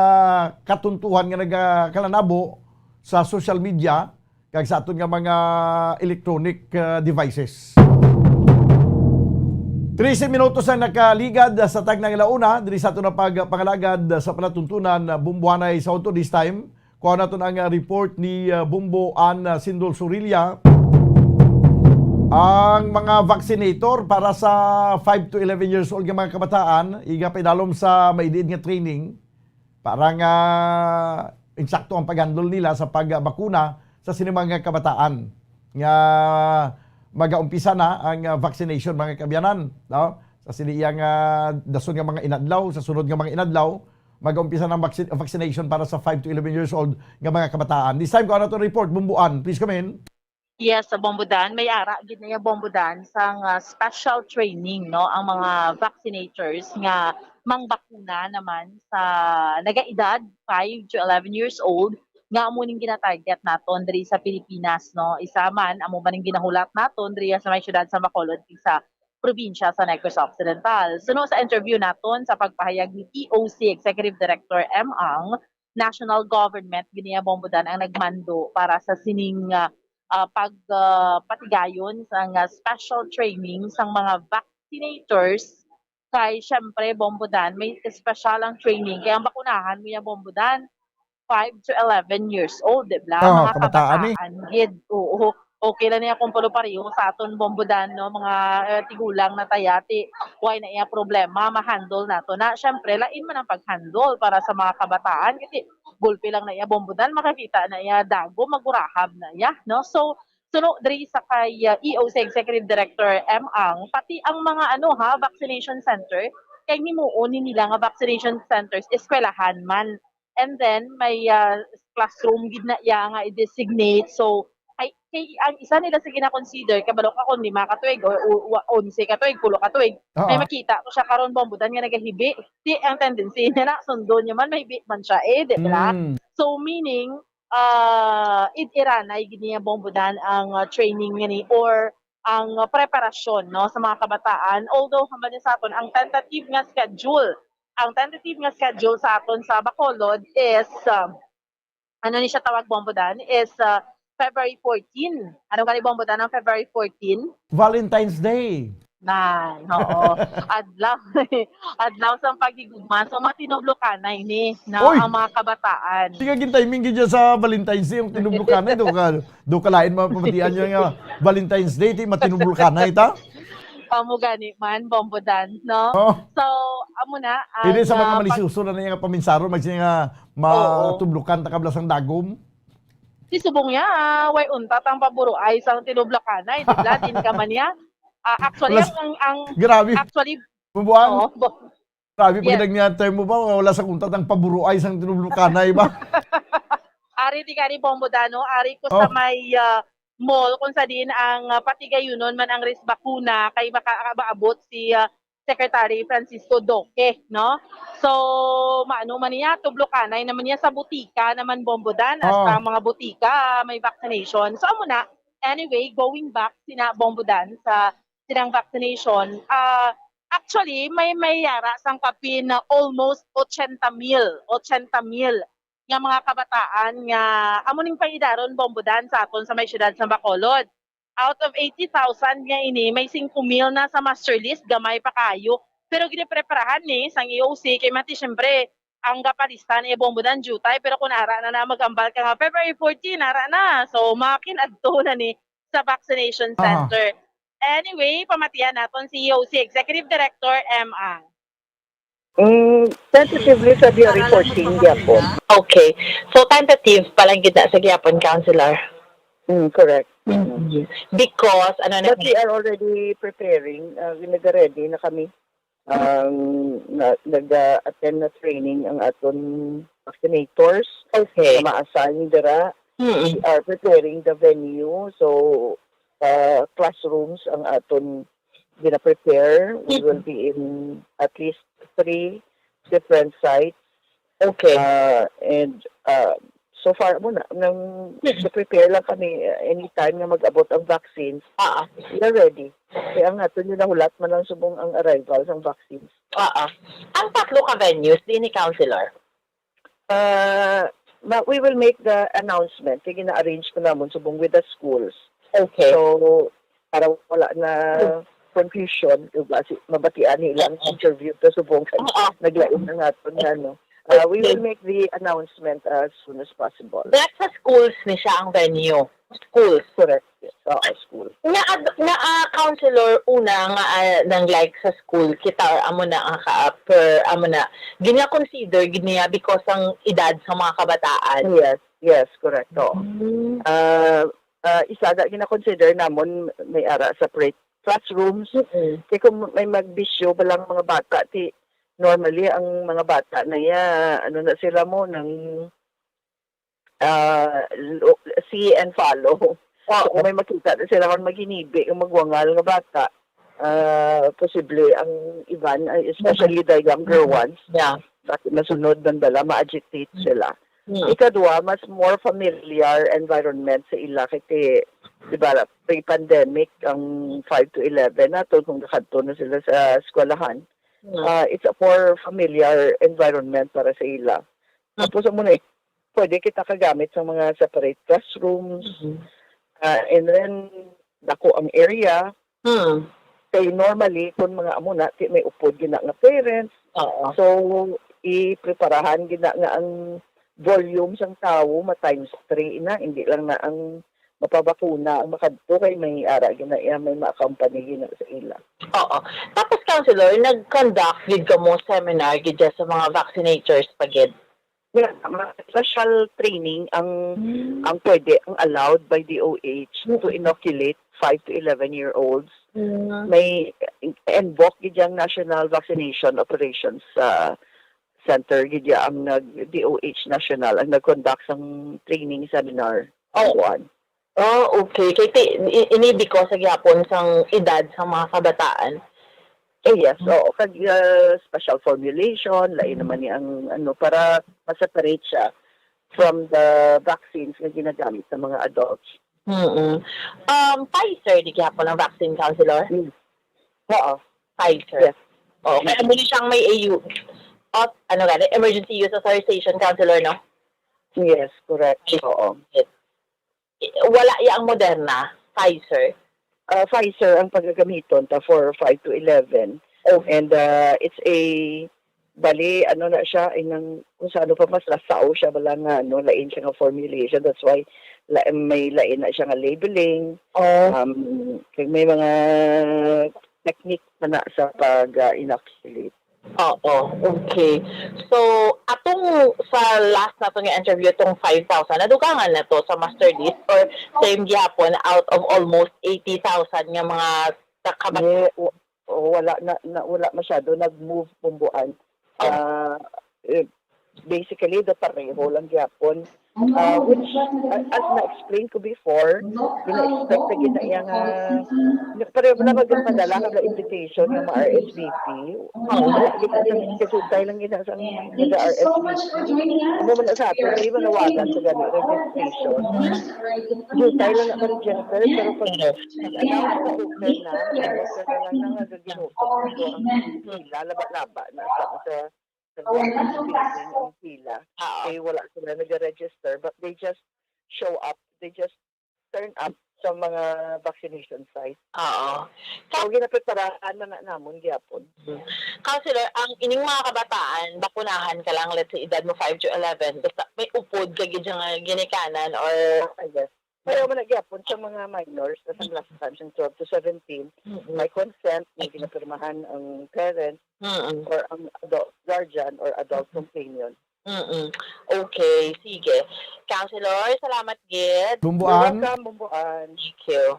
katuntuhan nga nagakalanabo sa social media kag sa aton nga mga electronic devices. 13 minutos ang nakaligad sa tag ng ilauna, diri sa ito na pangalagad sa palatuntunan Bumbuanay sa Auto this time. Kuha natin ang report ni Bumbo Ann Sindol Surilla. Ang mga vaccinator para sa 5 to 11 years old nga mga kabataan, iga pinalom sa maidid nga training para nga insakto ang paghandle nila sa pagbakuna sa sinimang nga kabataan. Nga mag-aumpisa na ang vaccination mga kabyanan, no? Sa siniyang dason nga mga inadlaw, sa sunod nga mga inadlaw, mag-aumpisa ng vaccination para sa 5 to 11 years old nga mga kabataan. This time ko na to report, Bumbuan, please come in. Yes, sa Bombodan, may ara gid na Bombodan sang special training, no, ang mga vaccinators nga mangbakuna naman sa nagaedad 5 to 11 years old nga amo ning gina-target naton diri sa Pilipinas, no. Isa man amo man ning ginahulat naton diri sa may syudad sa Bacolod sa probinsya sa Negros Occidental. Suno sa interview naton sa pagpahayag ni EOC Executive Director M. Ang, national government giniya Bombodan ang nagmando para sa sining pagpatigayon sa special training sang mga vaccinators. Kay syempre Bombodan may special ang training kaya ang bakunahan mo yung Bombodan 5 to 11 years old, di ba? Mga kabataan gid. Oo. Okay lang niya kung pareho sa aton Bombodan, no, mga tigulang na tayati. Why na iya problema ma-handle nato na. Syempre lain man ang pag-handle para sa mga kabataan kasi gulpi lang na iya Bombodan, makakita na iya dago, magurahab na iya, no? So diri sa kay EOC Executive Director M. Ang, pati ang mga vaccination center, kay himuon nila nga vaccination centers eskwelahan man. And then may classroom gid na iya nga i-designate. So kay ang isa nila sa gina-consider kabalo ka kung 5 ka tuig o 11 ka tuig, 10 ka tuig. May makita ko siya karon Bombodan nga nagahibi. Di ang tendency niya na sundo niya man may bit man siya di ba? So meaning iranay gid niya Bombodan ang training ni or preparasyon no sa mga kabataan. Although hambal sa aton ang tentative nga schedule sa aton sa Bacolod is ano ni siya tawag bombodan is February 14. Ano gani bombodan ng February 14? Valentine's Day. Oo. Adlaw sa paghigugma. So matinoblokan na ini na Oy! ang mga kabataan. Di ka gintiming gidya sa Valentine's Day, yung tinublukan na, do ka lain mapamatian nyo nga Valentine's Day, di matinublukan na ita. Amo gani man bombodan, no? Oh. So amo na Hindi sa mga malisuso na nga paminsaro, magsiya nga matublukan takablas ang dagom. Si subong niya, way unta tang paburo ay sang tinublokan na, di ba? Din ka man niya. Actually, Grabe. Actually, Mabuang. Grabe, Yes. pag niya term mo ba, wala sa kuntat ang paburuay sang tinublukanay ba? ari di kani bombodano, ari ko sa may mall kung sa din ang patigayunon man ang res bakuna kay makaabot si Secretary Francisco Duque, no? So, maano man niya, tublokanay naman niya sa butika naman bombodan at sa mga butika may vaccination. So, amo na, anyway, going back sina bombodan sa sinang vaccination, actually, may yara sang kapin na almost 80,000 nga mga kabataan nga amo ning paidaron bombodan sa aton sa may syudad sa Bacolod. Out of 80,000 nga ini, may 5,000 na sa master list, gamay pa kayo. Pero ginipreparahan ni sang EOC kay mati syempre ang kapalistan e bombodan jutay pero kung ara na magambal ka nga February 14 ara na. So makin adto na ni sa vaccination center. Anyway, pamatian naton si EOC Executive Director M.A. Tentatively sa February 14 gyapon. Okay. So tentative palang gid na sa gyapon, Councilor. Correct. Because but we are already preparing, nag-ready na kami. Nag-attend na training ang aton vaccinators. Okay. Na ma-assign dira. We are preparing the venue. So classrooms ang aton gina-prepare. We will be in at least 3 different sites. Okay. And so far muna, nang prepare lang kami anytime na mag-abot ang vaccines. We are ready. Kaya nga, ito nyo nahulat man lang subong ang arrival ng vaccines. Ang tatlo ka venues, di ni Councilor? We will make the announcement. Kaya na-arrange ko naman subong with the schools. Okay. So, para wala na confusion, mabatian nilang interview to subong naglain na natin na, we will make the announcement as soon as possible. But sa schools ni siya ang venue. Schools. Correct. Yes. School. Councilor, una nga nang like sa school, kita amo na ang amo na, gina-consider giniya because ang edad sa mga kabataan. Yes, correct. Isa na gina-consider namon may ara separate classrooms. Kaya kung may magbisyo balang mga bata, normally ang mga bata na ano na sila mo ng see and follow. So, kung may makita na sila kung maginibi, yung magwangal ng bata, posible ang iban, especially the younger ones, bakit masunod ng dala, ma-agitate sila. Ikadwa, mas more familiar environment sa ila, kasi diba, pre-pandemic, ang 5 to 11 nato, kung nakadto na sila sa eskwelahan, it's a more familiar environment para sa ila. Tapos muna, pwede kita kagamit sa mga separate classrooms, and then, dako ang area, kaya normally, kung mga amuna, may upod gina nga parents, so, i-preparahan gina nga ang volume sang tao, ma-times 3 na, hindi lang na ang mapabakuna ang makadto kay may ara gina may ma-accompany gina sa ila. Tapos, Councilor, nag-conduct gid ka mo seminar gid sa mga vaccinators pagid. Special training ang pwede, ang allowed by DOH to inoculate 5 to 11-year-olds. May NBOC gid ang National Vaccination Operations Center gid ang DOH National ang nag-conduct sang training seminar. Okay. Kaya ini because sa gyapon sang edad sa mga kabataan. Yes, kag special formulation, lain naman ni ang para ma-separate siya from the vaccines na ginagamit sa mga adults. Pfizer, di kaya po ng vaccine counselor? Oo. Pfizer. Yes. Oo. Kaya muli siyang may AU. Emergency Use Authorization counselor, no? Yes, correct. Oo. Wala yung Moderna, Pfizer. Pfizer ang paggagamiton for 5 to 11. And it's a bali na siya kung sa pa mas lasao siya bala nga lain siya nga formulation. That's why may lain na siya nga labeling. May mga technique na sa pag-inoculate. Oo, okay. So, atong sa last na itong interview, itong 5,000, nadugangan na to sa master list or same gyapon out of almost 80,000 nga mga kabat? Wala masyado. Nag-move bumbuan. Basically, the pareho lang gyapon. Which, as na-explain ko before, ina-expect na ginayang pareho na magpadala ka na invitation ng mga RSVP. Kasi lang ginasang nag-RSVP. Mo na sa atin, di ba nawagan sa gano'ng registration? Jutay lang naka-register, pero pag nag-announce na open na lang nag-ginutok ang pila, laba-laba na sa ang pila. Kaya wala sila nag-register, but they just show up. They just turn up sa mga vaccination sites. Oo. So, ginapreparaan na namon gyapon. Counselor, ang ining mga kabataan, bakunahan ka lang, let's say, edad mo 5 to 11, basta may upod ka ginikanan or I guess. Pero gyapon sa mga minors, sa last time, 12 to 17, may consent, may pinapirmahan ang parents or ang adult guardian or adult companion. Okay, sige. Counselor, salamat, Gid. Bumbuan. Bumbuan. Thank you.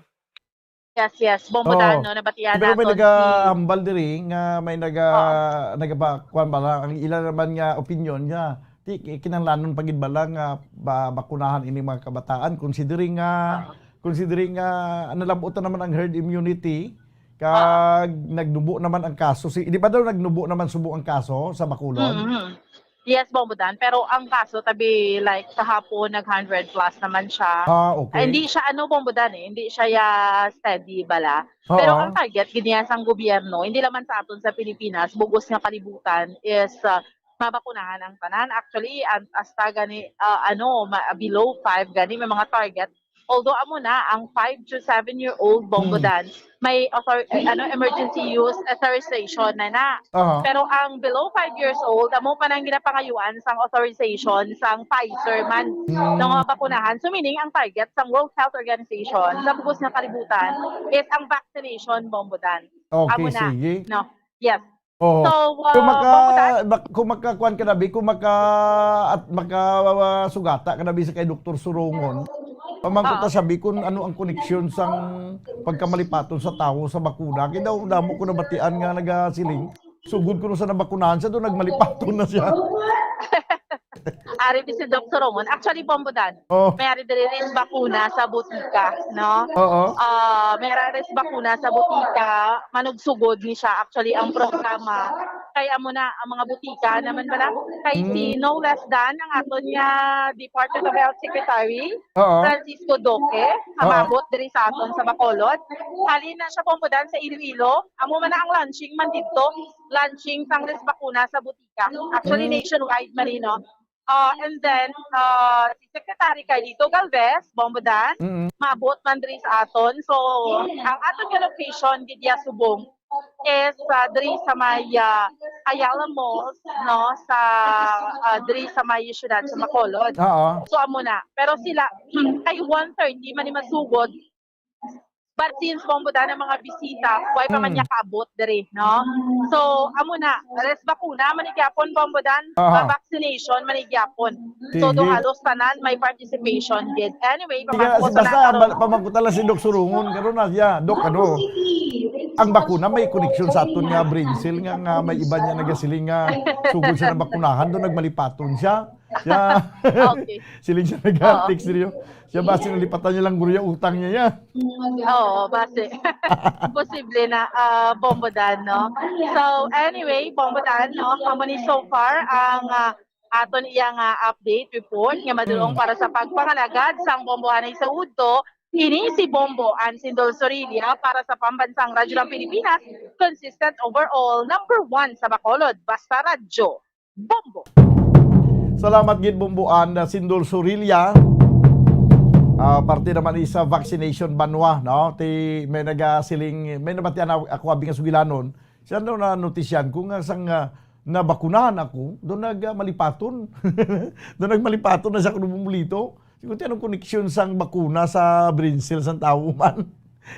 Yes. Bombodan, no? Nabatian Pero may naton nagahambal diri nga may nagakuan ba lang ang ilan naman nga opinion niya. Kinahanglanon pagid ba lang nga bakunahan ini mga kabataan considering nga nalabutan naman ang herd immunity kag nagnubo naman ang kaso di ba daw nagnubo naman subo ang kaso sa Bacolod? Yes, Bombodan. Pero ang kaso, tabi, like, sa hapon, nag-100 plus naman siya. Okay. Hindi siya, Bombodan hindi siya steady, bala. Pero ang target, ganyan sa gobyerno, hindi naman sa aton sa Pilipinas, bugos nga kalibutan, is mabakunahan ang tanan. Actually, as gani, below 5, gani, may mga target. Although amo na ang 5 to 7-year-old Bombodan may emergency use authorization na. Pero ang below 5 years old amo pa nang ginapangayuan sang authorization sang Pfizer man ng mga bakunahan. So meaning ang target sang World Health Organization sa bugos ng kalibutan is ang vaccination Bombodan. Okay, amo na. sige. No. Yes. Oh. So, kung makakuan ka nabi, kung makasugata ka nabi sa kay Dr. Surongon, pamangkot ta sabi kung ano ang koneksyon sang pagkamalipaton sa tao sa bakuna. Kaya daw damo ko nabatian nga nagasiling. Sugod ko sa nabakunahan siya doon nagmalipaton na siya. Ari si Dr. Romon. Actually, Bombodan, may ari rin bakuna sa butika, no? May ari bakuna sa butika, manugsugod ni siya. Actually, ang programa, kaya mo na ang mga butika naman bala, kay si no less than ang aton nga Department of Health Secretary, Francisco Duque, hamabot diri sa aton sa Bacolod. Halin na siya Bombodan sa Iloilo. Amo man na ang launching man dito, launching sang res bakuna sa butika. Actually, nationwide man no? And then, si Secretary Carlito Galvez, Bombodan, maabot man diri sa aton. So, ang aton nga location, Gidya Subong, is diri sa may Ayala Malls, no? Sa diri sa may syudad sa Bacolod. So, amo na. Pero sila, kay 1:30, man ni masugod, but since Bombodan ang mga bisita, why pa man niya kaabot diri, no? So, amo na, res bakuna manigyapon Bombodan, vaccination manigyapon. So, do halos tanan may participation gid. Anyway, basta pamangkutan lang si Dok Surungon karon na siya, Dok ang bakuna may koneksyon sa aton nga brain cell nga may iba niya nagasiling nga sugod sa bakunahan do nagmalipaton siya. Okay. Siling siya nag-text niyo. Siya base nalipatan niya lang guro yung utang niya. Oo, base. Posible na Bombodan, no? So, anyway, Bombodan, no? Kamani so far, ang aton iyang update report nga madulong para sa pagpangalagad sang bombohanay sa udto Kini si Bombo Ansindol Sorilla para sa Pambansang Radyo ng Pilipinas, consistent overall, number 1 sa Bacolod, basta radyo. Bombo! Salamat gid Bumbuan Sindol Sorilla. Parte naman isa vaccination banwa, no? May nagasiling, may nabatian ako abing sugilanon. Siya daw na notisyan kung sang nabakunahan ako, doon nagmalipaton. Doon nagmalipaton na siya kung bumulito. Siguro anong koneksyon sang bakuna sa brain cell sang tao man.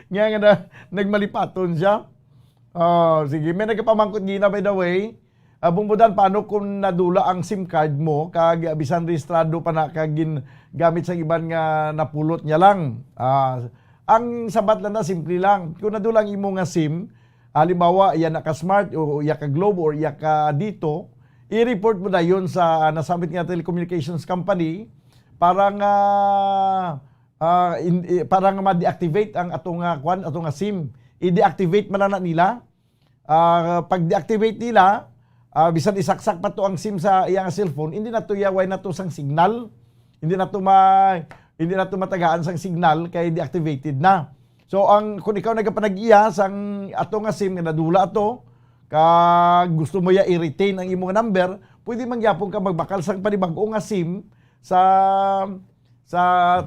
Nga na nagmalipaton siya. Sige, may nagpamangkot gina by the way. Bumbudan, paano kung nadula ang SIM card mo, kag bisan rehistrado pa na kagin gamit sa iban nga napulot niya lang. Ang sabat lang na, simple lang. Kung nadula ang imo nga SIM, halimbawa, iya ka smart o iya ka Globe or iya ka dito, i-report mo na yun sa nasamit nga telecommunications company para nga ma-deactivate ang atong SIM. I-deactivate man na nila. Pag deactivate nila, bisan isaksak pa to ang SIM sa iyang cellphone, hindi na to yaway na to sang signal. Hindi na to matagaan sang signal kay deactivated na. So kung ikaw nagapanag-iya sang ato nga SIM nga nadula ato, kag gusto mo ya i-retain ang imong number, pwede mangyapon ka magbakal sang panibag-o nga SIM sa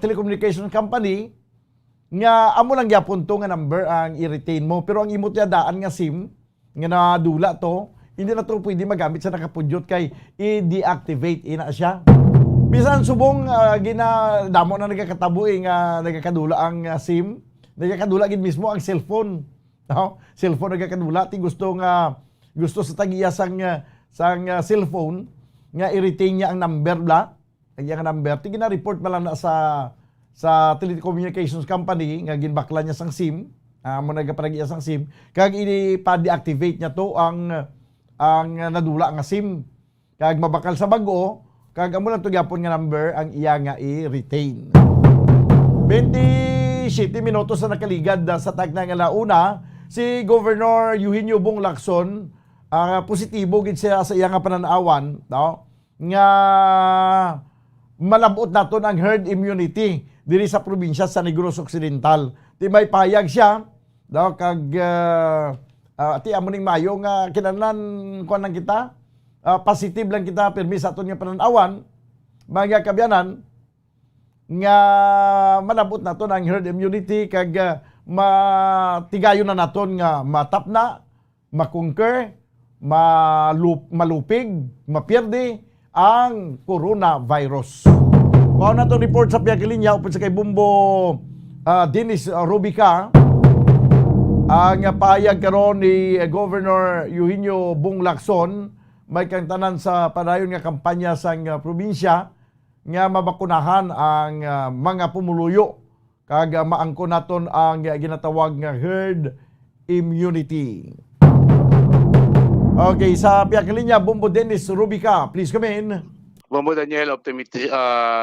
telecommunication company nga amo lang gyapon to nga number ang i-retain mo, pero ang imo daan nga SIM nga nadula to, hindi na to pwede magamit sa nakapudyot kay i-deactivate ina siya. Bisan subong damo na nagakatabo nga nagakadula ang SIM, nagakadula gid mismo ang cellphone. No? Cellphone nagakadula ti gusto sa tagiya sang cellphone nga i-retain niya ang number bla, ang iyang number. Ti gina-report man lang na sa telecommunications company nga ginbakla niya sang SIM, mo nagapanag-iya sang SIM, kag i-pa-deactivate niya to ang nadula nga SIM. Kag mabakal sa bag-o, kag amo lang to gyapon nga number ang iya nga i-retain. 27 minutos na nakaligad sa tagna nga launa, si Governor Eugenio Bong Lacson, positibo gid siya sa iya nga pananawan, no? Nga malabot naton ang herd immunity diri sa probinsya sa Negros Occidental. Di may payag siya, no? Kag ati amo ning mayo nga kinahanglan kuan lang kita, positive lang kita permi sa aton nga pananawan, mga kabyanan nga malabot naton ang herd immunity kag matigayon na naton nga matapna, makonquer, malupig, mapierde ang coronavirus. Kung na itong report sa Piyakilinya upod sa kay Bumbo Dennis Rubica, ang payag karon ni Governor Eugenio Bong Lacson, may kang tanan sa padayon nga kampanya sa probinsya nga mabakunahan ang mga pumuluyo kag maangko naton ang ginatawag nga herd immunity. Okay, sa Piyakilinya, Bumbo Dennis Rubica, please come in. Bombo Daniel,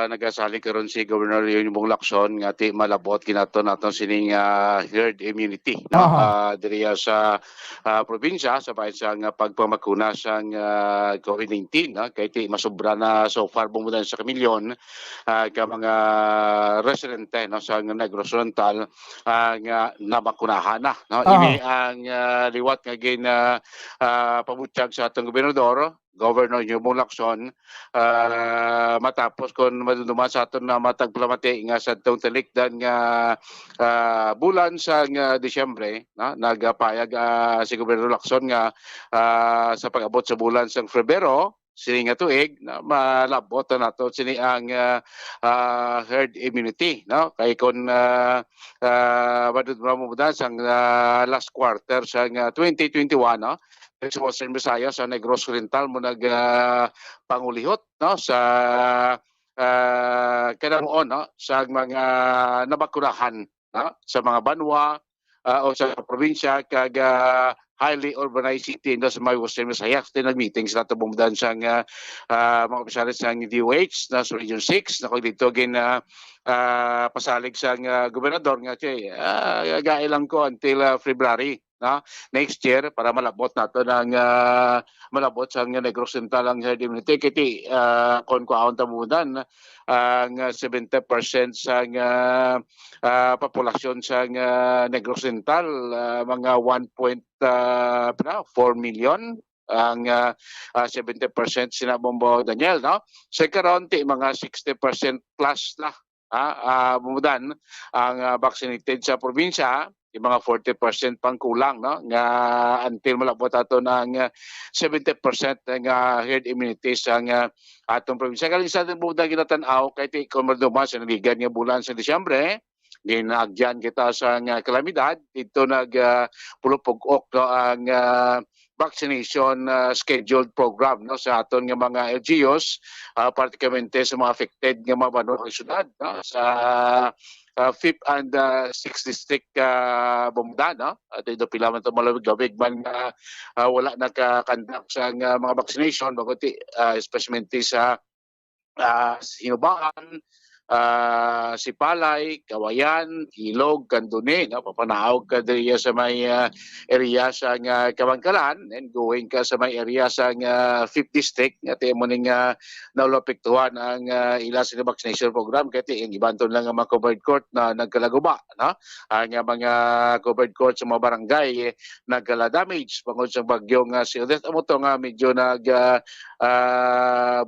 nagasaling karon si Governor Eugenio Bong Lacson nga ti malabot kinato naton sining herd immunity diri sa probinsya sa bahin sa pagpamakuna sa COVID-19 kay ti masobra na so far bumudan sa kamilyon ka mga residente sa Negros Oriental nga nabakunahan na ini ang liwat nga gin pabutyag sa atong gobernador Governor Eugenio Bong Lacson matapos kon maduduman sa aton na matagplamati nga sa tong talikdan nga bulan sa Disyembre nagpayag si Governor Lacson nga sa pag-abot sa bulan sa Febrero sini nga tuig na malabot nato sini ang herd immunity kay kon madudumudan sa last quarter sa 2021 sa Western Visayas sa Negros Oriental mo pangulihot sa kadamuon sa mga nabakunahan sa mga banwa o sa probinsya kag highly urbanized city in sa may Western Visayas. Nag-meeting sila ito bumudan sa mga opisyalis ng DOH na sa Region 6 na kung dito pasalig sa gobernador nga gailang ko until February next year para malabot nato ng malabot sa Negros Central ang herd immunity kiti kon kuaon tamudan ang 70% sa populasyon sa Negros Central mga 1.4 million ang 70% sina Bombo Daniel sa karon ti mga 60% plus na bumudan ang vaccinated sa probinsya, yung mga 40% pang kulang nga until malabot ato ng 70% ng herd immunity sa atong probinsya. Kaya sa ating bumudan ginatanaw kahit ikomarduman sa naligan nga bulan sa Disyembre, ginagyan kita sa kalamidad dito pulupog-ok ang vaccination scheduled program sa aton nga mga LGUs, particularmente sa mga affected nga mga banwang syudad sa 5th and 6th district Bumdan at ito pila man ito malawig-lawig man wala nakakandak sa mga vaccination baguti especially sa Hinubaan, Sipalay, Kawayan, Ilog, Kanduni, papanaog ka diriya sa may area sa Kabangkalan and going ka sa may area sa 5th district at mo ning naulapektuhan ang ila sa vaccination program kaya yung ibanton lang ang mga covered court na nagkalaguba ang mga covered court sa mga barangay nagkala damage pangod sa bagyong si Odette amo to nga medyo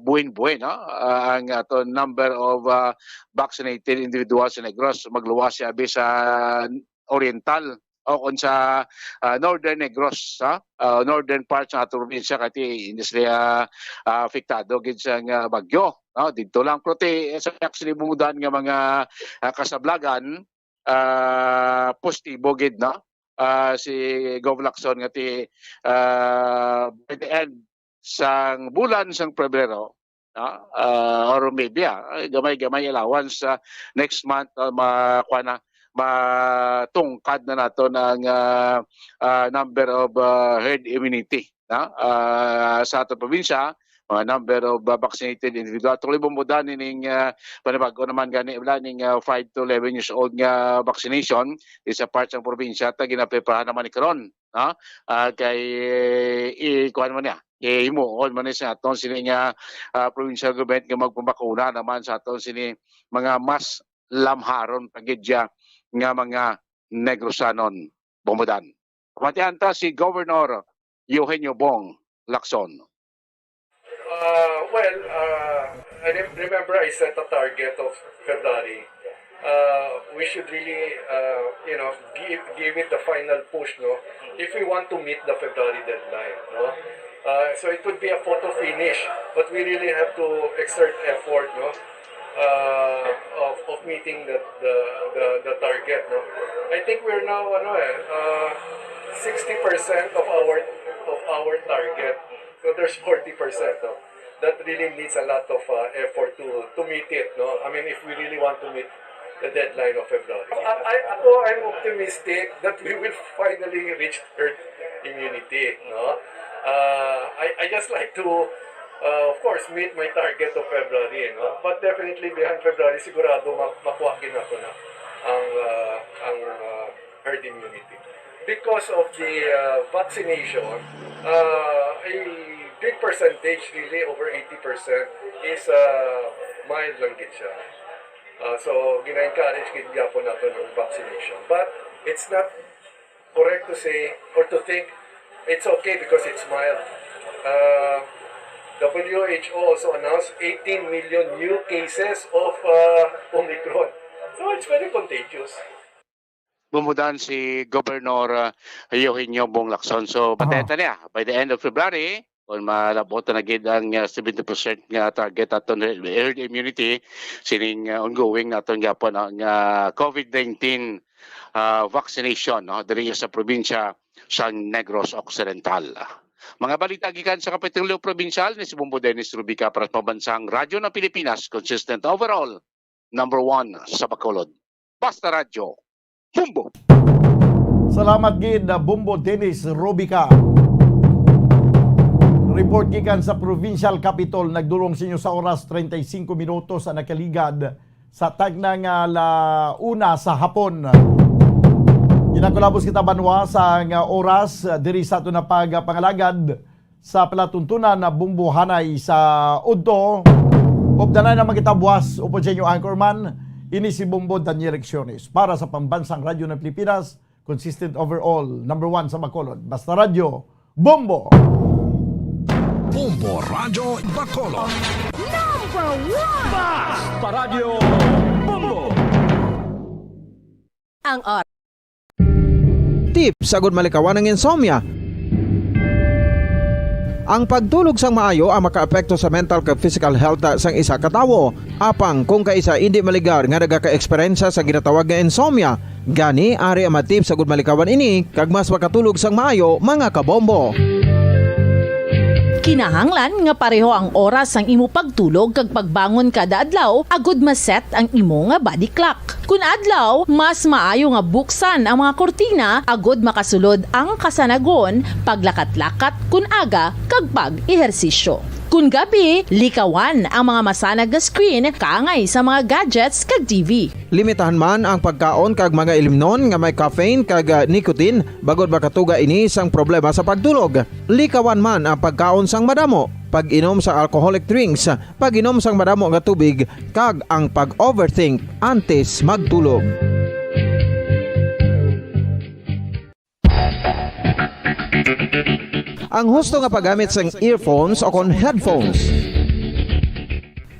buwin-buwin ang ato number of vaccinated individuals sa Negros magluwas siya sa Oriental o kung sa Northern Negros northern parts ng ating probinsya kasi hindi sila apektado gid sa bagyo dito lang prote sa actually bumudan nga mga kasablagan positibo gid si Gov Lacson nga by the end sang bulan sang Pebrero or maybe gamay-gamay allowance next month matungkad na nato ng number of herd immunity sa ato probinsya mga number of vaccinated individual. Tuloy bumudan ning panibago naman gani ning 5 to 11 years old nga vaccination isa part ng probinsya ta ginapreparahan naman ni karon kay ikuan man niya himuon man sa aton sini nga provincial government nga magpabakuna naman sa aton sini mga mas lamharon pagidya nga mga Negrosanon bumudan. Pamatian ta si Governor Eugenio Bong Lacson. I remember I set a target of February. We should really, give it the final push, if we want to meet the February deadline, so it would be a photo finish, but we really have to exert effort, of meeting the target, I think we're now, 60% of our target. So there's 40%. That really needs a lot of effort to meet it. I mean, if we really want to meet the deadline of February. I'm optimistic that we will finally reach herd immunity. I just like to, of course, meet my target of February. But definitely behind February, sigurado makuha nato na ang herd immunity. Because of the vaccination, a big percentage, really over 80%, is mild lang gid siya. So, gina-encourage gid gyapon nato ng vaccination. But it's not correct to say or to think it's okay because it's mild. WHO also announced 18 million new cases of Omicron. So, it's very contagious. Bumudan si Governor Eugenio Bong Lacson. So, patenta niya, by the end of February, kung malabot na gid ang 70% nga target aton herd immunity, sining ongoing naton gyapon ang COVID-19 vaccination diri sa probinsya sa Negros Occidental. Mga balita gikan sa Kapitolyo Provincial ni si Bumbo Dennis Rubica para sa Pambansang Radyo ng Pilipinas, consistent overall, #1 sa Bacolod. Basta Radyo. Bumbo! Salamat gid Bumbo Dennis Robica. Report gikan sa Provincial Capitol, nagdulong sa inyo sa oras 35 minutos sa nakaligad sa tagnang una sa hapon. Ginakulabos kita banwa sa oras diri sa ato na pagpangalagad sa palatuntunan na bumbuhanay sa Udto. Obdanay na kita buwas upod sa inyo anchorman, ini si Bumbo Daniel Lecciones para sa Pambansang Radyo ng Pilipinas, consistent overall, number 1 sa Bacolod. Basta Radyo, Bumbo! Bumbo Radyo Bacolod. Number 1! Basta Radyo Bumbo! Ang Tips sagud malikawan ng insomnia. Ang pagtulog sang maayo ang makaapekto sa mental kag physical health sang isa ka tawo. Apang kung kaisa hindi maligar nga nagaka-eksperyensya sa ginatawag nga insomnia, gani ari ang tips sagud malikawan ini kag mas makatulog sang maayo mga kabombo. Kinahanglan nga pareho ang oras ang imo pagtulog kag pagbangon kada adlaw agud maset ang imo nga body clock. Kun adlaw, mas maayo nga buksan ang mga kortina agud makasulod ang kasanagon, paglakat-lakat kun aga kag pag-ehersisyo. Kun gabi, likawan ang mga masanag nga screen kaangay sa mga gadgets kag TV. Limitahan man ang pagkaon kag mga ilimnon nga may caffeine kag nicotine bagod makatuga ini sang problema sa pagtulog. Likawan man ang pagkaon sang madamo, pag-inom sa alcoholic drinks, pag-inom sang madamo nga tubig kag ang pag-overthink antes magtulog. Ang husto nga paggamit sang earphones o kon headphones.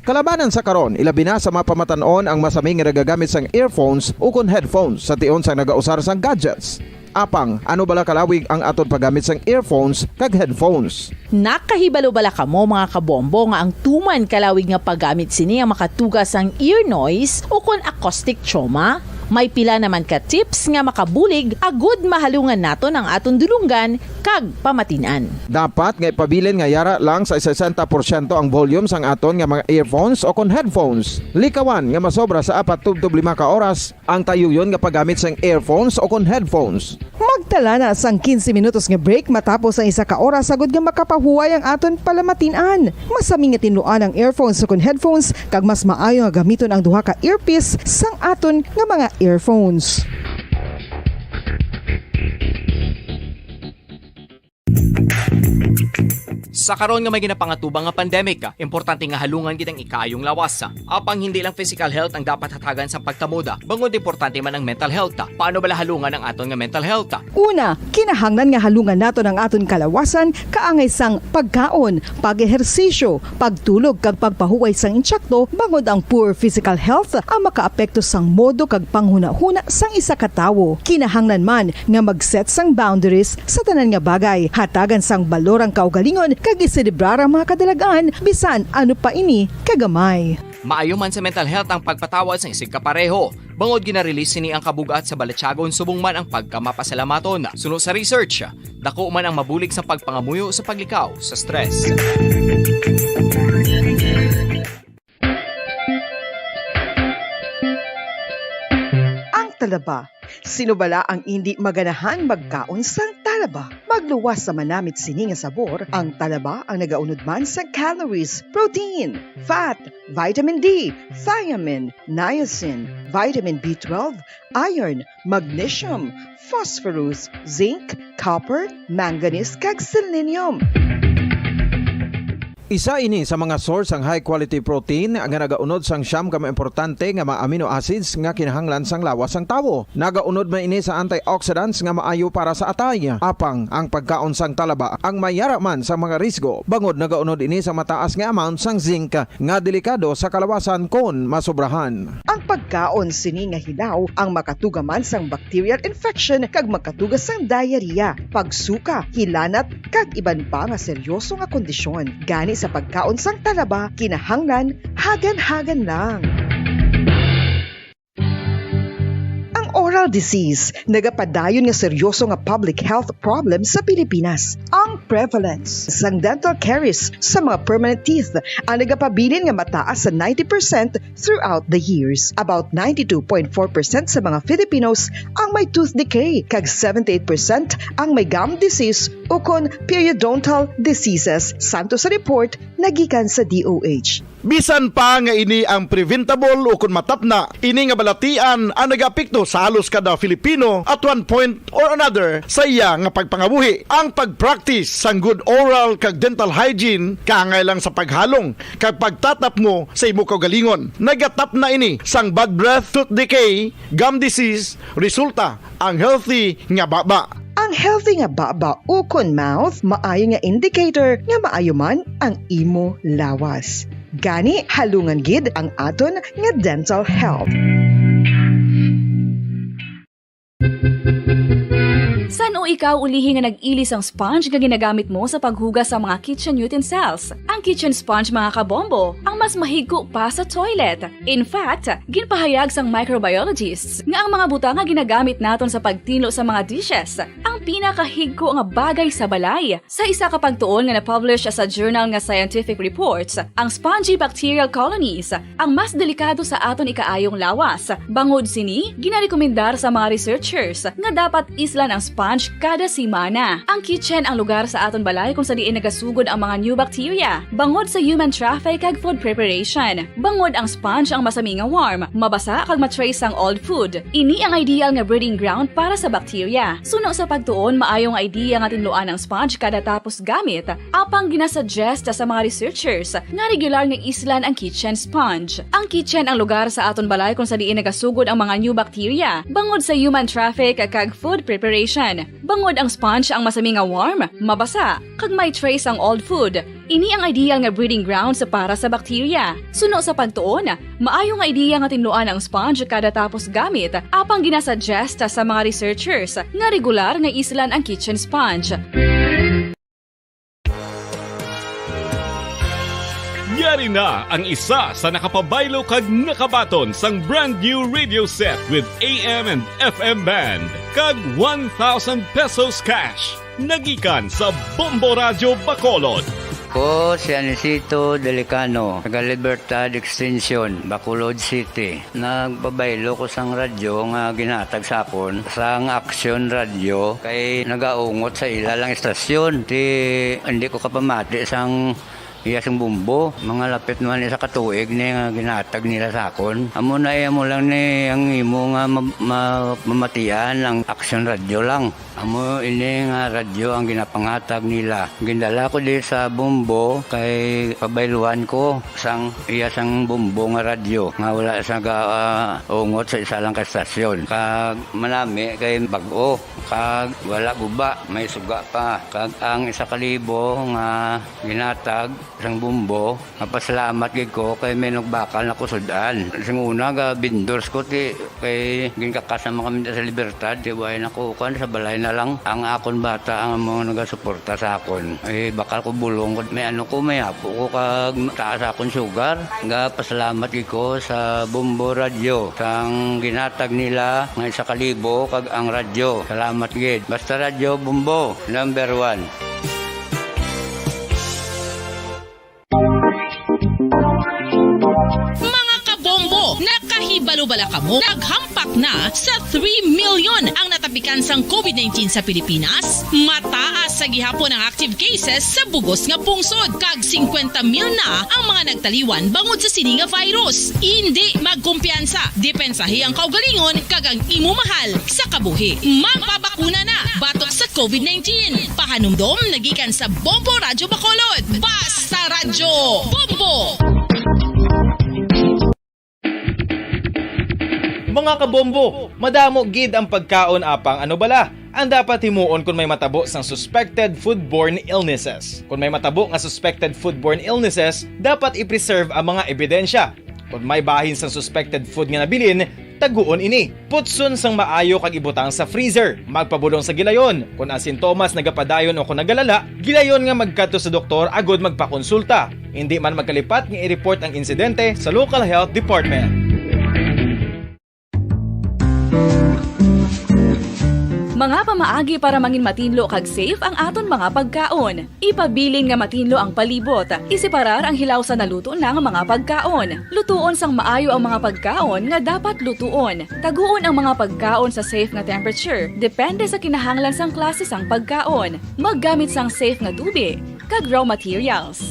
Kalabanan sa karon, ilabi na sa mapamatanon ang masami nga nagagamit sang earphones o kon headphones sa tion sang nagausar sang gadgets. Apang, ano bala kalawig ang aton paggamit sang earphones kag headphones? Nakahibalo bala kamo mga kabombo nga ang tuman kalawig nga paggamit sini ang makatugas ang ear noise o kon acoustic trauma? May pila naman ka tips nga makabulig agud mahalungan naton ang aton dulunggan kag pamatinan. Dapat nga ipabilin nga yara lang sa 60% ang volume sang aton nga mga earphones o kon headphones. Likawan nga masobra sa 4-5 ka oras ang tayuyon nga paggamit sang earphones o kon headphones. Magtala na sang 15 minutos nga break matapos ang 1 ka oras agud nga makapahuway ang aton palamatinan. Masami nga tinuan ang earphones o kon headphones kag mas maayo nga gamiton ang duha ka earpiece sang aton nga mga earphones. Sa karon nga may ginapangatubang nga pandemic, importante nga halungan gid ang ikaayong lawas. Apang hindi lang physical health ang dapat hatagan sa pagtamuda, bangod importante man ang mental health. Paano bala halungan ang aton nga mental health? Una, kinahanglan nga halungan naton ang aton kalawasan kaangay sang pagkaon, pag-ehersisyo, pagtulog kag pagpahuway sang insyakto bangod ang poor physical health ang makaapekto sang modo kag panghuna-huna sang isa ka tawo. Kinahanglan man nga mag-set sang boundaries sa tanan nga bagay, hatagan sang balorang kaugalingon kag iselebrar ang mga kadalagaan bisan ano pa ini kagamay. Maayo man sa mental health ang pagpatawad sa isig kapareho. Bangod gina-release ni ang kabugat sa Balatsyagon subong man ang pagkamapasalamaton. Sunod sa research, dako man ang mabulig sa pagpangamuyo sa paglikaw sa stress. Ang talaba. Sino bala ang hindi maganahan magkaon sang talaba? Magluwas sa manamit sini nga sabor, ang talaba ang nagaunod man sa calories, protein, fat, vitamin D, thiamine, niacin, vitamin B12, iron, magnesium, phosphorus, zinc, copper, manganese kag selenium. Isa ini sa mga source ang high quality protein nga nagaunod sang siyam ka importante nga mga amino acids nga kinahanglan sang lawas sang tawo. Nagaunod man ini sa antioxidants nga maayo para sa atay. Apang ang pagkaon sang talaba ang mayara man sa mga risgo. Bangod nagaunod ini sa mataas nga amount sang zinc nga delikado sa kalawasan kon masobrahan. Ang pagkaon sini nga hilaw ang makatugaman sang bacterial infection kag makatugas sang diarrhea, pagsuka, hilanat kag iban pa nga seryoso nga kondisyon. Gani sa pagkaon sang talaba, kinahanglan hagan-hagan lang. Ang oral disease, nagapadayon nga seryoso nga public health problem sa Pilipinas. Ang prevalence sang dental caries sa mga permanent teeth ang nagapabilin nga mataas sa 90% throughout the years. About 92.4% sa mga Filipinos ang may tooth decay, kag 78% ang may gum disease o kon periodontal diseases, santo sa report nagikan sa DOH. Bisan pa nga ini ang preventable o kung matapna, ini nga balatian ang nag-apekto sa halos kada Filipino at one point or another sa iya nga pagpangabuhi. Ang pag-practice sang good oral kag dental hygiene kaangay lang sa paghalong kag pagtatap mo sa imo kaugalingon. Nagatap na ini sang bad breath, tooth decay, gum disease, resulta ang healthy nga baba. Ang healthy nga baba o kon mouth maayo nga indicator nga maayo man ang imo lawas. Gani halungan gid ang aton nga dental health. San o ikaw ulihi nga nag-ilis ang sponge nga ginagamit mo sa paghugas sa mga kitchen utensils? Ang kitchen sponge mga kabombo, ang mas mahigko pa sa toilet. In fact, ginpahayag sang microbiologists nga ang mga butang nga ginagamit naton sa pagtino sa mga dishes ang pinakahigko nga bagay sa balay. Sa isa ka pagtuon nga na-publish sa journal nga Scientific Reports, ang spongy bacterial colonies ang mas delikado sa aton ikaayong lawas. Bangod sini, ginarekomendar sa mga researchers nga dapat islan ang sponge kada simana. Ang kitchen ang lugar sa aton balay kung sa diin nagasugod ang mga new bacteria. Bangod sa human traffic kag food preparation. Bangod ang sponge ang masami nga warm, mabasa kag matrace ang old food. Ini ang ideal nga breeding ground para sa bacteria. Suno sa pagtuon, maayong idea nga tinluan ang sponge kada tapos gamit. Apang ginasuggest sa mga researchers nga regular nga islan ang kitchen sponge. Ang kitchen ang lugar sa aton balay kung sa diin nagasugod ang mga new bacteria. Bangod sa human traffic kag food preparation. Bangod ang sponge ang masami nga warm, mabasa, kag may trace ang old food. Ini ang ideal nga breeding ground sa para sa bacteria. Suno sa pagtuon, maayo nga idea nga tinluan ang sponge kada tapos gamit, apang ginasuggest sa mga researchers nga regular nga islan ang kitchen sponge. Yari na ang isa sa nakapabaylo kag nakabaton sang brand new radio set with AM and FM band kag 1,000 pesos cash. Nagikan sa Bombo Radio Bacolod. Ko si Anisito Delicano, taga Libertad Extension, Bacolod City. Nagbabaylo ko sang radyo nga ginatag sapon sang Action Radio kay nagaungot sa ilalang estasyon. Hindi ko kapamati sang iyasang bumbo, mga lapit naman sa katuig ni nga ginatag nila sa akon. Amo na mo lang ni ang imo nga mamatian ang Action Radio lang. Amo ini nga radyo ang ginapangatag nila. Gindala ko di sa bumbo kay pabayluan ko sang iyasang bumbo nga radyo nga wala sa ungot sa isa lang ka estasyon. Kag manami kay bag-o, kag wala guba, may suga pa. Kag ang 1,000 nga ginatag sang bumbo, napasalamat gid ko kay may nagbakal na kusudan. Sing una ga vendors ko ti kay ginkakasama kami sa Libertad, di ba ako kan sa balay na lang ang akon bata ang mga nagasuporta sa akon. Ay bakal ko bulong ko may ano ko may apo ko kag taas akon sugar. Nga pasalamat gid ko sa Bombo Radio sang ginatag nila nga 1,000 kag ang radyo. Salamat gid. Basta Radio Bombo number 1. Nakahibalo-bala ka mo, naghampak na sa 3 million ang natapikan sang COVID-19 sa Pilipinas. Mataas sa gihapon ang active cases sa bugos nga pungsod. Kag 50 mil na ang mga nagtaliwan bangod sa sini nga virus. Hindi magkumpiyansa. Depensahi ang kaugalingon kag ang imo mahal sa kabuhi. Magpabakuna na batok sa COVID-19. Pahanumdom nagikan sa Bombo Radio Bacolod. Basta Radyo Bombo! Mga kabombo, madamo gid ang pagkaon apang ano bala. Ang dapat himuon kung may matabo sang suspected foodborne illnesses. Kung may matabo nga suspected foodborne illnesses, dapat i-preserve ang mga ebidensya. Kung may bahin sang suspected food nga nabilin, taguon ini. Putson sang maayo kag ibutang sa freezer. Magpabulong sa gilayon. Kung ang sintomas nagapadayon o kung nagalala, gilayon nga magkadto sa doktor agud magpakonsulta. Hindi man magkalipat nga i-report ang insidente sa local health department. Mga pamaagi para mangin matinlo kag safe ang aton mga pagkaon. Ipabilin nga matinlo ang palibot. Isiparar ang hilaw sa naluto ng mga pagkaon. Lutuon sang maayo ang mga pagkaon nga dapat lutuon. Taguon ang mga pagkaon sa safe nga temperature. Depende sa kinahanglan sang klase sang pagkaon. Maggamit sang safe nga tubig kag raw materials.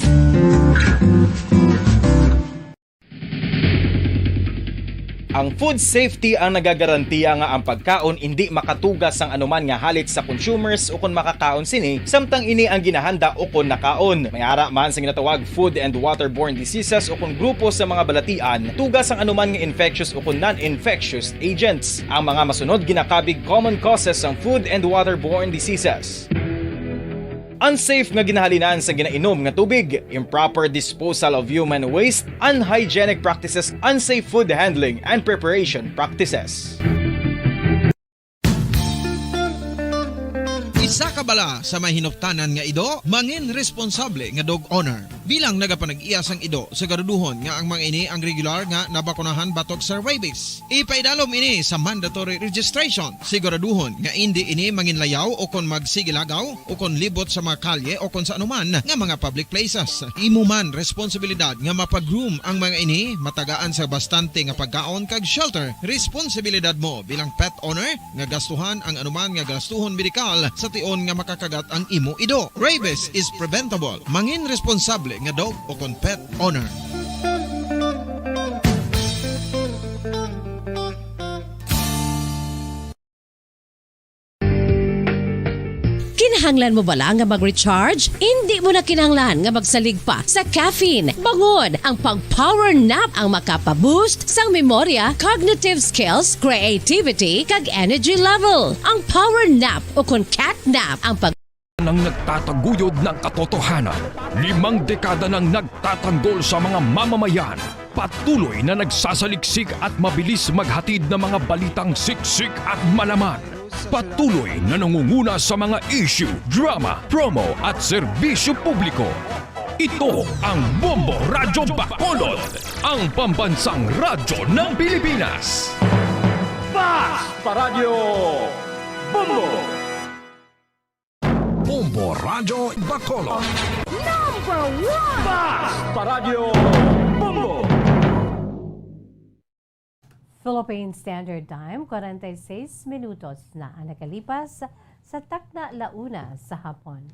Ang food safety ang nagagarantiya nga ang pagkaon hindi makatugas sang anuman nga halit sa consumers o kung makakaon sini, samtang ini ang ginahanda o kung nakaon. May ara man sa ginatawag food and waterborne diseases o kung grupo sa mga balatian, tugas ang anuman nga infectious o kung non-infectious agents. Ang mga masunod ginakabig common causes ng food and waterborne diseases. Unsafe nga ginahalinan sa ginainom nga tubig, improper disposal of human waste, unhygienic practices, unsafe food handling, and preparation practices. Isa ka bala sa may hinuptanan nga ido, mangin responsable nga dog owner. Bilang nagapanag-iya sang ido, siguraduhon nga ang mga ini ang regular nga nabakunahan batok sa rabies. Ipaidalom ini sa mandatory registration. Siguraduhon nga hindi ini manginlayaw o kon magsigilagaw o kon libot sa mga kalye o kon sa anuman nga mga public places. Imo man responsibilidad nga mapag-groom ang mga ini, matagaan sa bastante nga pagkaon kag shelter. Responsibilidad mo bilang pet owner nga gastuhan ang anuman nga gastuhon medikal sa tion nga makakagat ang imo ido. Rabies is preventable. Mangin responsable nga dog o kon pet owner. Kinahanglan mo bala nga mag-recharge? Hindi mo na kinahanglan nga magsalig pa sa caffeine. Bangod ang pag-power nap ang makapaboost sang memorya, cognitive skills, creativity, kag energy level. Ang power nap o kon cat nap ang nang nagtataguyod ng katotohanan. 5 dekada nang nagtatanggol sa mga mamamayan. Patuloy na nagsasaliksik at mabilis maghatid ng mga balitang siksik at malaman. Patuloy na nangunguna sa mga issue, drama, promo at serbisyo publiko. Ito ang Bombo Radyo Bacolod, ang pambansang radyo ng Pilipinas. Fast Paradyo Bombo! Bombo Radyo Bacolod. Number 1! Fast Paradyo Bombo! Philippine Standard Time, 46 minutos na ang nakalipas sa takna launa sa hapon.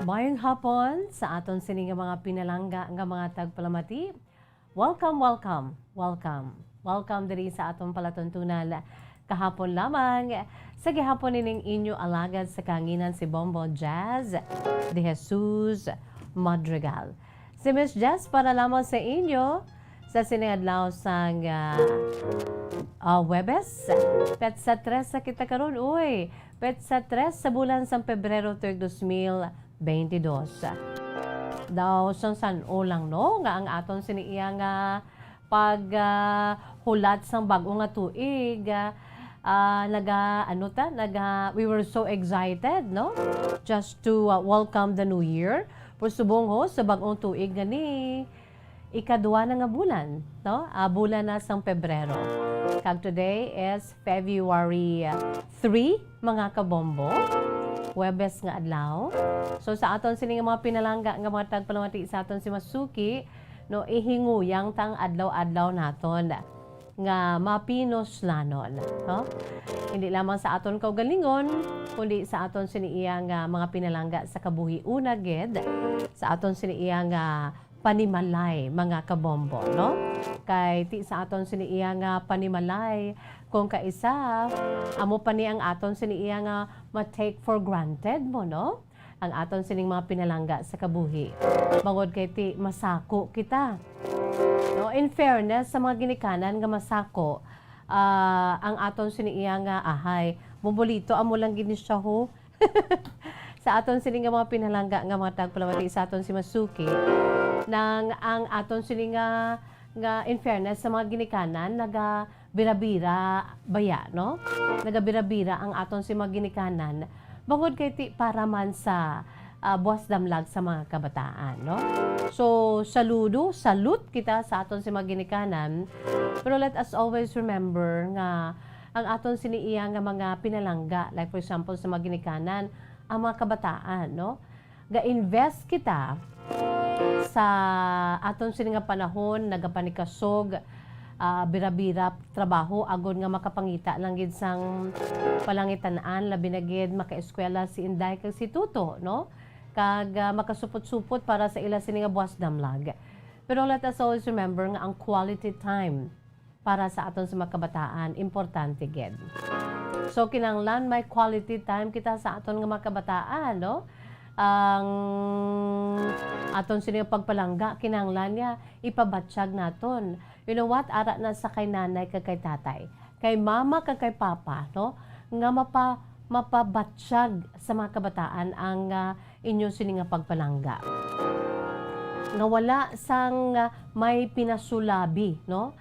Mayong hapon sa aton sini nga mga pinalangga nga mga tagpalamati. Welcome diri sa aton palatuntunan kahapon lamang sa gihapon nining inyo alagad sa kanginan si Bombo Jazz de Jesus Madrigal. Si Miss Jazz para lamang sa inyo sa siniadlaw sang Webes. Pet sa 3 sa kita karon uy. Pet sa 3 sa bulan sa Pebrero 2022. Daw san lang no nga ang aton siniiya nga paghulat sang bag-o nga tuig we were so excited no just to welcome the new year pusubong ho sa bag-ong tuig gani ikadua na nga bulan no bulan na sang Pebrero Kag today is February 3, mga kabombo. Huwebes nga adlaw. So sa aton sini nga mga pinalangga nga mga tagpalamati sa aton si Masuki, no, ihinguyang tang adlaw-adlaw naton nga mapinoslanon, no? Hindi lamang sa aton kaugalingon, kundi sa aton siniiya nga mga pinalangga sa kabuhi una ged, sa aton siniiya nga panimalay, mga kabombo, no? Kay ti sa aton siniiya nga panimalay, kung kaisa, amo pa ni ang aton siniiya nga ma-take for granted mo, no? Ang aton sining mga pinalangga sa kabuhi. Bangod kay ti masako kita. No, in fairness sa mga ginikanan nga masako, ang aton siniiya nga ahay, bumbolito amo lang gini siya ho. Sa aton sining nga mga pinalangga nga mga tagpalamati sa aton si Masuki, nang ang aton sining nga in fairness sa mga ginikanan naga birabira baya, no? Nagabirabira ang aton si mga ginikanan bangod kay ti para man sa buwas damlag sa mga kabataan, no? So, salute kita sa aton si mga ginikanan. Pero let us always remember nga ang aton siniiya nga mga pinalangga, like for example sa mga ginikanan, ang mga kabataan, no? Ga-invest kita sa aton sini nga panahon, nagapanikasog, bira-bira trabaho agon nga makapangita lang gid sang palangitan-an labi na gid makaeskwela si Inday kag si Tuto, no? Kag makasupot-supot para sa ila sini nga buwas damlag. Pero let us always remember nga ang quality time para sa aton sa mga kabataan importante gid. So kinahanglan may quality time kita sa aton nga mga kabataan, no? Ang aton sini nga pagpalangga kinahanglan niya ipabatsyag naton. You know what? Ara na sa kay nanay kag kay tatay, kay mama kag kay papa, no? Nga mapabatsyag sa mga kabataan ang inyo sini nga pagpalangga. Nga wala sang may pinasulabi, no?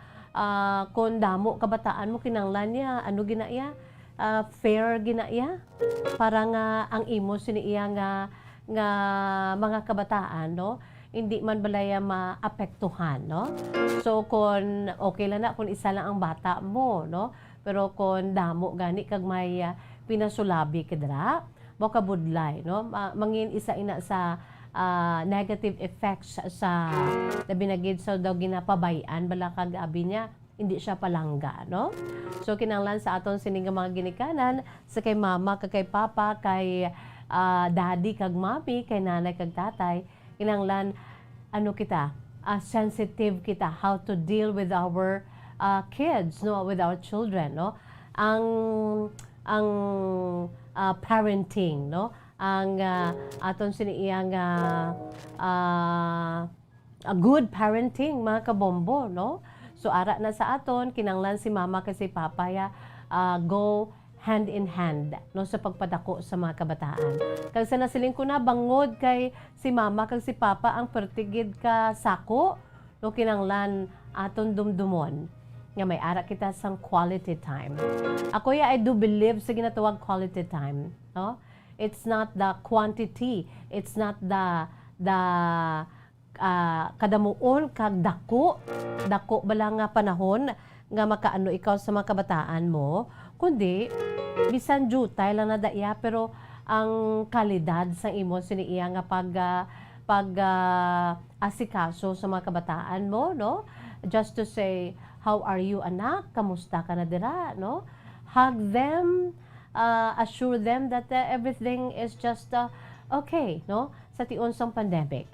Kung damo kabataan mo kinahanglan niya ano ginaya? Fair ginaya para nga ang imo siniiya nga mga kabataan, no? Hindi man balaya maapektuhan, no? So kung okay lang na kung isa lang ang bata mo, no? Pero kung damo gani kag may pinasulabi kedra, mo kabudlay, no? Mangin isa ina sa negative effects sa nabinagid sa daw ginapabayan bala kag abi niya hindi siya palangga, no? So kinahanglan sa aton sining mga ginikanan sa kay mama kag kay papa kay daddy kag mami kay nanay kag tatay, kinahanglan ano kita, sensitive kita how to deal with our kids, no, with our children, no? Ang parenting, no? Ang aton siniiyang a good parenting, mga kabombo, no? So ara na sa aton kinahanglan si mama kasi papa ya go hand in hand, no, sa pagpadako sa mga kabataan. Kag sa nasiling ko na bangod kay si mama kag si papa ang pertigid ka sako, no, kinahanglan aton dumdumon nga may ara kita sang quality time. Ako I do believe sa ginatawag quality time, no? It's not the quantity, it's not the kadamuon kag dako bala nga panahon nga makaano ikaw sa mga kabataan mo, kundi bisan jutay lang na daya pero ang kalidad sa imo siniiya nga pag asikaso sa mga kabataan mo, no? Just to say, how are you anak? Kamusta ka na dira, no? Hug them, assure them that everything is just okay, no? Sa tion sang pandemic.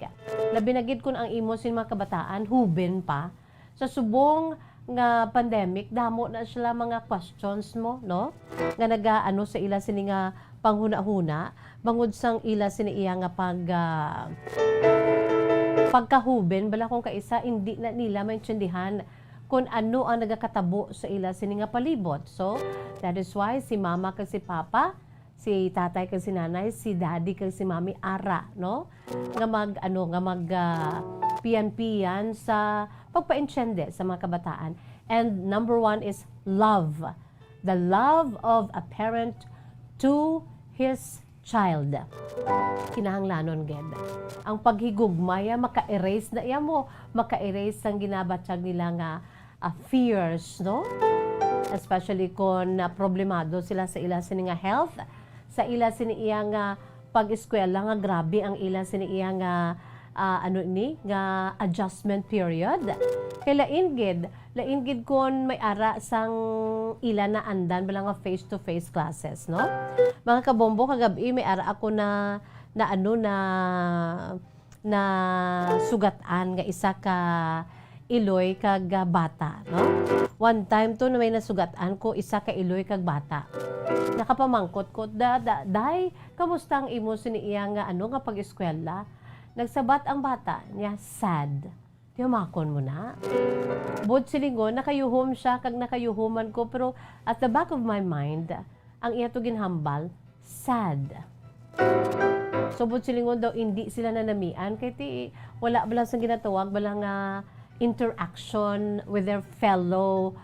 Labinagid kun ang imo sin mga kabataan huben pa sa subong nga pandemic, damo na sila mga questions mo, no? Nga nagaano sa ila sini nga panghuna-huna bangod sang ila sini iya nga pagkahuben bala kung kaisa hindi na nila maintindihan kung ano ang nagakatabo sa ila sini nga palibot. So that is why si mama kag si papa, si tatay kag si nanay, si daddy kag si mami ara, no? Nga mag PNP yan sa pagpa-ensyende sa mga kabataan. And number one is love. The love of a parent to his child. Kinahanglanon ged. Ang paghigugmaya maka-erase na iya mo, maka-erase ang ginabatsyag nila nga fears, no? especially kung problemado sila sa ila sini nga health, sa ila sini iya nga pag-eskwela nga grabe ang ila sini iya nga nga adjustment period. Kay lain gid kon may ara sang ila na andan bala nga face-to-face classes, no? Mga kabombo, kagabi may ara ako na sugatan nga isa ka iloy kag bata, no? One time to na may nasugatan ko isa ka iloy kag bata. Nakapamangkot ko, day, kamusta ang imo siniya nga nga pag-eskwela? Nagsabat ang bata niya, sad. Tiyamakon mo na. Bud silingon, nakayuhom siya, kag nakayuhoman ko, pero at the back of my mind, ang iya to ginhambal, sad. So, bud silingon daw, hindi sila nanamian, kaya wala bala sa ginatawag, bala nga interaction with their fellow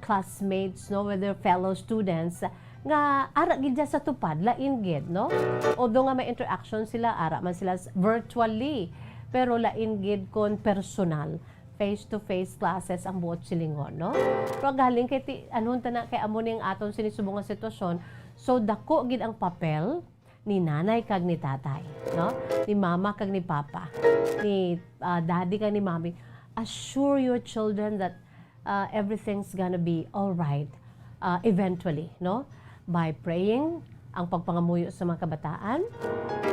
classmates, no, with their fellow students, nga ara gid sa tupad lain gid, no? Although nga may interaction sila, ara man sila virtually, pero lain gid kon personal, face-to-face classes ang buot silingon, no? Pero galing kay anon ta na kay amo ning aton sinisubong nga sitwasyon, so dako gid ang papel ni nanay kag ni tatay, no? Ni mama kag ni papa, ni daddy kag ni mommy. Assure your children that everything's gonna be all right eventually, no? By praying, ang pagpangamuyo sa mga kabataan,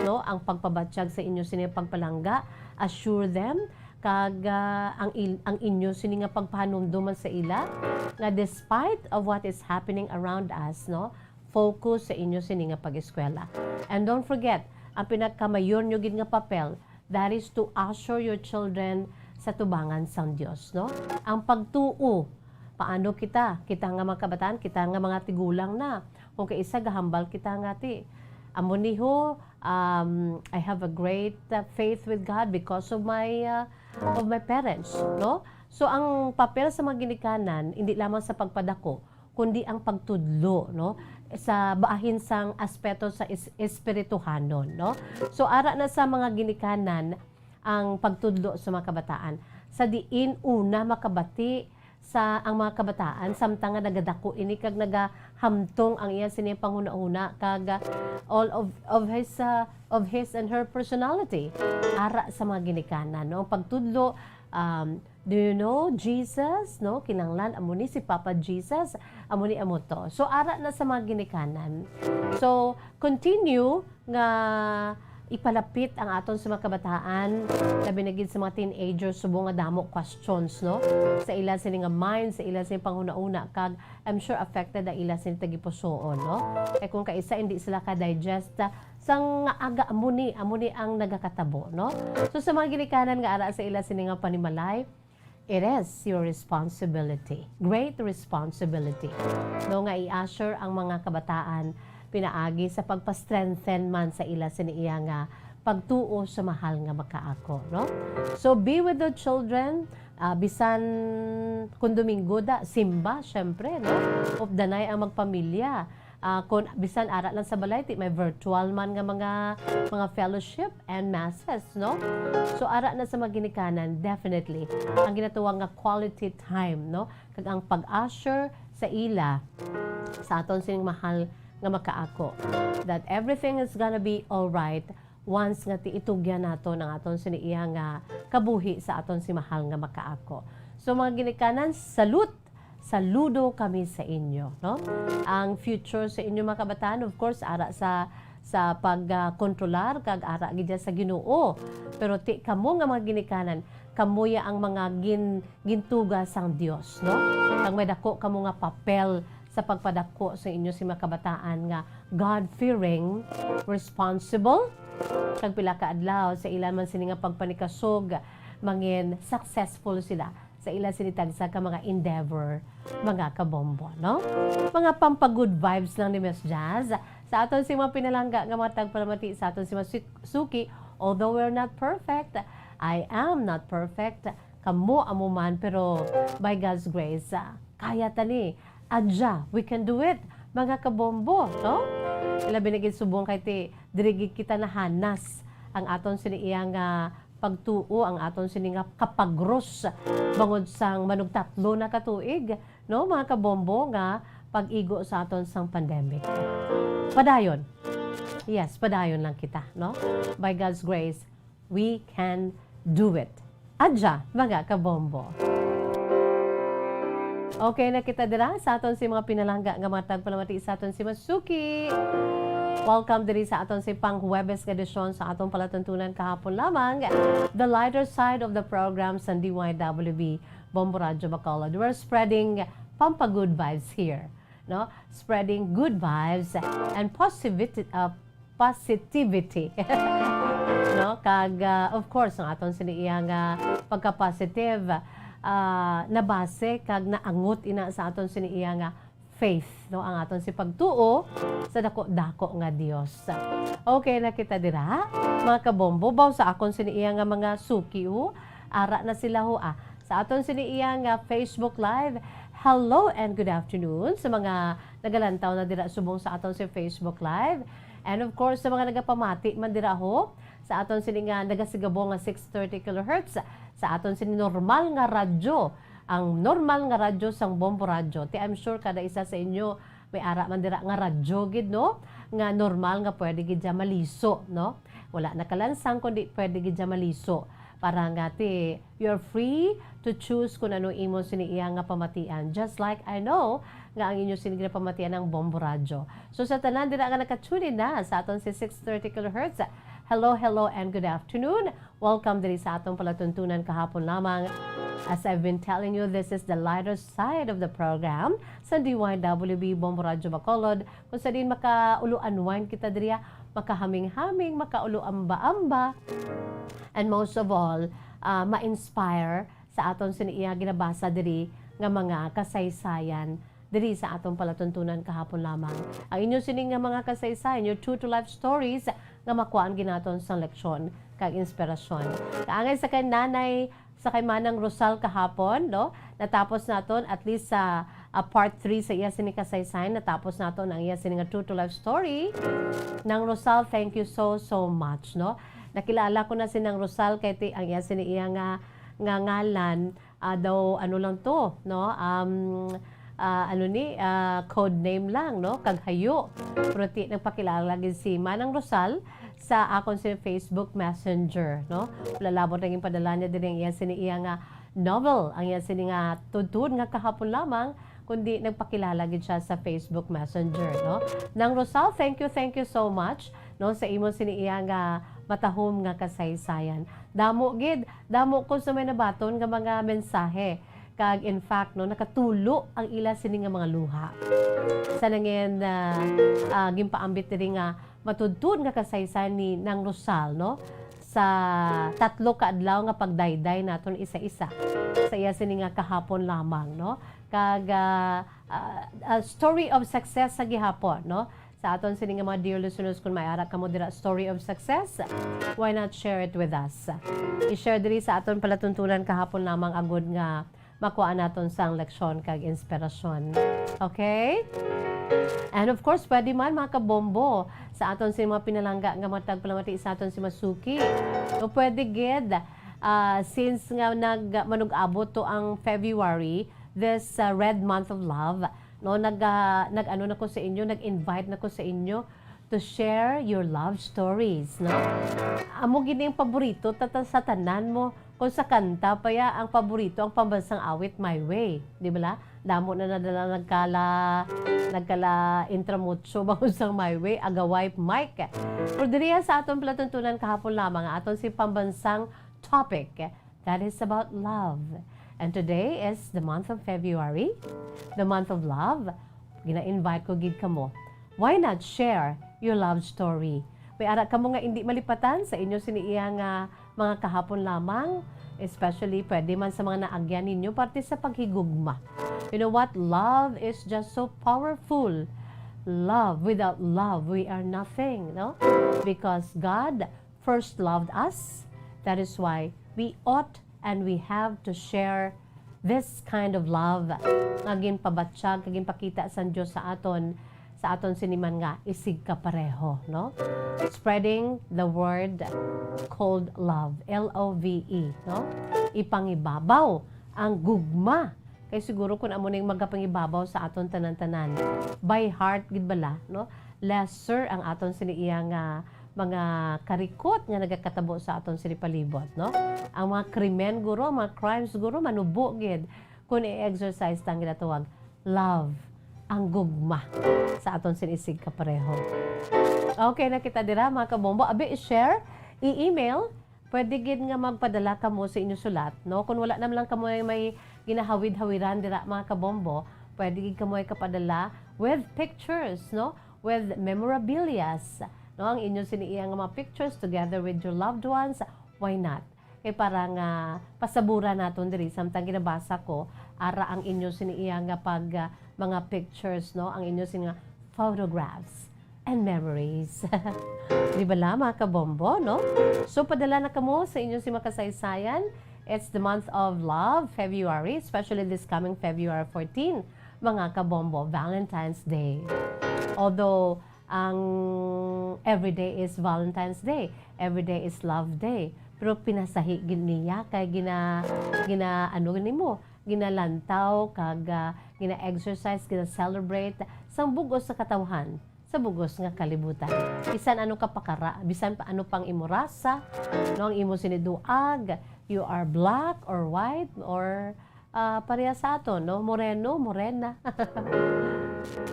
no? Ang pagpabatsyag sa inyo sini pagpalangga, assure them kag ang inyo sini nga pagpahanumduman sa ila nga despite of what is happening around us, no? Focus sa inyo sini nga pag-eskwela. And don't forget, ang pinakamayon nyo gid nga papel, that is to assure your children sa tubangan sang Dios, no? Ang pagtuo, paano kita nga mga kabataan, kita nga mga tigulang na, kung kaisa gahambal kita nga amo niho, I have a great faith with God because of my parents, no? So ang papel sa mga ginikanan hindi lamang sa pagpadako, kundi ang pagtudlo, no? Sa baahin sang aspeto sa espirituhanon, no? So ara na sa mga ginikanan ang pagtudlo sa mga kabataan, sa diin una makabati sa ang mga kabataan samtang nga nagadako ini kag nagahamtong ang iya sini panguna-una kag all of his and her personality ara sa mga ginikanan, no? Pagtudlo, do you know Jesus, no? Kinanglan amo ni si Papa Jesus, amo ni amo to. So ara na sa mga ginikanan. So continue nga ipalapit ang aton sa mga kabataan, labi na gid sa mga teenagers, subong nga damo questions, no? Sa ila sini nga mind, sa ila sini panghuna-una kag I'm sure affected ang ila sini tagipusoon, no? Kay kung kaisa hindi sila ka-digest sang aga amuni ang nagakatabo, no? So sa mga ginikanan nga ara sa ila sini nga panimalay, it is your responsibility, great responsibility, no, nga i-assure ang mga kabataan pinaagi sa pagpa-strengthen man sa ila siniya nga pagtuo sa mahal nga makaako, no? So be with the children, bisan kung Domingo simba syempre, no? Of the night ang magpamilya. Kung bisan ara lang sa balay, may virtual man nga mga fellowship and masses, no? So ara na sa mga ginikanan, definitely ang ginatuwang nga quality time, no? Kag ang pag-assure sa ila sa aton sining mahal nga makaako, that everything is gonna be all right once nga tiitugyan nato ng aton siniya nga kabuhi sa aton si mahal nga makaako. So mga ginikanan, saludo kami sa inyo, no? Ang future sa inyo mga kabataan, of course, ara sa pagkontrolar kag ara gid sa Ginoo. Pero kamo nga mga ginikanan, kamuya ang mga gintuga sang Dios, no? Ang may dako kamo nga papel sa pagpadako sa inyo si mga kabataan nga God-fearing, responsible, kag pila ka adlaw sa ilan man sini nga pagpanikasog, mangin successful sila sa ila sinitag sa ka mga endeavor, mga kabombo, no? Mga pampagood vibes lang ni Miss Jazz sa aton si mga pinalangga nga mga tagpalamati sa aton si Suki. Although we're not perfect, I am not perfect, kamo amo man, pero by God's grace, kaya tani, adja, we can do it, mga kabombo, no? Labi na gid subong kay dirigid kita na hanas ang aton siniya nga pagtuo ang aton sini nga kapagros bangod sang manugtatlo na katuig, no mga kabombo nga pag-igo sa aton sang pandemic. Padayon. Yes, padayon lang kita, no? By God's grace, we can do it. Adja, mga kabombo. Okay na kita dira sa aton si mga pinalangga nga matag palamati sa aton si Masuki. Welcome diri sa aton si pang-Huwebes nga edisyon sa atong palatuntunan kahapon lamang. The lighter side of the program sa DYWB Bombo Radio Bacolod. We're spreading pampa-good vibes here, no? Spreading good vibes and positivity. No? Kag of course ang aton siniiya nga pagka-positive na base kag naangot ina sa aton siniiya nga faith, no, ang aton si pagtuo sa dako-dako nga Dios. Okay na kita dira mga kabombo, baw sa akon siniiya nga mga suki ara na sila sa aton siniiya nga Facebook Live. Hello and good afternoon sa mga nagalantaw na dira subong sa aton si Facebook Live. And of course, sa mga nagapamati man dira sa aton sini nga nagasigabo nga 630 kHz, sa aton sini normal nga radyo, ang normal nga radyo sang Bombo Radio. I'm sure kada isa sa inyo may ara man dira nga radyo gid, no? Nga normal nga pwede gid ja maliso, no? Wala na kalansang kundi pwede gid ja maliso. Para nga you're free to choose kung ano imo siniiya nga pamatian. Just like I know nga ang inyo sinigina pamatian ng Bombo Radio. So sa tanan dira nga nakatune na sa aton si 630 kHz. Hello and good afternoon. Welcome diri sa atong palatuntunan kahapon lamang. As I've been telling you, this is the lighter side of the program sa DYWB Bombo Radio Bacolod. Kung sa din makaulo-unwind kita diriya, makahaming-haming, makaulo-amba-amba. And most of all, ma-inspire sa aton siniiya ginabasa diri nga mga kasaysayan diri sa atong palatuntunan kahapon lamang. Ang inyo sining nga mga kasaysayan, your true to life stories nga makuhaan ginaton sa leksyon kag inspirasyon. Kaangay sa kay nanay sa kay Manang Rosal kahapon, no? Natapos naton at least sa part 3 sa iya sining kasaysayan, natapos naton ang iya sining nga true to life story. Nang Rosal, thank you so much, no? Nakilala ko na si Nang Rosal kay ang iya siniiya nga ngalan daw ano lang to, no? Code name lang, no? Kaghayo. Pero nagpakilala gid si Manang Rosal sa akon sa Facebook Messenger, no? Lalabot naging padala niya din ang iya siniiya nga novel, ang iya sini nga tudtod nga kahapon lamang, kundi nagpakilala gid siya sa Facebook Messenger, no? Nang Rosal, thank you so much, no, sa imo siniiya nga matahom nga kasaysayan. Damo ko sa may nabaton nga mga mensahe. Kag in fact, no, nakatulo ang ila sini nga mga luha. Sa nangin gimpaambit diri nga matudtod nga kasaysayan ni Nang Rosal, no, sa 3 ka adlaw nga pagdayday naton isa-isa. Sa iya sini nga kahapon lamang, no. Kag story of success sa gihapon, no. Sa aton sini nga mga dear listeners, kung may ara kamo dira story of success, why not share it with us? I-share diri sa aton palatuntunan kahapon lamang agud nga makuha naton sang leksyon kag inspirasyon. Okay? And of course, pwede man mga kabombo sa aton si mga pinalangga nga matag palamati sa aton si Masuki. O pwede gid since nga manug-abot to ang February, this red month of love, no, nag-ano na ko sa inyo, nag-invite na ko sa inyo to share your love stories, no? Amo gini ang paborito sa tanan mo. Kung sa kanta pa ya ang paborito ang pambansang awit My Way, di ba? Damo na nadala nagkala intramutso bangod sang My Way agaway Mike. Pero diriya sa aton palatuntunan kahapon lamang aton si pambansang topic that is about love. And today is the month of February, the month of love. Gina-invite ko gid kamo. Why not share your love story? May ara kamo nga hindi malipatan sa inyo siniiya nga mga kahapon lamang, especially pwede man sa mga naagyan ninyo parte sa paghigugma. You know what? Love is just so powerful. Love, without love, we are nothing, no? Because God first loved us. That is why we ought and we have to share this kind of love. Ngagin pabatsyag, ngagin pakita sa Diyos sa aton sa aton siniman nga isig kapareho, no? Spreading the word called love, L-O-V-E, no? Ipangibabaw ang gugma. Kay siguro kung amo ning magapangibabaw sa aton tanan-tanan, by heart gid bala, no? Lesser ang aton siniiyang mga karikot nga nagakatabo sa aton sinipalibot, no? Ang mga krimen guro, mga crimes guro manubo gid kung i-exercise tang ginatawag love, ang gugma sa aton sinisig kapareho. Okay na kita dira mga kabombo. Abi i-share, i-email, pwede gid nga magpadala kamo sa inyo sulat, no? Kung wala naman lang kamo may ginahawid-hawiran dira mga kabombo, pwede gid kamo kapadala with pictures, no? With memorabilias, no? Ang inyo siniiyang mga pictures together with your loved ones, why not? Kay parang pasabura naton diri samtang ginabasa ko ara ang inyo siniiyang pag mga pictures, no? Ang inyo siniiyang photographs and memories. Di ba la mga kabombo, no? So padala na kamo sa inyo si makasaysayan. It's the month of love, February, especially this coming February 14, mga kabombo, Valentine's Day. Although ang everyday is Valentine's Day, everyday is Love Day. Pero pinasahi niya kay ano nimo, ginalantaw kag gina-exercise, gina-celebrate sang bugos sa katawhan, sa bugos nga kalibutan. Bisan ano ka pakara, bisan pa ano pang imorasa, no, ang imo siniduag, you are black or white or pareha sa aton, no, moreno, morena.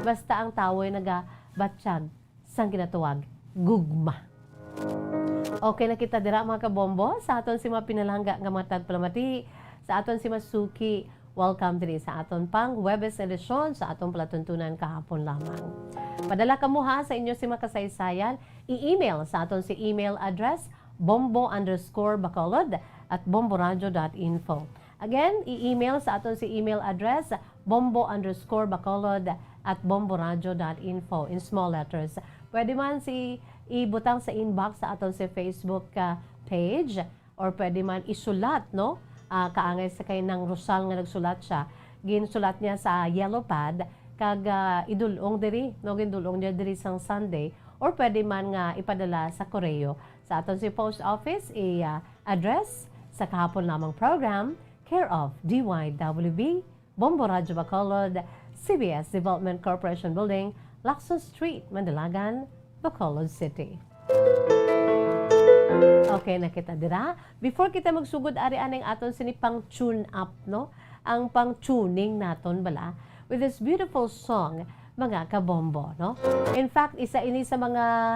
Basta ang tawo'y nagabatsyag sang ginatawag gugma. Okay na kita dira mga kabombo, sa aton si mga pinalangga nga matag palamati, sa aton si Masuki, welcome diri sa aton pang Webes edisyon sa aton palatuntunan kahapon lamang. Padala kamo ha sa inyo si makasaysayan, i-email sa aton si email address bombo_bacolod@bomboradio.info. Again, i-email sa aton si email address bombo_bacolod@bomboradio.info in small letters. Pwede man ibutang sa inbox sa aton si Facebook page or pwede man isulat, no? Kaangay sa kay nang Rosal nga nagsulat siya. Ginsulat niya sa yellow pad kag idulong diri, no, gindulong niya diri sang Sunday or pwede man nga ipadala sa koreo sa aton si post office address sa kahapon lamang program, care of DYWB, Bombo Radio Bacolod, CBS Development Corporation Building, Lacson Street, Mandalagan, Bacolod City. Okay na kita dira. Before kita magsugod ari aning aton sini pang tune up, no? Ang pang tuning naton bala with this beautiful song, mga kabombo, no? In fact, isa ini sa mga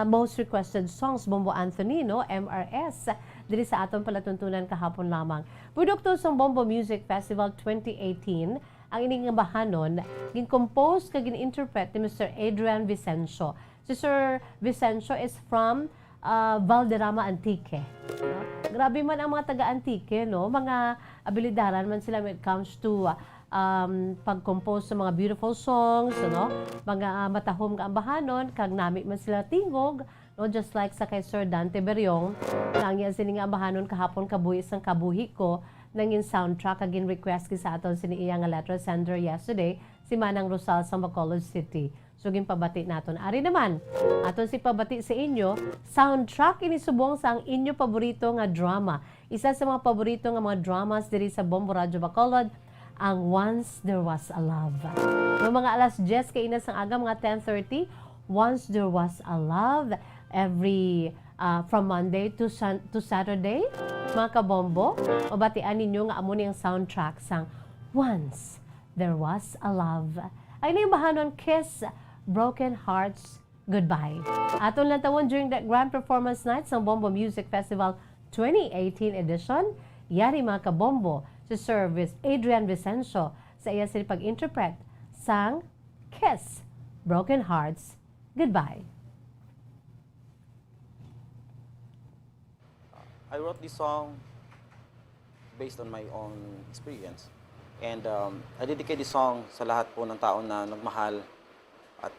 most requested songs, Bombo Anthony, no? MRS diri sa aton palatuntunan kahapon lamang. Produkto sa Bombo Music Festival 2018, ang ining bahanon gin-compose kag gin-interpret ni Mr. Adrian Vicencio. Si Sir Vicencio is from Valderrama Antique. No? Grabe man ang mga taga-Antique, no? Mga abilidaran man sila when it comes to pag-compose sa mga beautiful songs, no? Mga matahom nga ambahanon, kag nami man sila tingog, no? Just like sa kay Sir Dante Beriong, nang yan sini nga ambahanon kahapon kabuhi sang kabuhi ko, nangin soundtrack agin request ki sa aton sini iya nga letter sender yesterday, si Manang Rosal sa Bacolod City. So ginpabati naton. Ari naman, aton si pabati sa inyo, soundtrack ini subong sa ang inyo paborito nga drama. Isa sa mga paborito nga mga dramas diri sa Bombo Radio Bacolod, ang Once There Was a Love. No mga alas 10 kay inas ang aga, mga 10:30, Once There Was a Love, every from Monday to Saturday, mga kabombo, mabatian ninyo nga amo ang soundtrack sang Once There Was a Love. Ay na yung bahanon, Kiss, Broken Hearts, Goodbye. Aton lang tawon during that grand performance night sa Bombo Music Festival 2018 edition, yari mga kabombo, si Sir Adrian Vicencio sa iya sila pag-interpret sang Kiss, Broken Hearts, Goodbye. I wrote this song based on my own experience. And I dedicate this song sa lahat po ng tao na nagmahal at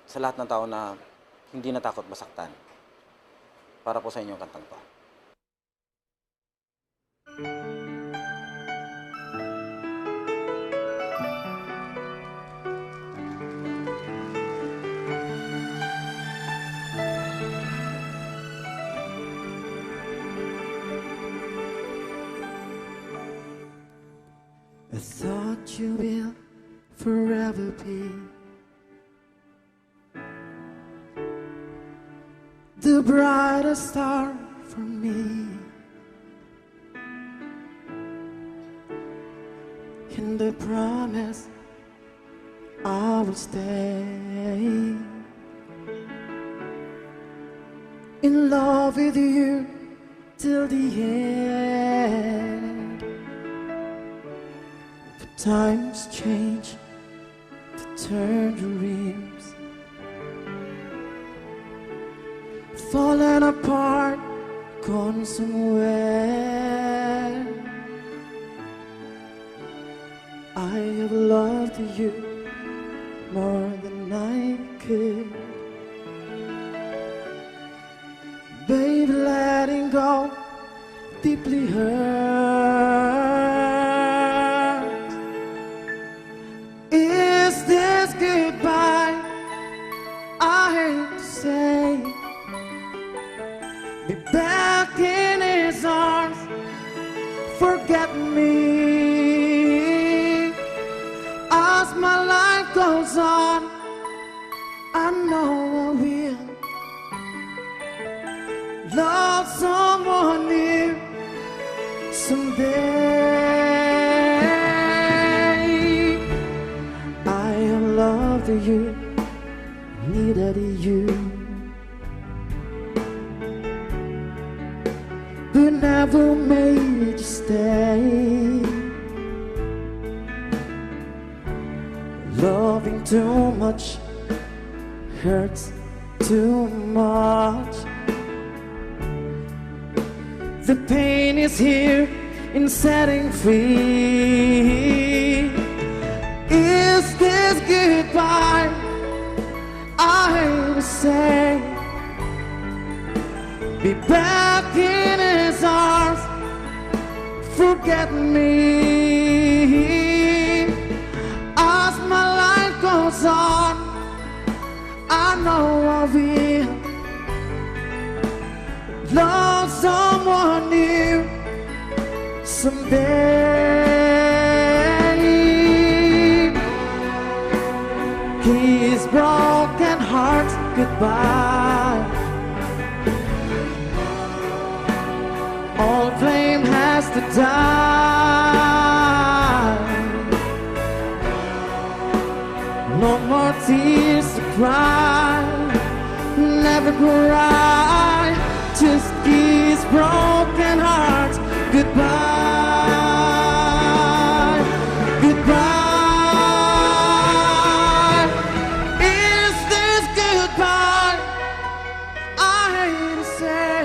sa lahat ng tao na hindi natakot masaktan. Para po sa inyong kantang to. I thought you will forever be the brightest star for me. And I promise I will stay in love with you till the end. The times change to turn dreams, falling apart, gone somewhere. I have loved you more than I could. Baby, letting go deeply hurt. Is this goodbye? I hate to say. Be back in his arms. Forget me. As my life goes on, I know I will love someone new someday. I have loved you, needed you, but never made you stay. Loving too much hurts too much. The pain is here in setting free. Is this goodbye? I hate to say. Be back in his arms. Forget me. As my life goes on, I know I will love someone new someday. His broken heart goodbye. All flame has to die. No more tears to cry. Never cry. Just kiss broken hearts goodbye, goodbye. Is this goodbye? I hate to say.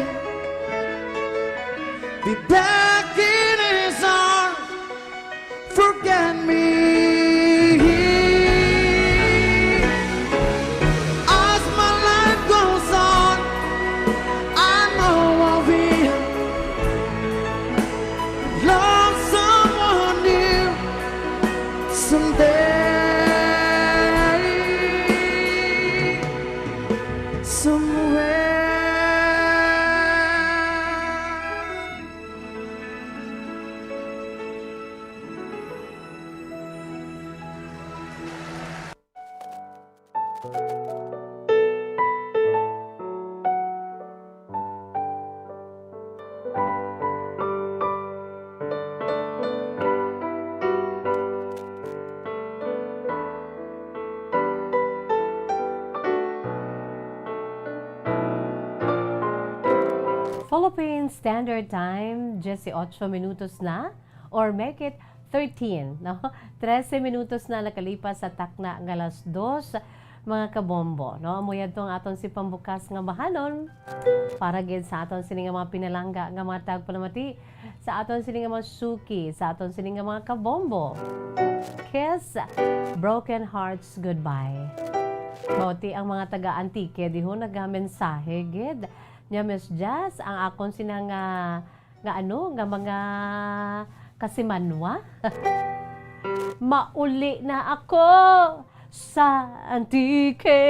Be back in his arms. Forget me. As my life goes on, love someone new someday, somewhere. Philippine Standard Time, 18 minutos na or make it 13, no? 13 minutos na nakalipas sa takna ng alas 2, mga kabombo, no? Amuyad tong aton si pambukas nga bahanon para gid sa aton sini nga mga pinalangga nga mga tagpalamati, sa aton sini nga mga suki, sa aton sini nga mga kabombo. Kiss broken hearts goodbye. Mauti ang mga taga-antike diho nagamensahe gid. Nya Miss Jazz, ang akon sinang nga mga kasimanwa. Mauli na ako sa antike.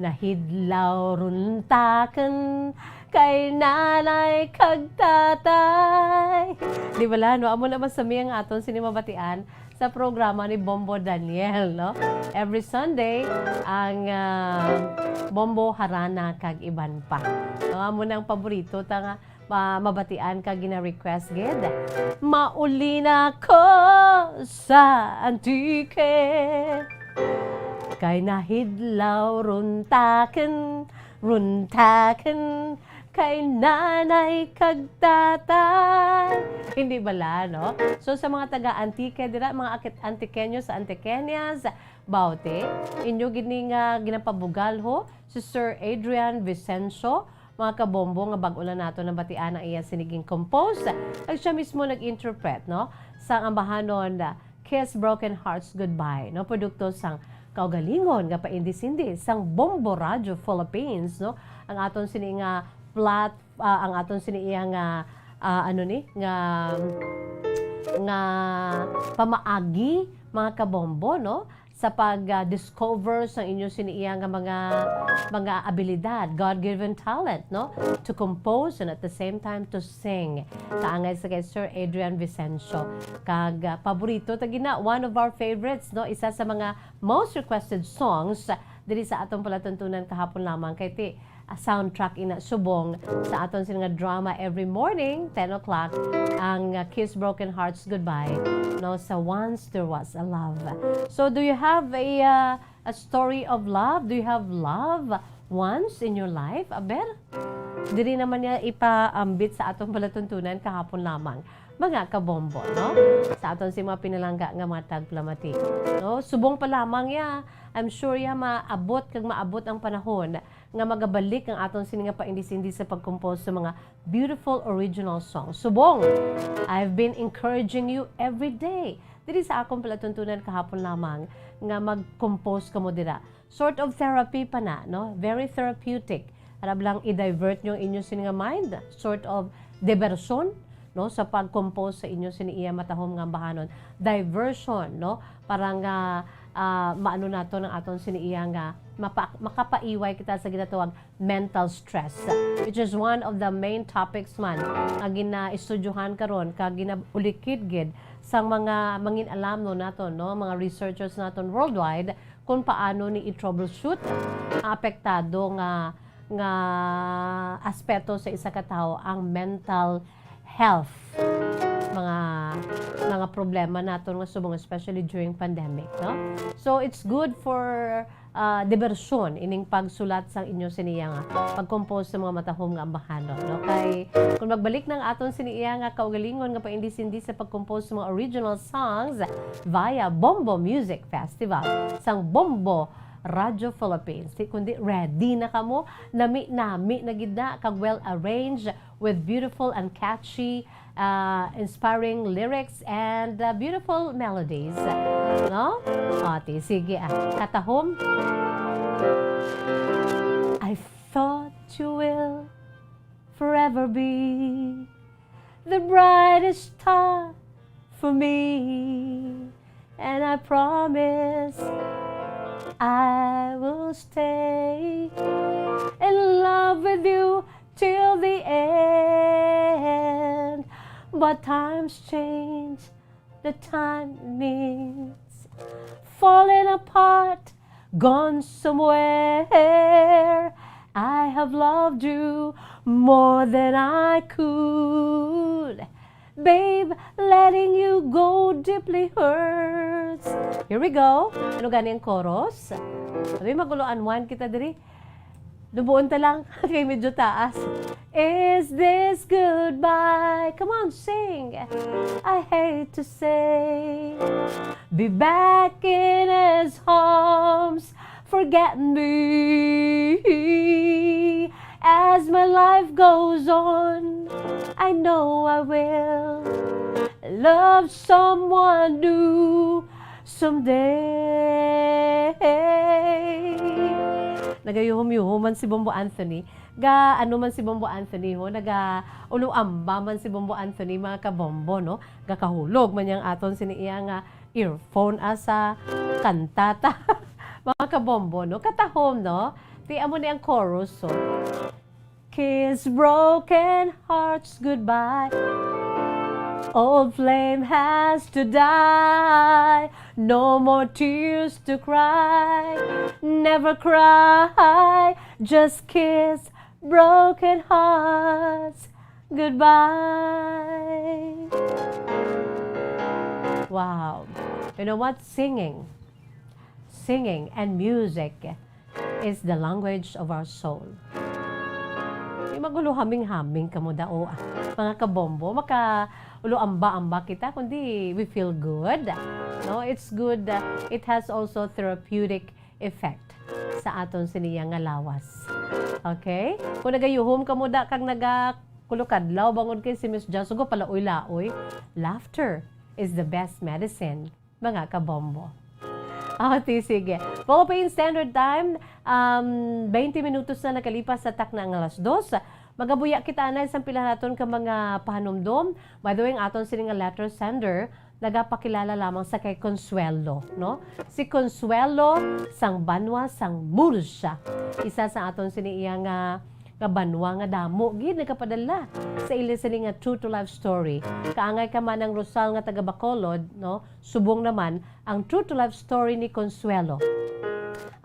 Nahidlaw runtaken kay nanay kag tatay. Di ba no? Amo naman sa ang aton sinimabatian sa programa ni Bombo Daniel, no? Every Sunday, ang Bombo Harana kag iban pa. No, amo nang paborito tanga mabatian kag gina-request gid. Mauli na ko sa antike kay nahidlaw runtaken kay nanay kag tatay. Hindi bala, no? So sa mga taga-Antique dira, mga Antikenyos sa Antiqueñas, baute, inyo gini nga ginapabugal ho si Sir Adrian Vicencio, mga kabombo nga bag-ulan nato ng batian ang iya siniging compose. At siya mismo nag-interpret, no? Sa ambahanon Kiss Broken Hearts Goodbye, no? Produkto sang kaugalingon nga paindis-indis sang Bombo Radio Philippines, no? Ang aton sini nga ang aton sini nga nga pamaagi mga kabombo, no? Sa pag-discover sa inyo siniya nga mga abilidad, God-given talent, no? To compose and at the same time to sing. Kaangay sa kay Sir Adrian Vicencio. Kag paborito tagina, one of our favorites, no? Isa sa mga most requested songs diri sa atong palatuntunan kahapon lamang kay ti soundtrack ina subong sa aton sila nga drama every morning 10 o'clock ang Kiss Broken Hearts Goodbye, no, sa Once There Was a Love. So do you have a story of love? Do you have love once in your life? Aber diri naman niya ipaambit sa atong palatuntunan kahapon lamang mga kabombo, no? Sa aton si mga pinalangga nga mga tagplamati, no? Subong pa lamang ya, I'm sure ya maabot ang panahon nga magabalik ang aton sini nga paindis-indi sa pagkompose sa mga beautiful original songs. Subong, I've been encouraging you every day. Diri sa akong palatuntunan kahapon lamang nga mag-compose kamo dira. Sort of therapy pa na, no? Very therapeutic. Arab lang i-divert nyo inyo sini nga mind, sort of diversion, no, sa pag-compose sa inyo siniiya matahom nga bahanon. Diversion, no, para nga maano nato ng aton siniiya nga makapaiway kita sa ginatawag mental stress, which is one of the main topics man nga gina-estudyohan karon kag ginaulikid gid sang mga mangin-alam no naton, no, mga researchers naton worldwide kung paano ni i-troubleshoot ang apektado nga aspeto sa isa ka tawo ang mental health, mga problema naton nga subong especially during pandemic, no? So it's good for diversyon ining pagsulat sang inyo siniya nga pag-compose sa mga matahom nga ambahanon, no? Kay kung magbalik ng aton siniya nga kaugalingon nga paindis-indi sa pag-compose sa mga original songs via Bombo Music Festival sang Bombo Radio Philippines. Kundi ready na kamo, nami na gid na kag well arranged with beautiful and catchy inspiring lyrics and beautiful melodies, no? Ati sige katahom. I thought you will forever be the brightest star for me, and I promise I will stay in love with you till the end. But times change, the timing's falling apart, gone somewhere. I have loved you more than I could. Babe, letting you go deeply hurts. Here we go. Ano gani ang chorus? Sabi maguloan one kita diri. Dubuon ta lang kay medyo taas. Is this goodbye? Come on, sing. I hate to say, be back in his arms, forget me. As my life goes on, I know I will love someone new someday. Nagayuhom-yuhom man si Bombo Anthony. Ano man si Bombo Anthony ho, uluamba man si Bombo Anthony mga kabombo, no? Kahulog man yang aton siniiya nga earphone asa kantata. Mga kabombo, no? Katahom, no? Tiyan mo na ang chorus, so. Kiss broken hearts goodbye. Old flame has to die, no more tears to cry, never cry, just kiss broken hearts goodbye. Wow. You know what? Singing and music is the language of our soul. Di magulo haming-haming ka mo dao, mga kabombo, ulo amba-amba kita, kundi we feel good. No, it's good. It has also therapeutic effect sa aton siniya nga lawas. Okay? Kung nagayuhom ka mo da kag nagakulukadlaw bangod kay si Miss Jasugo pala laoy, laughter is the best medicine, mga kabombo. Sige. Philippine Standard Time, 20 minutos na nakalipas sa tak na ang alas 2. Magabuya kita na isang pila naton ka mga pahanumdom. By the way, ang aton sining letter sender, nagapakilala lamang sa kay Consuelo, no? Si Consuelo sang Banwa sang Murcia. Isa sa aton siniyang nga banwa nga damo gid nagapadala sa ila sila nga true to life story. Kaangay ka man ang Rosal nga taga Bacolod, no? Subong naman ang true to life story ni Consuelo.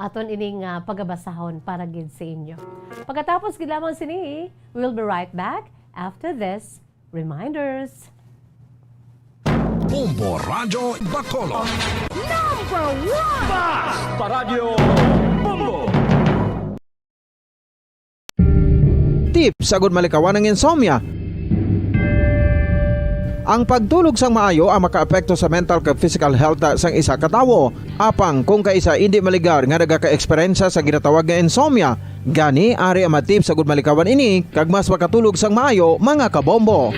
Aton ining pagabasahon para gid sa inyo. Pagkatapos gid lamang sini, we'll be right back after this reminders. Bombo Radio Bacolod. Number 1! Bas Paradyo Bombo! Tips sagud malikawan ng insomnia. Ang pagtulog sang maayo ang makaapekto sa mental kag physical health sang isa ka tawo. Apang kung kaisa hindi maligar nga nagaka-eksperyensya sa ginatawag nga insomnia, gani ari ang tips sagud malikawan ini kag mas makatulog sang maayo, mga kabombo.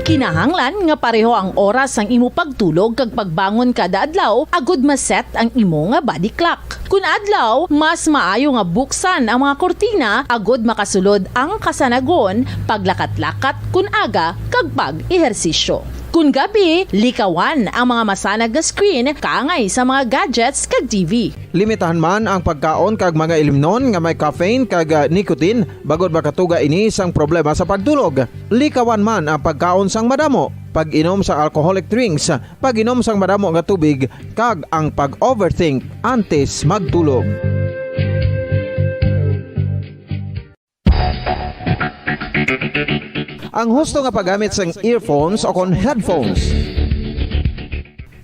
Kinahanglan nga pareho ang oras ang imo pagtulog kag pagbangon kada adlaw agud maset ang imo nga body clock. Kun adlaw, mas maayo nga buksan ang mga kortina agud makasulod ang kasanagon, paglakat-lakat kun aga kag pag-ehersisyo. Kun gabi, likawan ang mga masanag nga screen kaangay sa mga gadgets kag TV. Limitahan man ang pagkaon kag mga ilimnon nga may caffeine kag nicotine bagod makatuga ini sang problema sa pagtulog. Likawan man ang pagkaon sang madamo, pag-inom sa alcoholic drinks, pag-inom sang madamo nga tubig kag ang pag-overthink antes magtulog. Ang husto nga paggamit sang earphones o kon headphones.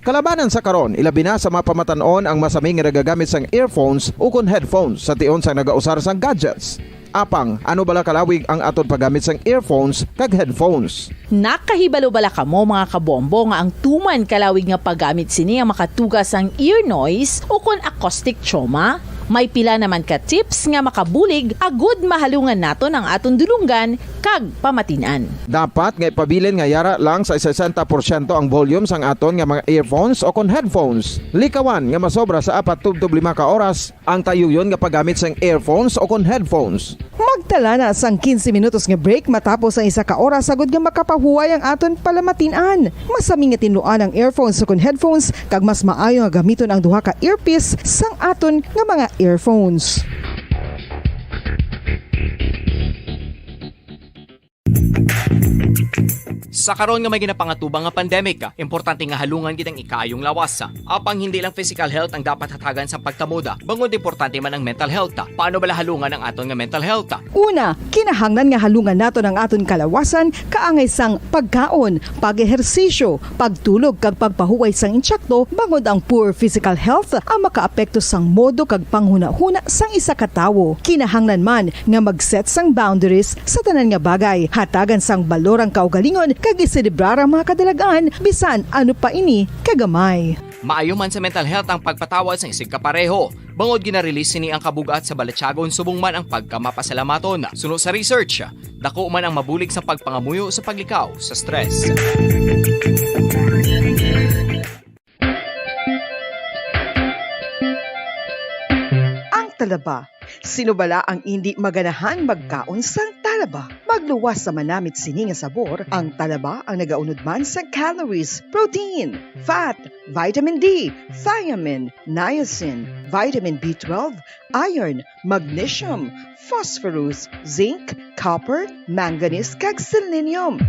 Kalabanan sa karon, ilabi na sa mapamatanon ang masami nga nagagamit sang earphones o kon headphones sa tion sang nagausar sang gadgets. Apang, ano bala kalawig ang aton paggamit sang earphones kag headphones? Nakahibalo bala kamo mga kabombo nga ang tuman kalawig nga paggamit sini ang makatugas ang ear noise o kon acoustic trauma? May pila naman ka tips nga makabulig agud mahalungan naton ang aton dulunggan kag pamatinan. Dapat nga ipabilin nga yara lang sa 60% ang volume sang aton nga mga earphones o kon headphones. Likawan nga masobra sa 4-5 ka oras ang tayuyon nga paggamit sang earphones o kon headphones. Magtala na sang 15 minutos nga break matapos ang 1 ka oras agud nga makapahuway ang aton palamatinan. Masami nga tinluan ang earphones o kon headphones kag mas maayo nga gamiton ang duha ka earpiece sang aton nga mga earphones. Sa karon nga may ginapangatubang nga pandemic, importante nga halungan gid ang ikaayong lawas. Apang hindi lang physical health ang dapat hatagan sa pagtamuda, bangod importante man ang mental health. Paano bala halungan ang aton nga mental health? Una, kinahanglan nga halungan naton ang aton kalawasan kaangay sang pagkaon, pag-ehersisyo, pagtulog kag pagpahuway sang insyakto bangod ang poor physical health ang makaapekto sang modo kag panghuna-huna sang isa ka tawo. Kinahanglan man nga mag-set sang boundaries sa tanan nga bagay, hatagan sang balorang kaugalingon kag iselebrar ang mga kadalagaan bisan ano pa ini kagamay. Maayo man sa mental health ang pagpatawad sa isig kapareho. Bangod gina-release ni ang kabugat sa Balechagon subong man ang pagkamapasalamaton. Sunod sa research, dako man ang mabulig sa pagpangamuyo sa paglikaw sa stress. Ang talaba. Sino bala ang hindi maganahan magkaon sang talaba? Magluwas sa manamit sini nga sabor, ang talaba ang nagaunod man sa calories, protein, fat, vitamin D, thiamine, niacin, vitamin B12, iron, magnesium, phosphorus, zinc, copper, manganese kag selenium.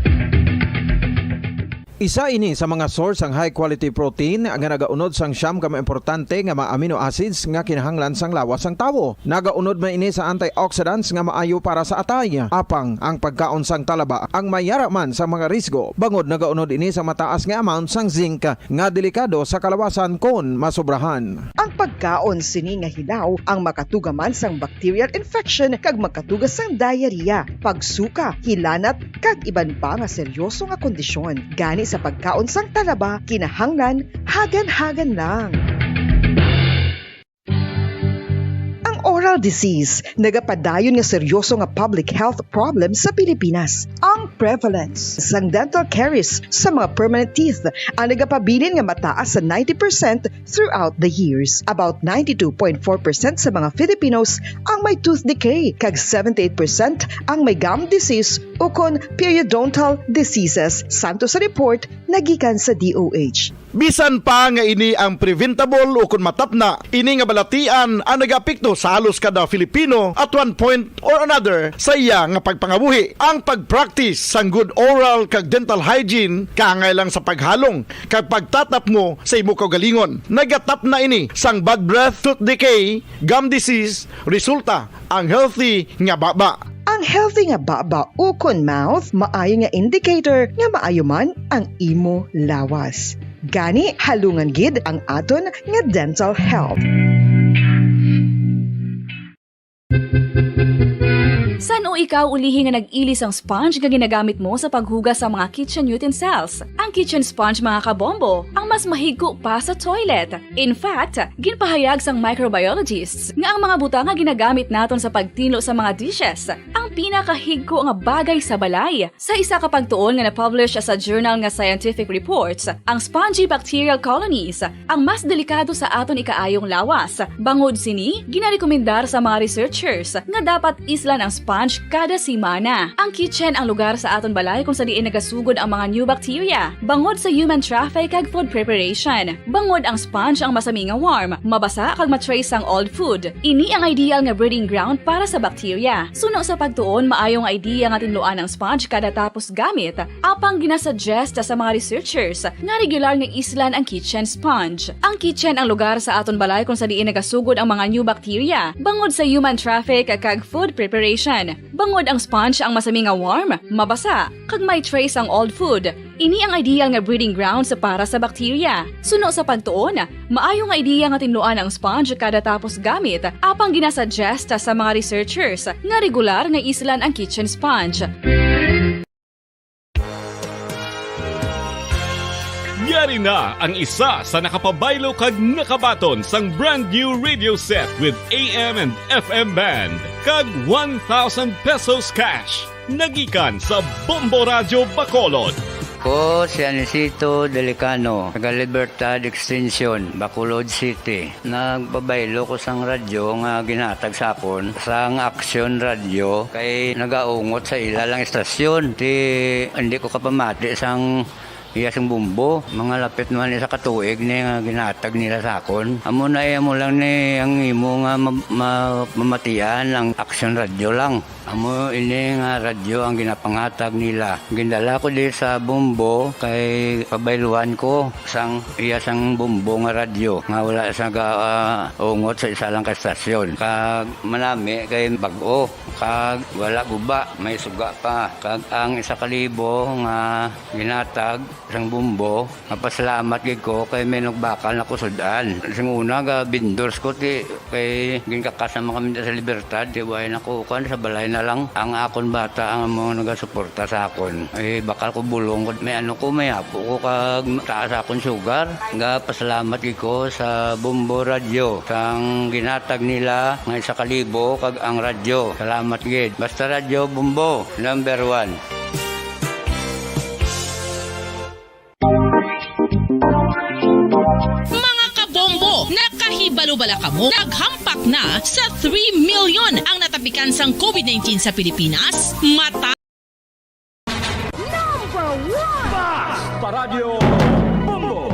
Isa ini sa mga source ang high quality protein nga nagaunod sang siyam ka importante nga mga amino acids nga kinahanglan sang lawas sang tawo. Nagaunod man ini sa antioxidants nga maayo para sa atay. Apang ang pagkaon sang talaba ang mayara man sa mga risgo. Bangod nagaunod ini sa mataas nga amount sang zinc nga delikado sa kalawasan kon masobrahan. Ang pagkaon sini nga hilaw ang makatugaman sang bacterial infection kag makatugas sang diarrhea, pagsuka, hilanat kag iban pa nga seryoso nga kondisyon. Gani sa pagkaon sang talaba kinahanglan hagan-hagan lang. Oral disease, nagapadayon nga seryoso nga public health problem sa Pilipinas. Ang prevalence sang dental caries sa mga permanent teeth ang nagapabilin nga mataas sa 90% throughout the years. About 92.4% sa mga Filipinos ang may tooth decay, kag 78% ang may gum disease o kon periodontal diseases, santo sa report nagikan sa DOH. Bisan pa nga ini ang preventable o kung matapna, ini nga balatian ang nagapikto sa halos kada Filipino at one point or another sa iya nga pagpangabuhi. Ang pag-practice sang good oral kag dental hygiene kaangay lang sa paghalong kag pagtatap mo sa imo kaugalingon. Nagatap na ini sang bad breath, tooth decay, gum disease, resulta ang healthy nga baba. Ang healthy nga baba o kon mouth maayo nga indicator nga maayo man ang imo lawas. Gani halungan gid ang aton nga dental health. San o ikaw ulihi nga nag-ilis ang sponge nga ginagamit mo sa paghugas sa mga kitchen utensils? Ang kitchen sponge mga kabombo, ang mas mahigko pa sa toilet. In fact, ginpahayag sang microbiologists nga ang mga butang nga ginagamit naton sa pagtilo sa mga dishes ang pinakahigko nga bagay sa balay. Sa isa ka pagtuon nga na-publish sa journal nga Scientific Reports, ang spongy bacterial colonies ang mas delikado sa aton ikaayong lawas. Bangod sini, ginarekomendar sa mga researchers nga dapat islan ang sponge kada simana. Ang kitchen ang lugar sa aton balay kung sa diin nagasugod ang mga new bacteria. Bangod sa human traffic kag food preparation. Bangod ang sponge ang masami nga warm, mabasa kag matrace ang old food. Ini ang ideal nga breeding ground para sa bacteria. Suno sa pagtuon, maayong idea nga tinluan ang sponge kada tapos gamit. Apang ginasuggest sa mga researchers nga regular nga islan ang kitchen sponge. Ang kitchen ang lugar sa aton balay kung sa diin nagasugod ang mga new bacteria. Bangod sa human traffic kag food preparation. Bangod ang sponge ang masami nga warm, mabasa, kag may trace ang old food. Ini ang ideal nga breeding grounds para sa bacteria. Suno sa pagtuon, maayo nga idea nga tinluan ang sponge kada tapos gamit, apang ginasuggest sa mga researchers nga regular nga islan ang kitchen sponge. Yari na ang isa sa nakapabaylo kag nakabaton sang brand new radio set with AM and FM band kag 1,000 pesos cash. Nagikan sa Bombo Radio Bacolod. Ko si Anisito Delicano, taga Libertad Extension, Bacolod City. Nagbabaylo ko sang radyo nga ginatag sapon sang Action Radio kay nagaungot sa ilalang estasyon. Hindi ko kapamati sang iyasang bumbo, mga lapit naman sa katuig ni nga ginatag nila sa akon. Amo na mo lang ni ang imo nga mamatian ang Action Radio lang. Amo ini nga radyo ang ginapangatag nila. Gindala ko di sa bumbo kay pabayluan ko sang iyasang bumbo nga radyo nga wala sa ungot sa isa lang ka estasyon. Kag manami kay bag-o, kag wala guba, may suga pa. Kag ang 1,000 nga ginatag sang bumbo, mapasalamat gid ko kay may nagbakal na kusudan. Sing una ga bindors ko ti kay ginkakasama kami sa Libertad, di way nako kan sa balay na lang ang akon bata ang mga nagasuporta sa akon. Ay bakal ko bulong ko may ano ko may apo ko kag taas akon sugar. Nga pasalamat gid ko sa Bombo Radio sang ginatag nila nga 1,000 kag ang radyo. Salamat gid. Basta Radio Bombo number 1. Mga kabombo, nakahibalo-bala ka mo? Naghampak na sa 3 million ang natapikan sang COVID-19 sa Pilipinas? Mata Number 1 Fast Paradyo Bombo.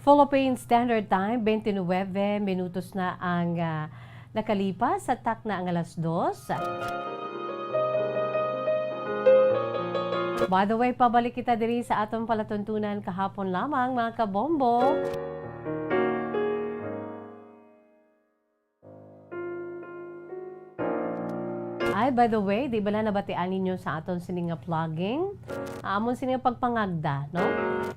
Philippine Standard Time, 29 minutos na ang nakalipas sa tak na ang alas 2. By the way, pabalik kita diri sa atong palatuntunan kahapon lamang mga kabombo. Ay, by the way, di bala nabatian ninyo sa aton sininga plugging? Amon sininga pagpangagda, no?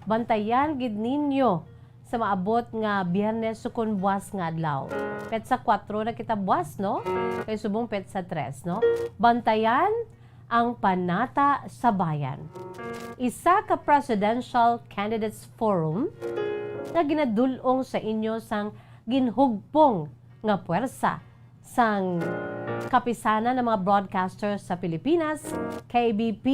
Bantayan gid ninyo sa maabot nga Biyernes sukon buwas nga adlaw. Petsa 4 na kita buwas, no? Kay subong petsa 3, no? Bantayan ang Panata sa Bayan. Isa ka Presidential Candidates Forum nga ginadulong sa inyo sang ginhugpong nga puwersa sang kapisanan ng mga broadcasters sa Pilipinas, KBP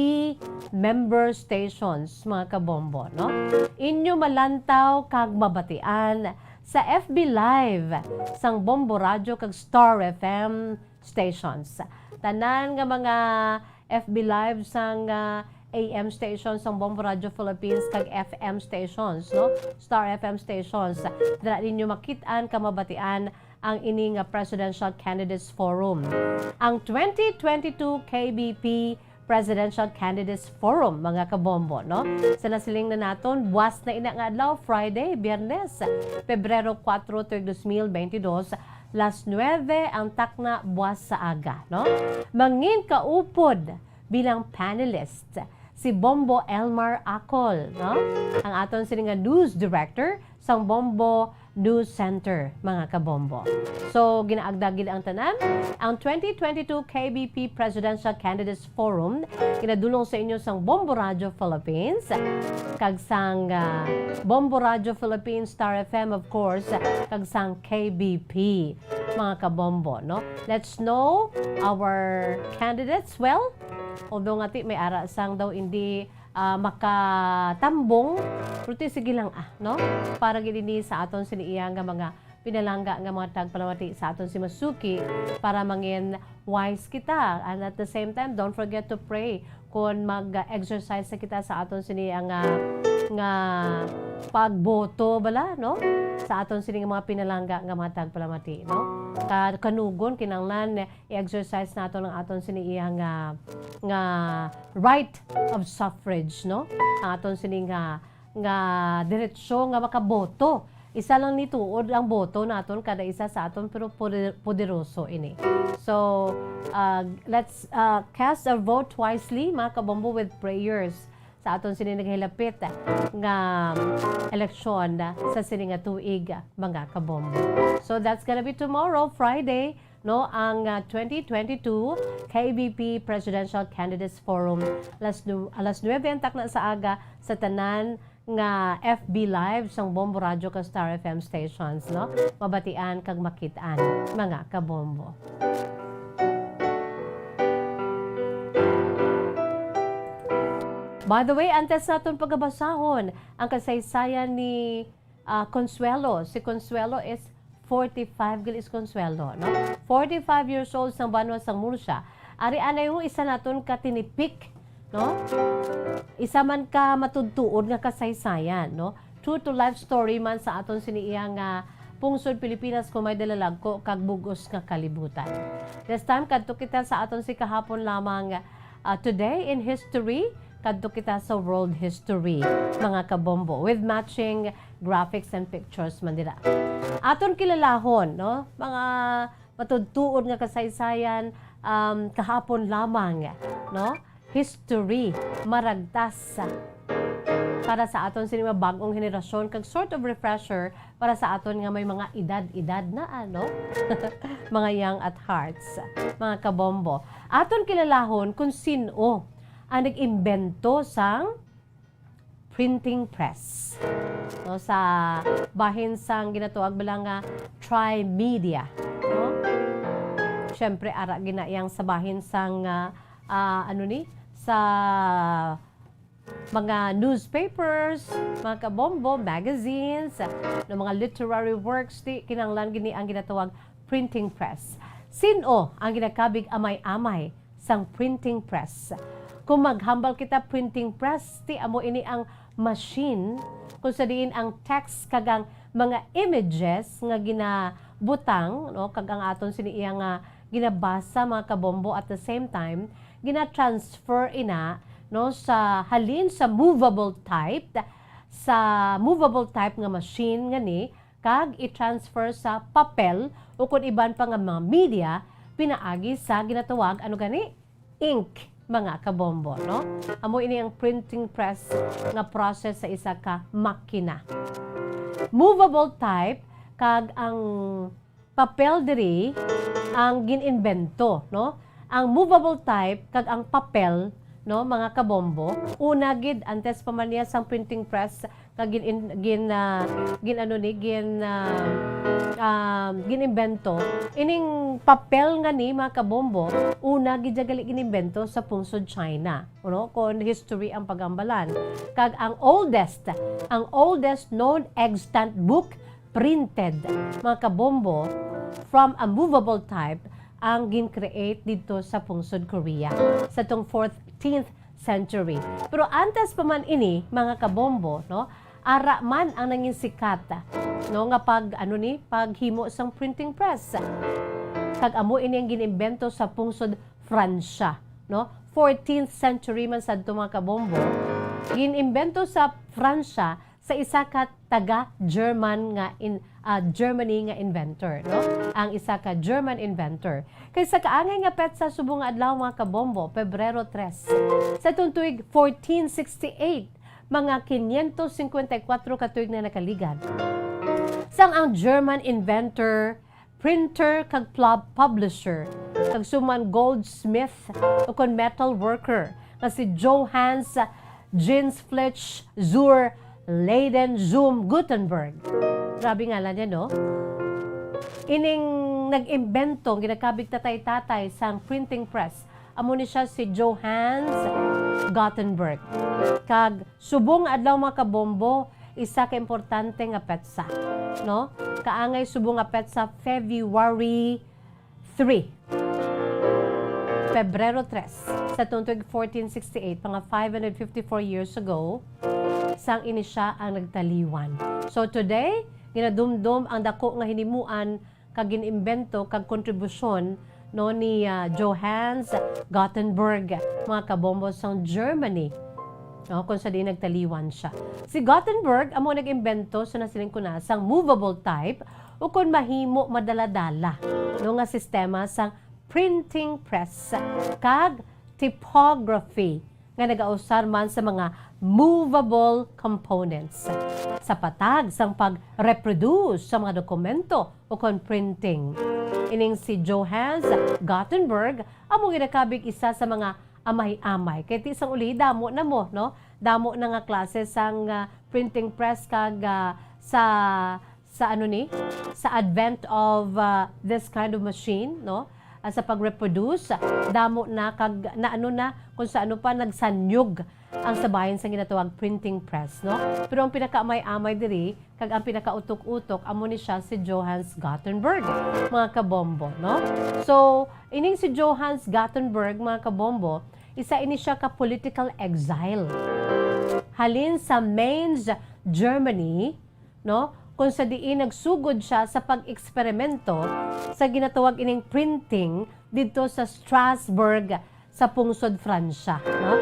member stations, mga kabombo, no? Inyo malantaw kag mabatian sa FB Live sang Bombo Radio kag Star FM stations. Tanan nga mga FB Live sang AM stations sang Bombo Radio Philippines kag FM stations, no? Star FM stations. Dala ninyo makitaan kamabatian ang ining Presidential Candidates Forum. Ang 2022 KBP Presidential Candidates Forum, mga kabombo, no? Sa nasiling na naton, buwas na ina nga adlaw, Friday, Biyernes, Pebrero 4, 2022, las 9 ang takna buwas sa aga, no? Mangin kaupod bilang panelist si Bombo Elmar Acol, no? Ang aton sininga news director sang Bombo News Center, mga kabombo. So, ginaagdagid ang tanan. Ang 2022 KBP Presidential Candidates Forum, ginadulong sa inyo sang Bombo Radio Philippines, kag sang Bombo Radio Philippines, Star FM, of course, kag sang KBP, mga kabombo, no? Let's know our candidates well. Although ngati may ara sang daw hindi makatambong, pero sige lang no? Para gini sa aton siniiya nga mga pinalangga nga mga tagpalamati sa aton si Masuki para mangin wise kita. And at the same time, don't forget to pray kung mag-exercise sa kita sa aton siniiya nga pagboto bala, no? Sa aton sining mga pinalangga nga mga tagpalamati, no? Kanugon kinanglan i-exercise nato ng aton siniiya nga right of suffrage, no? Ang aton sining nga diretsyo nga makaboto. Isa lang ni tuod ang boto naton kada isa sa aton pero poderoso ini. So, let's cast our vote wisely, mga kabombo, with prayers sa aton sini naghilapit nga eleksyon sa sini nga tuig, mga kabombo. So that's gonna be tomorrow, Friday, no, ang 2022 KBP Presidential Candidates Forum. Alas 9 ang takna sa aga sa tanan nga FB Live sang Bombo Radio ka Star FM stations, no? Mabatian kag makitaan, mga kabombo. By the way, antes natin pagkabasahon ang kasaysayan ni Consuelo. Si Consuelo is 45 gilis Consuelo, no? 45 years old sang banwa sang Murcia. Ari anay yung isa naton katinipik, no? Isa man ka matudtuod nga kasaysayan, no? True to life story man sa aton siniiya nga pungsod Pilipinas kung may dalalagko kag bugos nga kalibutan. This time kadto kita sa aton si kahapon lamang today in history, kadto kita sa world history, mga kabombo, with matching graphics and pictures man dira. Aton kilalahon, no? Mga matudtuod nga kasaysayan kahapon lamang, no? History, maragtas para sa aton sa mga bagong henerasyon, kag sort of refresher para sa aton nga may mga edad-edad na, ano? Mga young at hearts, mga kabombo. Aton kilalahon kung sino ang nag-imbento sang printing press, no, sa bahin sang ginatuag bala nga Trimedia, no? Syempre ara ginayang sa bahin sang sa mga newspapers, mga kabombo, magazines, no, mga literary works, kinanglan gini ang ginatawag printing press. Sino ang ginakabig amay-amay sang printing press? Kung maghambal kita printing press, amo ini ang machine kung sa diin ang text kagang mga images nga ginabutang no kag ang aton siniya nga ginabasa mga kabombo at the same time gina-transfer ina no sa halin sa movable type nga machine ngani kag i-transfer sa papel o kung iban pa nga mga media pinaagi sa ginatawag ano gani ink mga kabombo no amo ini ang printing press nga process sa isa ka makina. Movable type kag ang papel diri ang ginimbento no ang movable type kag ang papel no mga kabombo una gid antes pa man niya sang printing press kag ginimbento ining papel nga ni mga kabombo una gid gali ginimbento sa pungsod China no kon history ang pagambalan kag ang oldest known extant book printed mga kabombo from a movable type ang gin-create dito sa pungsod Korea sa tong 14th century. Pero antes pa man ini mga kabombo no ara man ang nanging sikat no nga paghimo sang printing press. Kag amo ini ang ginimbento sa pungsod Pransya no 14th century man sadto mga kabombo ginimbento sa Pransya sa isa ka taga German nga Germany nga inventor no ang isa ka German inventor kay sa kaangay nga petsa subong adlaw mga kabombo Pebrero 3 sa tuig 1468 mga 554 ka tuig na nakaligad sang ang German inventor printer kag publisher kag suman goldsmith o kon metal worker nga si Johannes Ginsflich zur Leyden zum Gutenberg. Grabe nga lang yan, no? Ining nag-imbento, ginakabig tatay-tatay sa printing press. Amo ni siya si Johannes Gutenberg. Kag subong adlaw mga kabombo, isa ka importante nga petsa. No? Kaangay subong nga petsa February 3. Pebrero 3. Sa tuig 1468, mga 554 years ago, sang ini siya ang nagtaliwan. So today, ginadumdum ang dako nga hinimuan kag ginimbento kag kontribusyon no ni Johannes Gutenberg mga kabombo sang Germany. No, kung sa di nagtaliwan siya. Si Gutenberg amo nag-imbento sa nasiling kuna sang movable type o kung mahimo madaladala no nga sistema sang printing press kag typography nga nagausar man sa mga movable components sa patag sang pag-reproduce sa mga dokumento o kon printing. Ining si Johannes Gutenberg amo ginakabig isa sa mga amay-amay kay ti isang uli damo na mo no damo na nga klase sang printing press kag sa advent of this kind of machine no sa pag-reproduce damo na kag kung sa ano pa nagsanyog ang sabayan sa ginatawag printing press no pero ang pinakaamay-amay diri kag ang pinakautok-utok amo ni siya si Johannes Gutenberg mga kabombo no so ining si Johannes Gutenberg mga kabombo isa ini siya ka political exile halin sa Mainz, Germany no kung sa diin nagsugod siya sa pag-eksperimento sa ginatawag ining printing dito sa Strasbourg sa pungsod Pransya. No?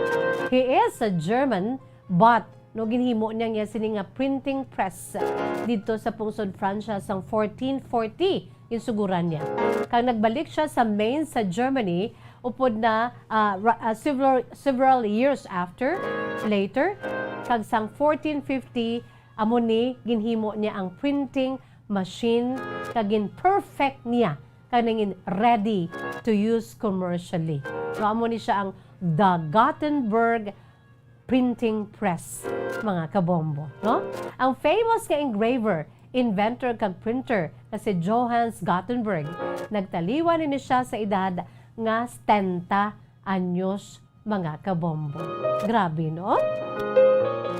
He is a German but no ginhimo niya sini nga printing press dito sa pungsod Pransya sa 1440 insuguran niya. Kag nagbalik siya sa Mainz sa Germany upod na several years later kag sang 1450 amo ni ginhimo niya ang printing machine kagin perfect niya kaningin ready to use commercially. So amo ni siya ang the Gutenberg printing press mga kabombo, no? Ang famous nga engraver, inventor kag printer na si Johannes Gutenberg nagtaliwan ni siya sa edad nga 70 anyos mga kabombo. Grabe, no?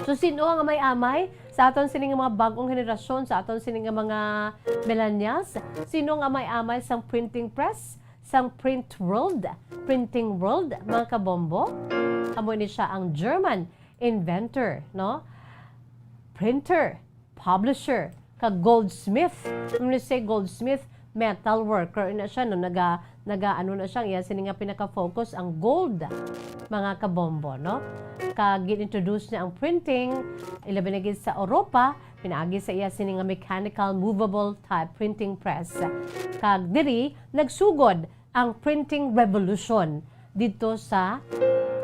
So sino ang amay-amay sa aton sining mga bagong henerasyon, sa aton sining mga millennials? Sino ang amay-amay sang printing press, sang printing world, mga kabombo? Amo ni siya ang German inventor, no? printer, publisher, kag goldsmith. When you say goldsmith, metal worker na siya, no? Ano na siya, iya sini nga pinaka-focus ang gold, mga kabombo, no? Kag introduce niya ang printing, ilabi na gid sa Europa, pinaagi sa iya sini nga mechanical movable type printing press. Kag diri nagsugod ang printing revolution dito sa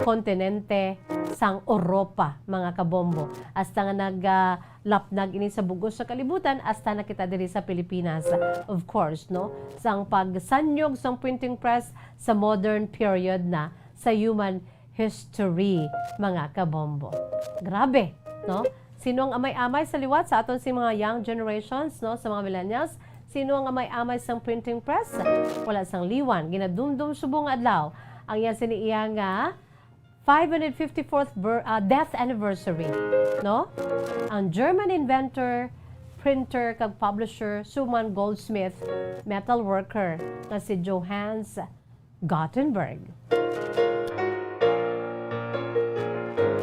kontinente sang Europa, mga kabombo. Hasta nga naglapnag ini sa bugos sa kalibutan, hasta na kita diri sa Pilipinas. Of course, no? Sang pagsanyog sang printing press sa modern period na sa human history, mga kabombo. Grabe, no? Sino ang amay-amay sa liwat sa aton si mga young generations, no? Sa mga millennials? Sino ang amay-amay sang printing press? Wala sang liwan. Ginadumdum subong adlaw. Ang yan siniiya nga 554th death anniversary, no? Ang German inventor, printer, kag publisher, Suman Goldsmith, metal worker, nga si Johannes Gutenberg.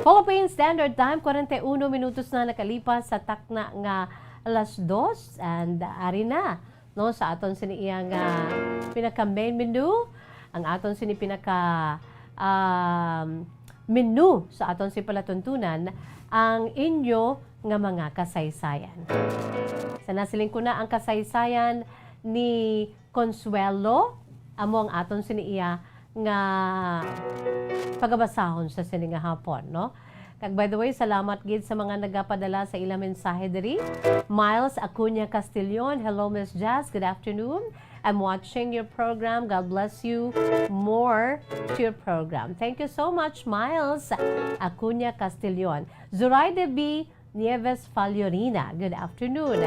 Philippine Standard Time, 41 minutos na nakalipas sa takna nga alas 2 and ari na, no? Sa aton siniiya nga pinaka main menu, ang aton sini pinaka menu sa aton si palatuntunan ang inyo nga mga kasaysayan. Sa nasiling ko na ang kasaysayan ni Consuelo, amo ang aton siniiya nga pagabasahon sa sininga hapon, no? Kag by the way, salamat gid sa mga nagapadala sa ilang mensahe diri. Miles Acuña Castillon, hello Miss Jazz, good afternoon. I'm watching your program. God bless you more to your program. Thank you so much, Miles Acuña Castillon. Zoraida B. Nieves Faliorina, good afternoon.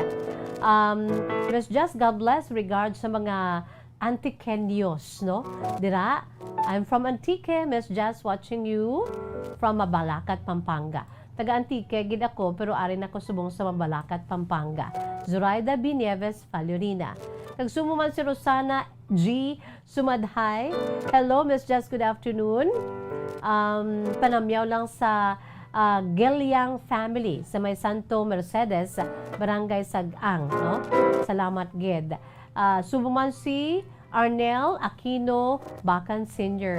Miss Jazz, God bless. Regards sa mga Antiqueños, no? Dira, I'm from Antique, Miss Jazz, watching you from Mabalacat, Pampanga. Taga-Antique, gid ako, pero arin ako subong sa Mabalacat, Pampanga. Zoraida B. Nieves Faliorina. Nagsumuman si Rosana G. Sumadhay. Hello, Miss Jess. Good afternoon. Panamyaw lang sa Gelyang family sa may Santo Mercedes, Barangay Sagang. No? Salamat, Gid. Sumuman si Arnel Aquino Bacan Sr.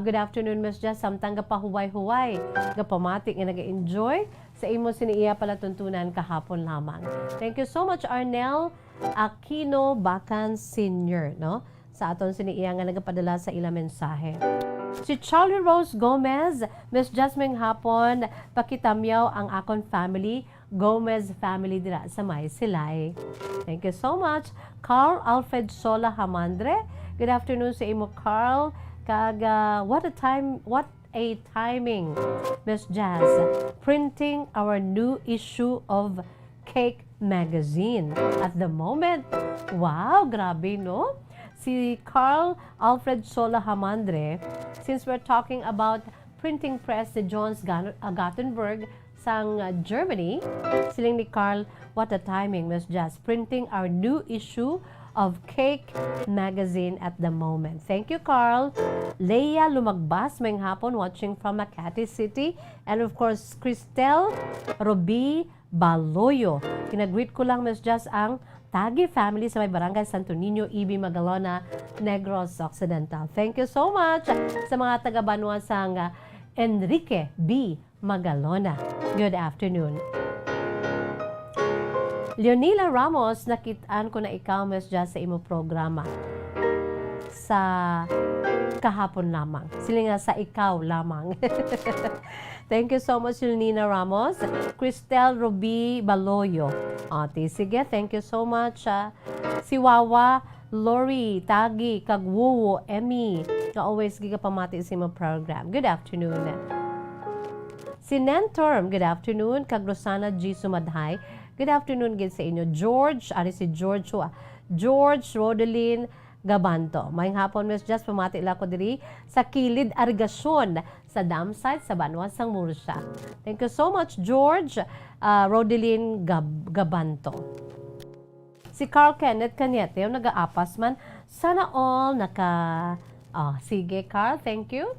Good afternoon, Miss Jess. Samtang gapahuway-huway. Gapamatik nga nag-enjoy sa imo siniiya palatuntunan kahapon lamang. Thank you so much, Arnel Aquino Bacan Sr., no? Sa aton siniiya nga nagapadala sa ilang mensahe. Si Charlie Rose Gomez, Miss Jasmine hapon, pakitamyaw ang akon family, Gomez family dira sa may Silay. Thank you so much. Carl Alfred Sola Hamandre, good afternoon sa imo, Carl. Kag what a timing, Miss Jazz, printing our new issue of Cake magazine at the moment. Wow, grabe, no? Si Carl Alfred Sola Hamandre, since we're talking about printing press ni Johannes Gutenberg sang Germany, siling ni Carl, what a timing, Miss Jazz, printing our new issue of Cake magazine at the moment. Thank you, Carl. Leia Lumagbas, may hapon, watching from Makati City. And of course, Cristel Robi Baloyo. Kinagreet ko lang, Miss Jazz, ang Tagi family sa may Barangay Santo Niño, EB Magalona, Negros Occidental. Thank you so much sa mga taga-Banwa sang Enrique B. Magalona. Good afternoon. Leonila Ramos, nakitaan ko na ikaw, Miss Jazz, sa imo programa. Sa kahapon lamang. Sila nga sa ikaw lamang. Thank you so much, Leonila Ramos. Cristel Ruby Baloyo. Sige, thank you so much. Si Wawa, Lori, Tagi, Kagwuwo, Emmy, na always gigapamati sa imo program. Good afternoon. Si Nentorm, good afternoon. Kag Rosana G. Sumadhay, good afternoon gid sa inyo. George, si George Rodeline Gabanto. Mayang hapon, Miss Jess, pamati lang ko diri sa Kilid Arigasyon sa dam site sa Banwa sang Murcia. Thank you so much, George Rodeline Gabanto. Si Carl Kenneth Cañete, yung nag-aapas man, sana all sige, Carl, thank you.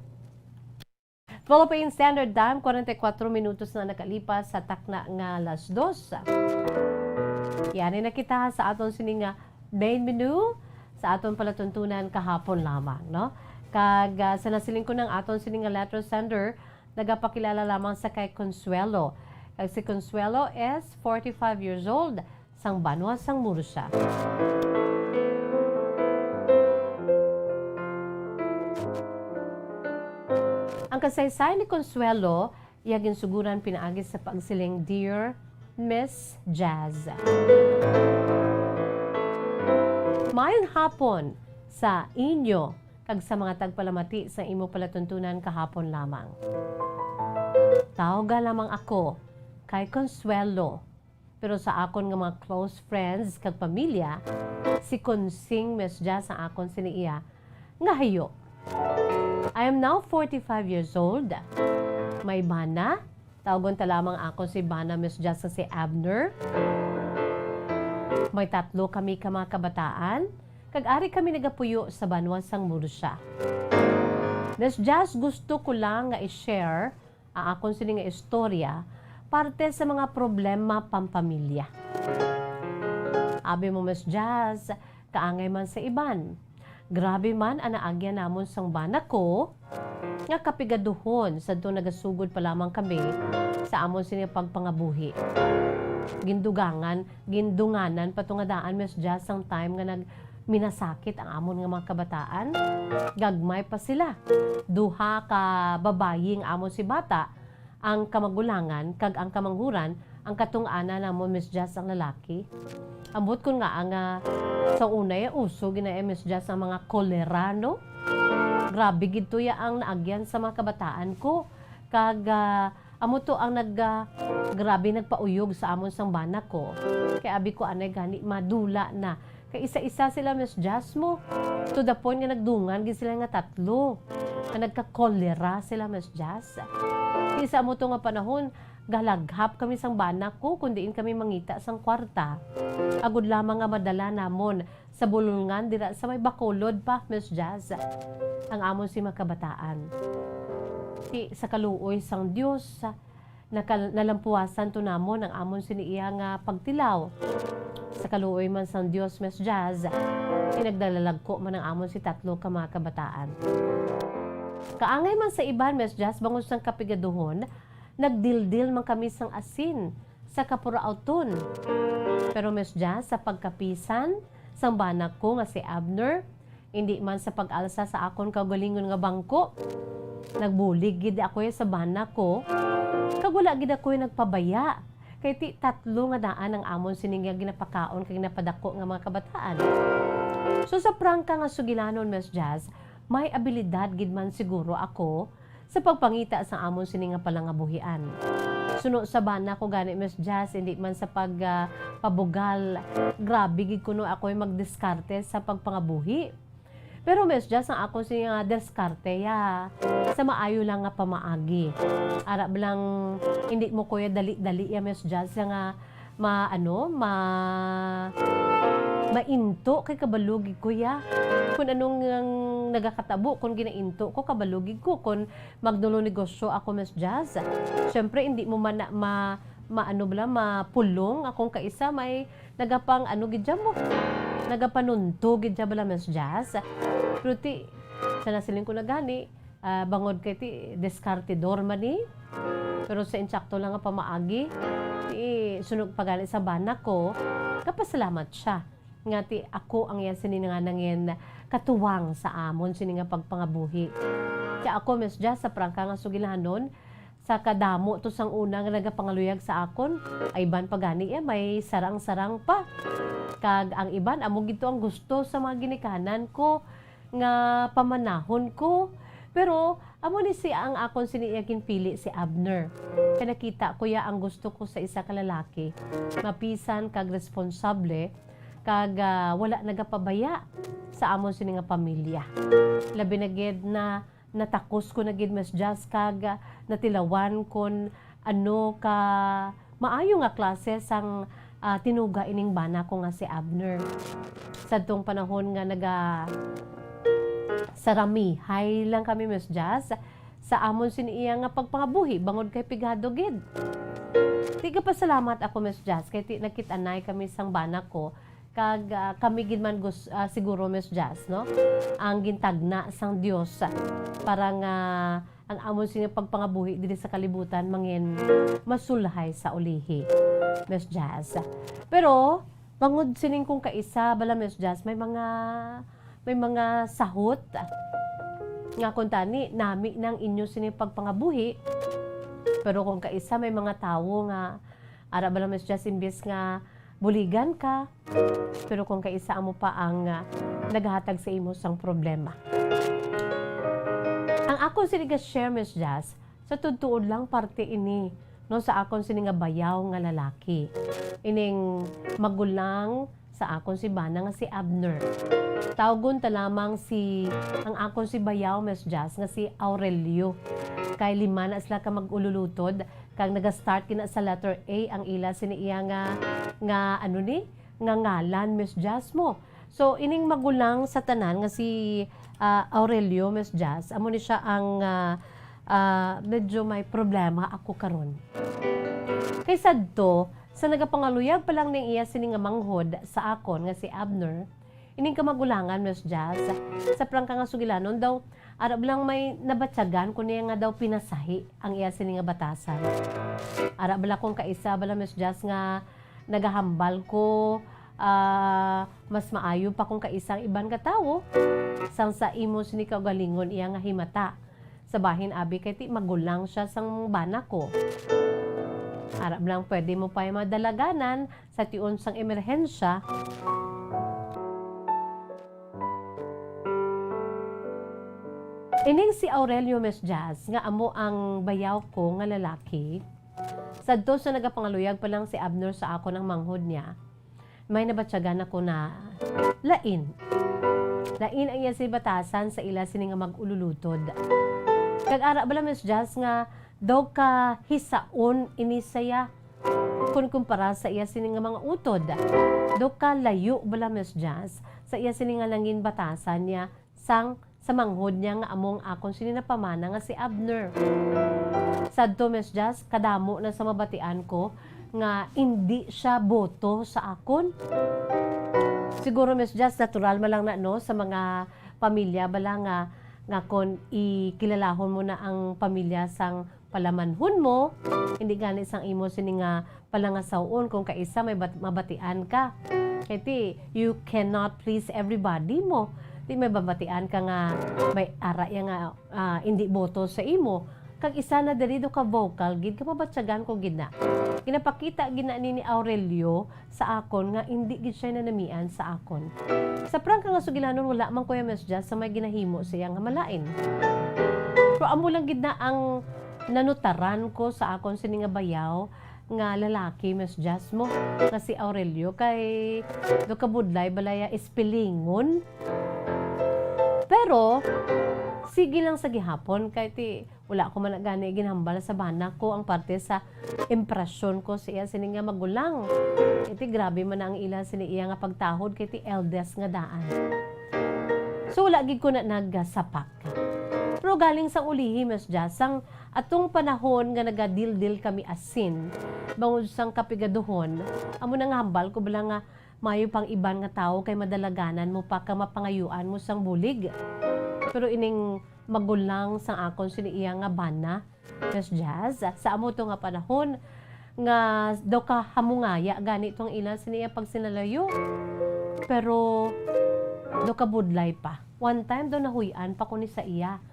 Philippine Standard Time, 44 minutos na nakalipas sa takna nga alas 2. Yan na kita sa aton sining main menu sa aton palatuntunan kahapon lamang, no? Kag sa nasiling ko ng aton sining letter sender, nagapakilala lamang sa kay Consuelo. Kag si Consuelo is 45 years old, sang Banwa, sang Murcia. Ang kasaysay ni Consuelo, iyagin suguran pinaagi sa pagsiling Dear Miss Jazz. Mayong hapon sa inyo kag sa mga tagpalamati sa imo palatuntunan kahapon lamang. Tawaga lamang ako kay Consuelo, pero sa akon nga mga close friends kag pamilya, si Consing Miss Jazz ang akon siniiya nga hayo. I am now 45 years old. May bana. Tawagon ta lamang ako si bana Miss Jazz si Abner. May 3 kami ka mga kabataan. Kag-ari kami nagapuyo sa Banwa sang Murcia. Miss Jazz, gusto ko lang nga i-share ang akong sining nga istorya parte sa mga problema pampamilya. Abi mo Miss Jazz, kaangay man sa iban. Grabe man ang naagya namon sang bana ko, nga kapigaduhon sa doon nagasugod pa lamang kami sa amon sining pagpangabuhi. Gindunganan patungadaan Miss Jazz ang time nga minasakit ang amon nga mga kabataan. Gagmay pa sila. Duha ka babaying amon si bata, ang kamagulangan kag ang kamanghuran, ang katungana namon Miss Jazz ang lalaki. Ambot ko nga ang sa unay uso gina Miss Jazz ang mga kolerano. Grabe gito ya ang naagyan sa mga kabataan ko. Kag amo to ang grabe nagpauyog sa amon sang bana ko. Kaya abi ko anay gani madula na. Kaya isa-isa sila Miss Jazz mo. To the point nga nagdungan gid sila nga 3. Nga nagka-kolera sila Miss Jazz. Isa mo to nga panahon, galaghap kami sang bana ko kundiin kami mangita sang kwarta. Agud lamang nga madala namon sa bulungan dira sa may Bacolod pa Miss Jazz. Ang amon si makabataan. Sa kaluoy sang Dios nalampuasan to namon ang amon siniiya nga pagtilaw. Sa kaluoy man sang Dios Miss Jazz, inagdalalagko man ang amon si 3 ka mga kabataan. Kaangay man sa iban Miss Jazz, bangon sang kapigaduhon, nagdildil man kami sang asin sa kapuraauton. Pero Miss Jazz, sa pagkapisan sang bana ko nga si Abner, hindi man sa pag-alsa sa akon kagalingon nga bangko, nagbulig gid ako sa bana ko, kag wala gid ako nagpabaya. Kay 3 nga daan ang amon sining ginapakaon kay napadako nga mga kabataan. So sa prangka nga sugilanon Miss Jazz, may abilidad gid man siguro ako sa pagpangita sa amon sining nga palangabuhian. Suno sa bana ko gani Miss Jazz, hindi man sa pabugal, grabe gid kuno ako magdiskarte sa pagpangabuhi. Pero Miss Jazz, ang ako siya diskarte ya sa maayo lang nga pamaagi. Arab lang hindi mo kuya dali-dali ya Miss Jazz nga mainto kay kabalugig kuya. Kung anong nagakatabo, kung ginainto ko, kabalugig ko. Kung magdulo negosyo ako Miss Jazz, syempre hindi mo mapulong akong kaisa may nagapang gidya mo. Nagapanunto gidya bala Miss Jazz. Pero sa nasiling ko na gani, bangod kay deskartidor man ni. Pero sa insakto lang nga pamaagi, sunog pagani sa bana ko, kapasalamat siya. Nga ako ang yan sininanangin katuwang sa amon sininga pagpangabuhi. Kaya ako Miss Jazz, sa prangka nga sugilanon, sa kadamo to sang unang nagapangaluyag sa akon, ay ban pagani may sarang-sarang pa. Kag ang iban, amo gito ang gusto sa mga ginikanan ko, nga pamanahon ko. Pero amo ni ang akon siniyakin pili si Abner. Kaya nakita ko ya ang gusto ko sa isa ka lalaki, mapisan kag responsable, kag wala nagapabaya sa amon sini nga pamilya. Labi na gid na natakos ko na gid Miss Jazz, kag natilawan kon ano ka maayo nga klase sang tinuga ining bana ko nga si Abner. Sa tong panahon nga sarami, hay lang kami Miss Jazz, sa amon siniya nga pagpangabuhi bangod kay pigado gid. Di ka pasalamat ako Miss Jazz kay ti nakit-anay kami sang bana ko kag kami gid man siguro Miss Jazz no ang gintagna sang Dios para nga ang amon sini pagpangabuhi diri sa kalibutan mangin masulhay sa ulihi Miss Jazz. Pero bangod sining kung kaisa bala Miss Jazz may mga sahot nga kuntani nami nang inyo sini pagpangabuhi. Pero kung kaisa may mga tawo nga ara bala Miss Jazz imbes nga buligan ka, pero kung kaisa mo pa ang naghatag sa imo sang problema. Ang akon siniga share Miss Jazz sa tudtuod lang parte ini no sa akon sini nga bayaw nga lalaki. Ining magulang sa akon si bana nga si Abner. Tawgon ta lamang ang akon si bayaw Miss Jazz nga si Aurelio. Kay lima na sila ka mag-ululutod kag naga-start kina sa letter A ang ila siniya nga ngalan Miss Jazz mo. So ining magulang sa tanan nga si Aurelio Miss Jazz amo ni siya ang medyo may problema ako karon. Kay sadto sa nagapangaluyag pa lang ning iya sini nga manghod sa akon nga si Abner, ining kamagulangan Miss Jazz sa prangka nga sugilanon daw arab lang may nabatyagan kun niya nga daw pinasahi ang iya sini nga batasan. Arab bala kung kaisa bala Miss Jazz nga nagahambal ko mas maayo pa kung kaisang iban ka tawo sang sa imo sini kaugalingon iya nga himata sa bahin abi kay ti magulang siya sang bana ko. Arab lang pwede mo pa madalaganan sa tiun sang emerhensya. Ining si Aurelio Miss Jazz nga amo ang bayaw ko nga lalaki. Sadto sa nagapangaluyag pa lang si Abner sa ako ng manghod niya. May nabatyagan ako na lain. Lain ang iya si batasan sa ila sini nga mag-ululutod. Kag ara bala Miss Jazz nga daw ka hisaon ini saya kun kumpara sa iya sini nga mga utod. Daw ka layo bala Miss Jazz sa iya sini nga langin batasan niya sa manghod niya nga among akon sini na pamana nga si Abner. Sadto Miss Jazz kadamo na sa mabatian ko nga hindi siya boto sa akon. Siguro Miss Jazz natural man lang na no sa mga pamilya bala nga kon ikilalahon mo na ang pamilya sang palamanhon mo, hindi gani sang imo sini nga palangasawon kung kaisa may mabatian ka. Kaya you cannot please everybody mo. Di may babatian ka nga may ara nga hindi boto sa imo. Kag isa na diri do ka vocal gid ka mabatyagan ko gid na. Ginapakita gina ni Aurelio sa akon nga hindi gid siya nanamian sa akon. Sa prangka nga sugilanon wala man Kuya Miss Jazz sa may ginahimo siya nga malain. Pero amo lang gid na ang nanutaran ko sa akon sini nga bayaw nga lalaki Miss Jazz mo nga si Aurelio kay do ka budlay balaya ispelingon. Pero sige lang sa gihapon kay ti wala ko man gani ginhambal sa bana ko ang parte sa impresyon ko sa iya sini nga magulang. Iti grabe man ang ila sini iya nga pagtahod kay ti eldest nga daan. So wala gid ko na nagasapak. Pero galing sa ulihi Miss Jazz sang atong panahon nga nagadildil kami asin bangod sang kapigaduhon amo nang hambal ko bala nga mayo pang iban nga tao kay madalaganan mo pa ka mapangayuan mo sang bulig. Pero ining magulang sang akon sini iya nga bana Miss Jazz sa amo to nga panahon nga daw ka hamungaya gani tong ila sini iya pag sinalayo. Pero daw ka budlay pa. One time daw nahuyan pa ko ni sa iya.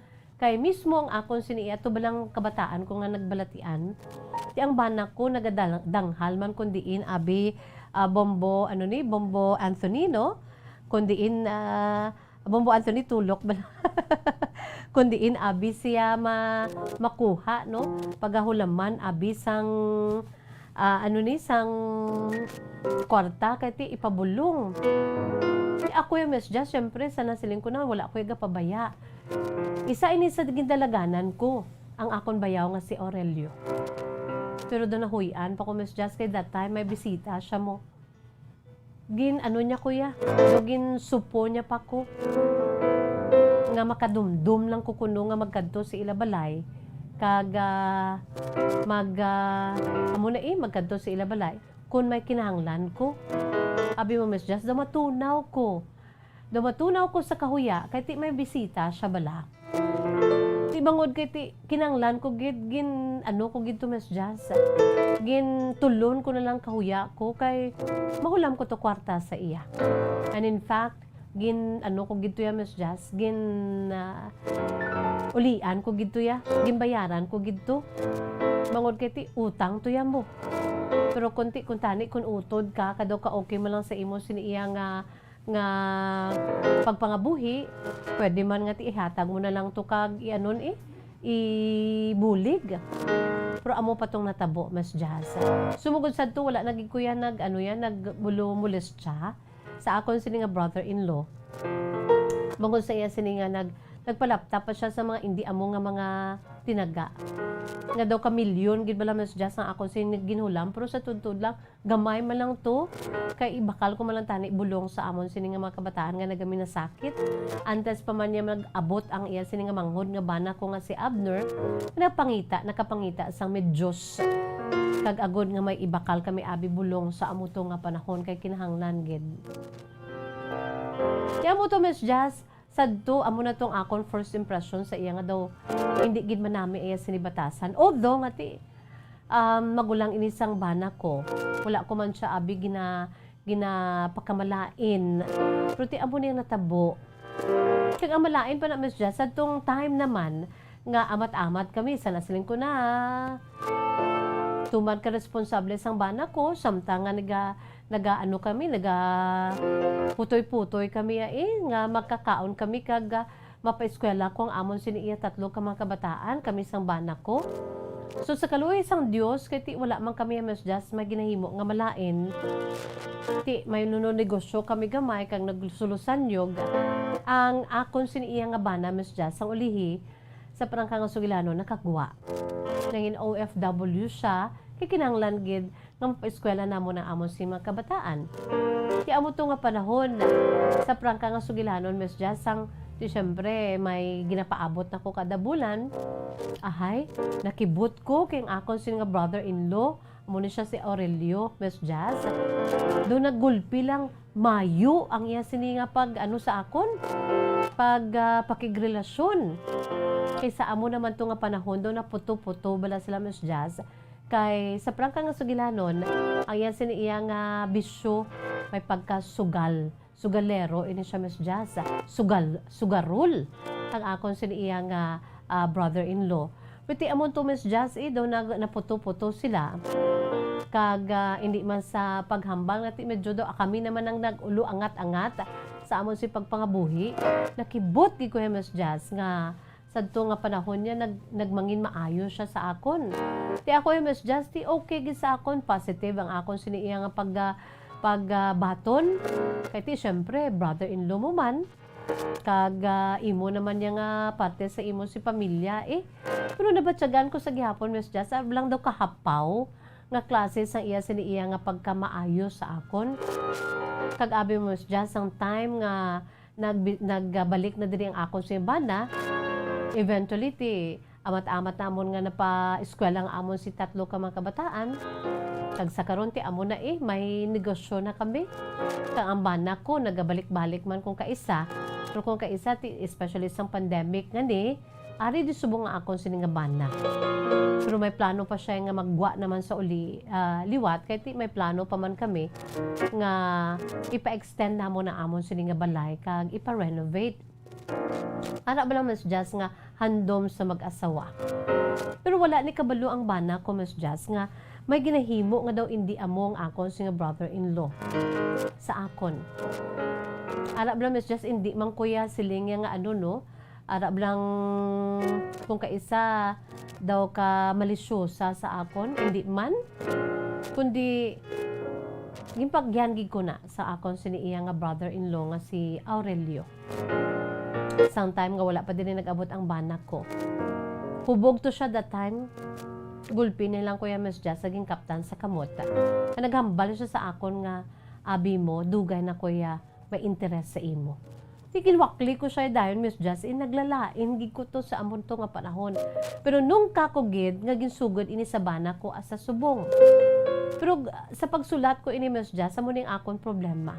Kay mismo ang akon sini iya to balang kabataan ko nga nagbalatian. Ti ang bana ko nagadanghal man kundiin abi Bombo Bombo Anthony no kundiin Bombo Anthony tulok bala kundiin abi siya makuha no pagahulaman abi sang sang kwarta kay ipabulong. Ako yung Miss Jazz syempre sana siling ko na wala ko yung pabaya. Isa ini sa gindalaganan ko ang akon bayaw nga si Aurelio. Pero doon nahuyan pa ko Miss Jazz kay that time may bisita siya mo. Niya kuya, gin supo niya pa ko. nga makadumdum lang ko kuno nga magkadto sa ilabalay kag amo na magkadto sa ilabalay kun may kinahanglan ko. Abi mo Miss Jazz, matunaw ko sa kahuya kay ti may bisita siya bala. Ti bangod kay ti kinanglan ko gid ko gid to Miss Jazz. Gin tulon ko na lang kahuya ko kay mahulam ko to kwarta sa iya. And in fact, ko gid to ya Miss Jazz, ulian ko gid to ya, bayaran ko gid to. Bangod kay ti utang to ya mo. Pero kuntani kun utod ka kadaw ka okay mo lang sa imo siniya nga pagpangabuhi, pwede man nga ti ihatag mo na lang to kag ibulig. Pero amo pa tong natabo Miss Jazz. Sumugod sad to wala nagig kuya nagbulumulis siya sa akon sini nga brother-in-law. Bangod sa iya sini nga nagpalaptap pa siya sa mga hindi amo nga mga tinaga. Nga daw ka milyon gid bala Miss Jazz ang ako sini ginhulam, pero sa tudtod lang gamay man lang to kay ibakal ko man lang tani bulong sa amon sini nga mga kabataan nga nagami na sakit. Antes pa man niya nag-abot ang iya sini nga manghod nga bana ko nga si Abner nakapangita sang medyos kag agod nga may ibakal kami abi bulong sa amo to nga panahon kay kinahanglan gid. Kaya mo to Miss Jazz, sadto amo na tong akon first impression sa iya nga daw hindi gid man nami iya sinibatasan. Although nga ti magulang inisang bana ko, wala ko man siya abi pakamalain. Pero ti amo niya natabo. Kag amalain pa na Miss Jazz, sadtong time naman nga amat-amat kami sa nasiling ko na. Tumad ka responsable sang bana ko, samtang nga putoy-putoy kami nga magkakaon kami kag mapaeskwela ko ang amon siniya 3 ka mga kabataan kami sang bana ko. So sa kaluoy sang Dios kay ti wala man kami Miss Jazz may ginahimo nga malain. Ti may negosyo kami gamay kag nagsulusan yog ang akon siniya nga bana Miss Jazz sang ulihi sa Prangka nga Sugilano nakagwa. Nangin OFW siya kay kinahanglan gid nga mapaeskwela namo ng amon si mga kabataan. Ti amo to nga panahon sa Prangka nga Sugilanon Miss Jazz sang ti syempre may ginapaabot na ko kada bulan. Ahay, nakibot ko kay ang akon sin nga brother-in-law, amo ni siya si Aurelio Miss Jazz. Do naggulpi lang Mayo ang iya sini nga sa akon pakigrelasyon. Kaysa amo naman to nga panahon do na puto-puto bala sila Miss Jazz. Kay sa Prangka nga Sugilanon, ang yan siniya nga bisyo may sugalero ini siya Miss Jazz. Sugarol ang akon siniya nga brother-in-law. Piti amon to Miss Jazz daw naputo-puto sila. Kag hindi man sa paghambal nga ti medyo daw kami naman ang nagulo angat-angat sa amon si pagpangabuhi. Nakibot gi ko Miss Jazz nga sadto nga panahon niya nagmangin maayo siya sa akon. Ti ako Miss Jazz ti okay gid sa akon, positive ang akon siniya nga pagbaton. Kay ti syempre brother-in-law mo man kag imo naman niya nga parte sa imo si pamilya Pero nabatyagan ko sa gihapon Miss Jazz, lang daw kahapaw nga klase sa iya siniya nga pagkamaayo sa akon. Kag abi mo Miss Jazz ang time nga nagbalik na diri ang akon sa bana. Eventually, amat-amat namon nga napa-eskwela nga amon si 3 ka mga kabataan. Kag sa karon ti amon na may negosyo na kami. Kag ang bana ko, nagabalik-balik man kung kaisa. Pero kung kaisa, especially sa pandemic nga ari di subong nga akon sini nga bana. Pero may plano pa siya nga magwa naman sa liwat. Kaya may plano pa man kami nga ipa-extend namon na amon sini nga balay kag ipa-renovate. Ara ba lang Miss Jazz nga handom sa mag-asawa. Pero wala ni kabalo ang bana ko Miss Jazz nga may ginahimo nga daw hindi amo ang akon si nga brother-in-law sa akon. Ara ba lang Miss Jazz hindi man kuya siling nga ara ba lang kung kaisa daw ka malisyosa sa akon, hindi man kundi gimpagyangig ko na sa akon siniya nga brother-in-law nga si Aurelio. Sometime nga wala pa din nag-abot ang bana ko. Hubog to siya that time. Gulpi na lang kuya Miss Jazz, naging kaptan sa kamot. Naghambal siya sa akon nga, abi mo, dugay na kuya, may interes sa imo. Tikinwakli ko siya dahil Miss Jazz, naglalain, gid ko to sa amon to nga panahon. Pero nung kakugid, nga ginsugod ini sa bana ko asa subong. Pero sa pagsulat ko ini Miss Jazz, sa muning akon problema.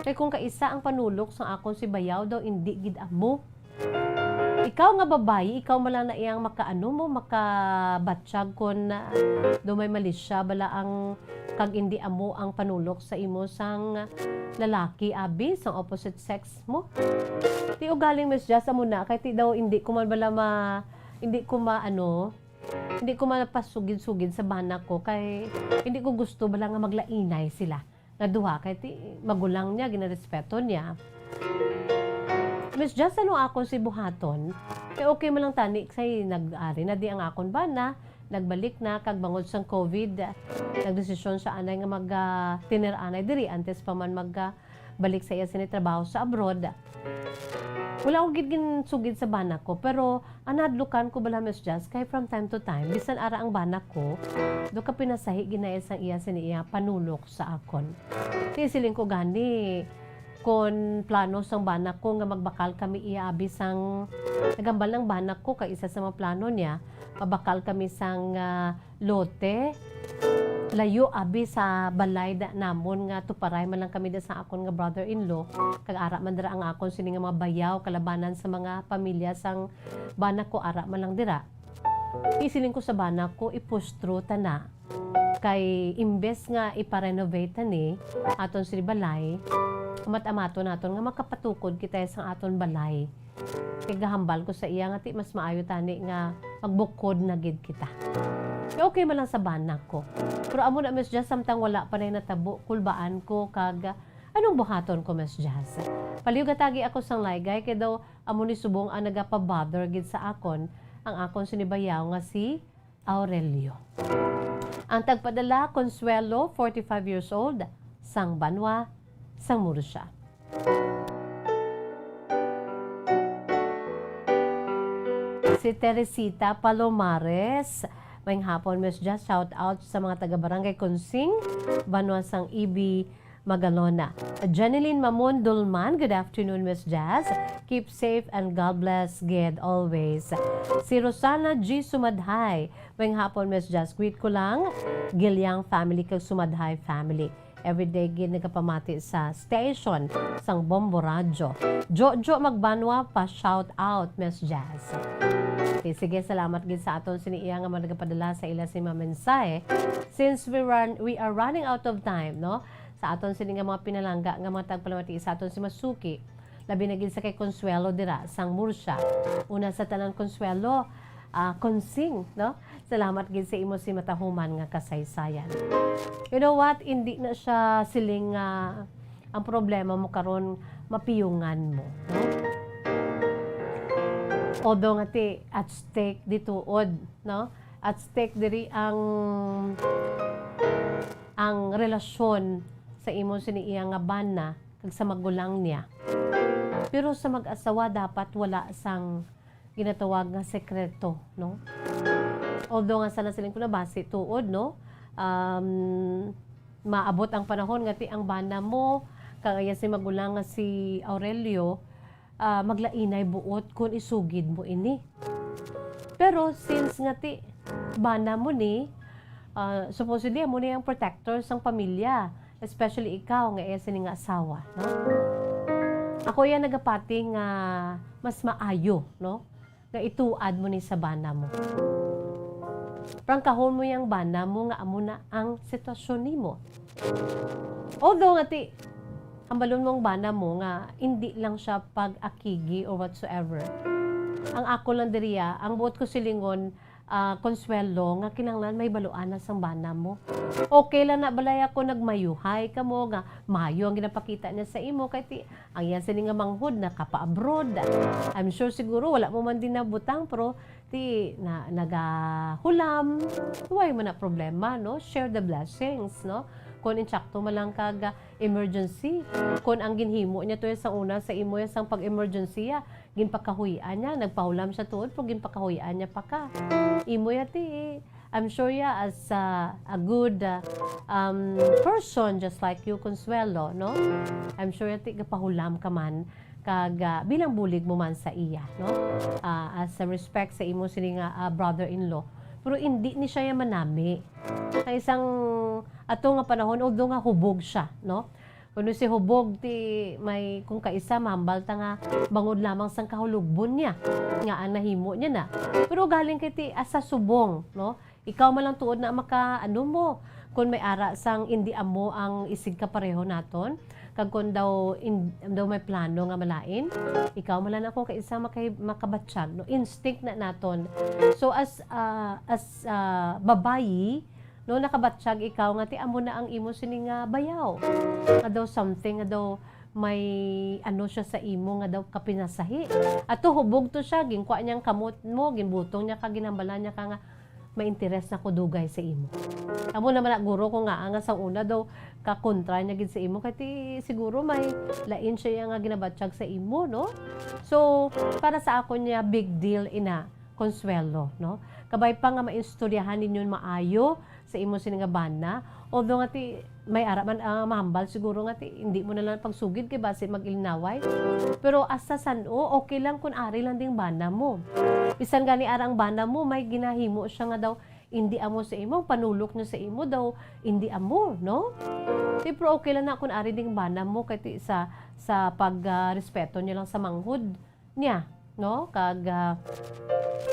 Kaya kung kaisa ang panulok sa akon si Bayaw daw, hindi gid amo. Ikaw nga babae, ikaw malang na iyang makabatsyag kon do may mali siya, bala ang kag hindi amo ang panulok sa imo sang lalaki abi sang opposite sex mo. Ti ugaling Miss Jazz amo na kay ti daw hindi ko man bala hindi ko mapasugid-sugid sa bana ko kay hindi ko gusto bala nga maglainay sila nga duha kay ti magulang niya ginarespeto niya. Miss Jazz, ano akon si buhaton? Kaya okay man lang tani, say nag-ari na di ang akon ba na, nagbalik na, kag bangod sang COVID, nagdesisyon sa anay nga mag-tiner-anay diri, antes pa man magbalik sa iya sinitrabaho sa abroad. Wala akong sugid sa bana ko, pero anadlukan ko bala Miss Jazz, kay from time to time, bisan ara ang bana ko, do ka pinasahi ginaya sang iya siniya panulok sa akon. Tisiling ko gani, kon plano sang banak ko nga magbakal kami iabi sang nagambal ng banak ko kay isa sa mga plano niya mabakal kami sang lote layo abi sa balay da namon nga tuparay man lang kami da sa akon nga brother-in-law kag ara man dira ang akon sini nga mga bayaw kalabanan sa mga pamilya sang banak ko ara man lang dira isiling ko sa banak ko ipustro tana kay imbes nga iparenovate ni aton si balay amat-amato naton nga makapatukod kita sa aton balay. Kay gahambal ko sa iya nga ti mas maayo tani nga magbukod na gid kita. Okay man lang sa banak ko. Pero amo na Miss Jazz samtang wala pa nay natabo kulbaan ko kag anong buhaton ko Miss Jazz. Paliw gatagi ako sang laygay kay daw amo ni subong ang nagapa-bother gid sa akon ang akon sinibayaw nga si Aurelio. Ang tagpadala Consuelo, 45 years old, sang Banwa, sang Murcia. Si Teresita Palomares, may hapon Miss Jazz, shout out sa mga taga-barangay Kunsing, Banwa sang Ibi, Magalona. Jeneline Mamon Dulman, good afternoon Miss Jazz. Keep safe and God bless God always. Si Rosana G. Sumadhay, may hapon Miss Jazz, greet ko lang, Gilyang family kag Sumadhay family. Everyday gid nagapamati sa station sang Bombo Radio. Jojo Magbanwa pa shout out Miss Jazz. Okay, sige, salamat gid sa aton siniiya nga nagapadala sa ila si mensahe. Since we are running out of time, no? Sa aton sini nga mga pinalangga nga mga tagpalamati sa aton si Masuki. Labi na gid sa kay Consuelo dira sang Murcia. Una sa tanan Consuelo, Konsing, no? Salamat gid sa imo si matahuman nga kasaysayan. You know what? Hindi na siya siling ang problema mo karon mapiyungan mo, no? Although nga ti at stake dituod, no? At stake diri ang relasyon sa imo siniiya nga bana kag sa magulang niya. Pero sa mag-asawa dapat wala sang ginatawag nga sekreto, no? Although nga sana siling ko nabasi tuod, no? Maabot ang panahon nga ti ang bana mo kagaya si magulang nga si Aurelio maglainay buot kung isugid mo ini. Pero since nga ti bana mo ni supposedly mo ni ang protector sang pamilya, especially ikaw nga sini nga asawa, no? Ako yan nagapati nga mas maayo, no? Nga ituad mo ni sa bana mo. Prangkahon mo yung bana mo nga amo na ang sitwasyon nimo. Although nga ti ang balon mong bana mo nga hindi lang siya pag-akigi or whatsoever. Ang ako lang diriya, ang buot ko silingon Consuelo nga kinanglan may baluan na sang bana mo. Okay lang na balay ako nagmayuhay ka mo nga mayo ang ginapakita niya sa imo kay ti ang yan sini nga manghud na kapa-abroad. I'm sure siguro wala mo man din nabutang pero ti na nagahulam. Huwag mo na problema, no? Share the blessings, no? Kung insakto malang kag emergency, kung ang ginhimo niya to sa una sa imo sang pag-emergency, ginpakahuyan niya, nagpahulam siya tuod, pero ginpakahuyan niya pa ka. Imo yati, I'm sure as a good person, just like you, Consuelo, no? I'm sure yati, kapahulam ka man, kag bilang bulig mo man sa iya, no? As a respect sa imo sini nga brother-in-law. Pero hindi ni siya manami. Ang isang ato nga panahon although nga hubog siya, no? Kuno si hubog ti may kung kaisa mahambal ta nga bangod lamang sang kahulugbon niya nga ang nahimo niya na. Pero galing kay ti asa subong, no? Ikaw man lang tuod na maka ano mo kung may ara sang hindi amo ang isig ka pareho naton kag kun daw may plano nga malain ikaw man lang ako kaisa makabatsyag, no? Instinct na naton. So as babayi, no, nakabatsyag ikaw nga ti amo na ang imo sini nga bayaw nga daw something nga daw may ano siya sa imo nga daw kapinasahi ato hubog to siya ginkwa niyang kamot mo ginbutong niya ka ginambalan niya ka nga may interes na ko dugay sa imo. Amo naman na guro ko nga sa una daw kakontra niya gid sa imo kay siguro may lain siya nga ginabatsyag sa imo, no? So para sa ako niya big deal ina Consuelo, no? Kabay pa nga maistoryahan ninyo maayo sa imo sini nga bana. Although nga ti may ara man mahambal siguro nga ti hindi mo na lang pagsugid kay base mag-ilinaway. Pero asa sano okay lang kun ari lang ding bana mo. Bisan gani arang bana mo may ginahimo siya nga daw hindi amo sa imo, panulok niya sa imo daw hindi amo, no? Ti pero okay lang na kun ari ding bana mo kay ti sa pagrespeto niya lang sa manghud niya, no? Kag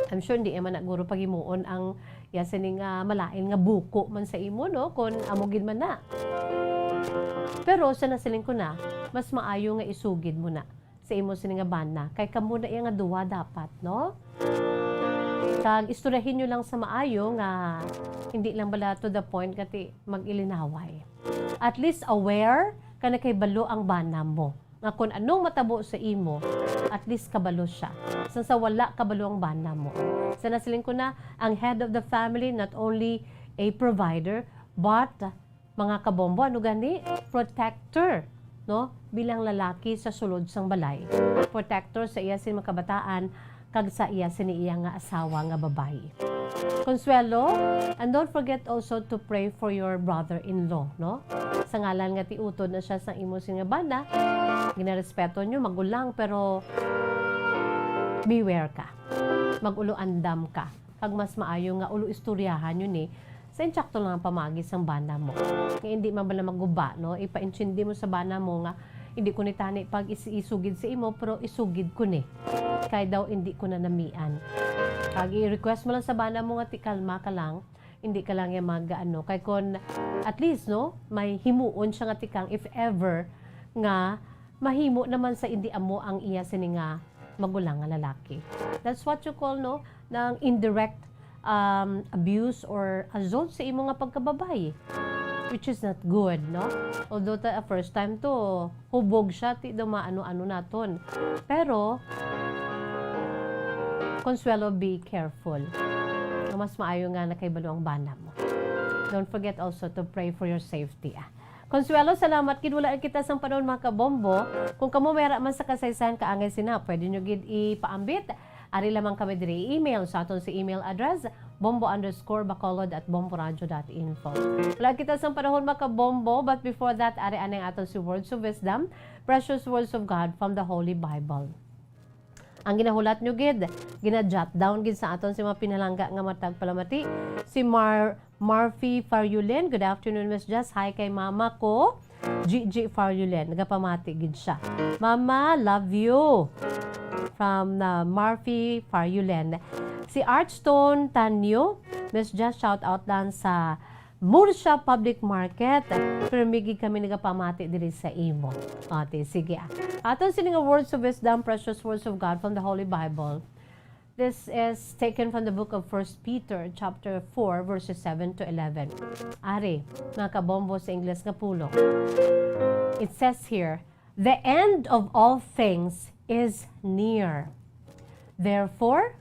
I'm sure hindi man na guro pagimuon ang sining malain nga buko man sa imo, no? Kon amogid man na. Pero sa nasiling ko na, mas maayo nga isugid mo na sa imo sining nga bana. Kay kamo na iya nga duwa dapat, no? Kag istoryahin nyo lang sa maayo nga hindi lang bala to the point kati mag-ilinaway. At least aware ka na kay balo ang bana mo. Nga kung anong matabo sa imo, at least kabalo siya. Sa wala kabalo ang bana mo. Sa nasiling ko na, ang head of the family, not only a provider, but mga kabombo, ano gani? Protector, no? Bilang lalaki sa sulod sang balay. Protector sa iya sin makabataan, kag sa iya sin iya nga asawa nga babae. Consuelo, and don't forget also to pray for your brother-in-law, no? Sa ngalan nga ti utod na siya sa imo sin nga bana, ginarespeto nyo, magulang, pero beware ka. Magulo andam ka. Kag mas maayo nga ulo istoryahan yun sa insakto lang ang pamagis ang bana mo. Nga hindi man bala maguba, no? Ipaintindi mo sa bana mo nga, hindi ko ni tani pag isugid sa imo, pero isugid ko ni. Kaya daw hindi ko na namian. Kag i-request mo lang sa bana mo nga, kalma ka lang, hindi ka lang yung kay kon at least, no, may himuon siya nga tikang if ever nga mahimo naman sa hindi amo ang iya sini nga magulang nga lalaki. That's what you call, no, ng indirect abuse or assault sa imo nga pagkababay, which is not good, no? Although first time to hubog siya ti daw maano-ano naton, pero Consuelo, be careful. Mas maayo nga na kay balo ang bana mo. Don't forget also to pray for your safety. Consuelo, salamat gid wala kita sang panahon mga kabombo. Kung kamo mayra man sa kasaysayan kaangay sina, pwede nyo gid ipaambit. Ari lamang kami diri email sa aton si email address bombo_bacolod@bomboradio.info. Wala kita sang panahon mga kabombo, but before that, ari anay aton si Words of Wisdom, precious words of God from the Holy Bible. Ang ginahulat nyo gid, gina-jot down gid sa aton si mga pinalangga nga matag palamati. Si Marfy Faryulen, good afternoon Miss Jess. Hi kay mama ko, Gigi Faryulen. Nagapamati gid siya. Mama, love you. From Marfy Faryulen. Si Archstone Tanyo, Miss Jess, shout out dan sa Murcia Public Market. Pero migi kami nagapamati diri sa imo. Ate, sige. Aton sining words of wisdom, precious words of God from the Holy Bible. This is taken from the book of 1 Peter chapter 4 verses 7 to 11. Ari, mga kabombo sa Ingles nga pulong. It says here, the end of all things is near. Therefore,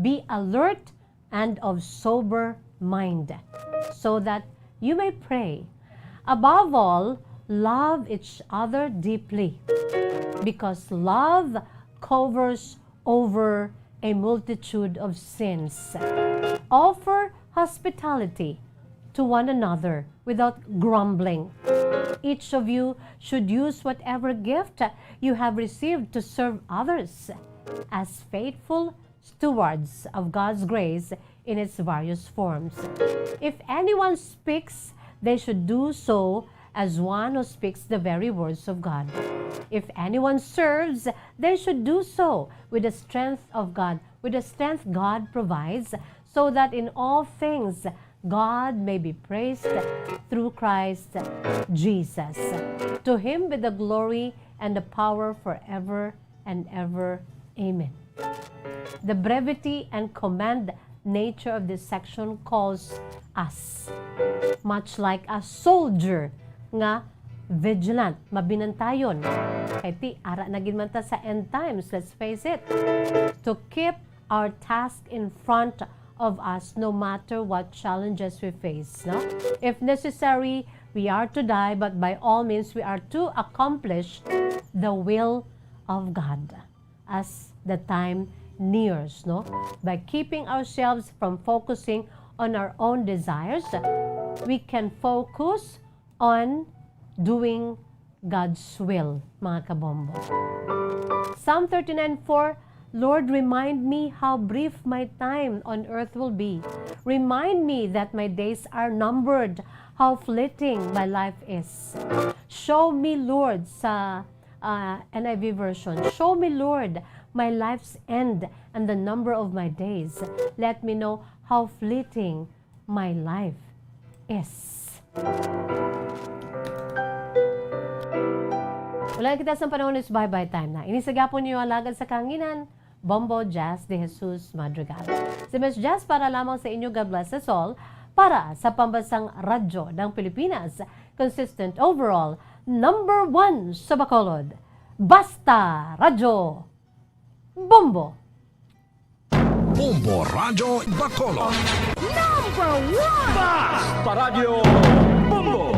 be alert and of sober mind, so that you may pray. Above all, love each other deeply, because love covers over a multitude of sins. Offer hospitality to one another without grumbling. each of you should use whatever gift you have received to serve others as faithful stewards of God's grace in its various forms. If anyone speaks, they should do so as one who speaks the very words of God. If anyone serves, they should do so with the strength of God, with the strength God provides, so that in all things God may be praised through Christ Jesus. To him be the glory and the power forever and ever. Amen. The brevity and command nature of this section calls us, much like a soldier nga vigilant, mabinantayon. Kay ti ara na gid man ta sa end times, let's face it, to keep our task in front of us no matter what challenges we face. No? If necessary, we are to die, but by all means, we are to accomplish the will of God as the time nears. No? By keeping ourselves from focusing on our own desires, we can focus on doing God's will, mga kabombo. Psalm 39:4, Lord, remind me how brief my time on earth will be. Remind me that my days are numbered, how fleeting my life is. Show me, Lord, sa NIV version, show me, Lord, my life's end and the number of my days. Let me know how fleeting my life is. Wala kita sa panahon is bye-bye time na. Inisagapon niyo alagad sa kanginan, Bombo Jazz de Jesus Madrigal. Si Miss Jazz para lamang sa inyo, God bless us all, para sa pambansang radyo ng Pilipinas, consistent overall, number 1 sa Bacolod. Basta Radyo Bombo! Bombo Radyo Bacolod. Number 1! Basta Radio Bombo!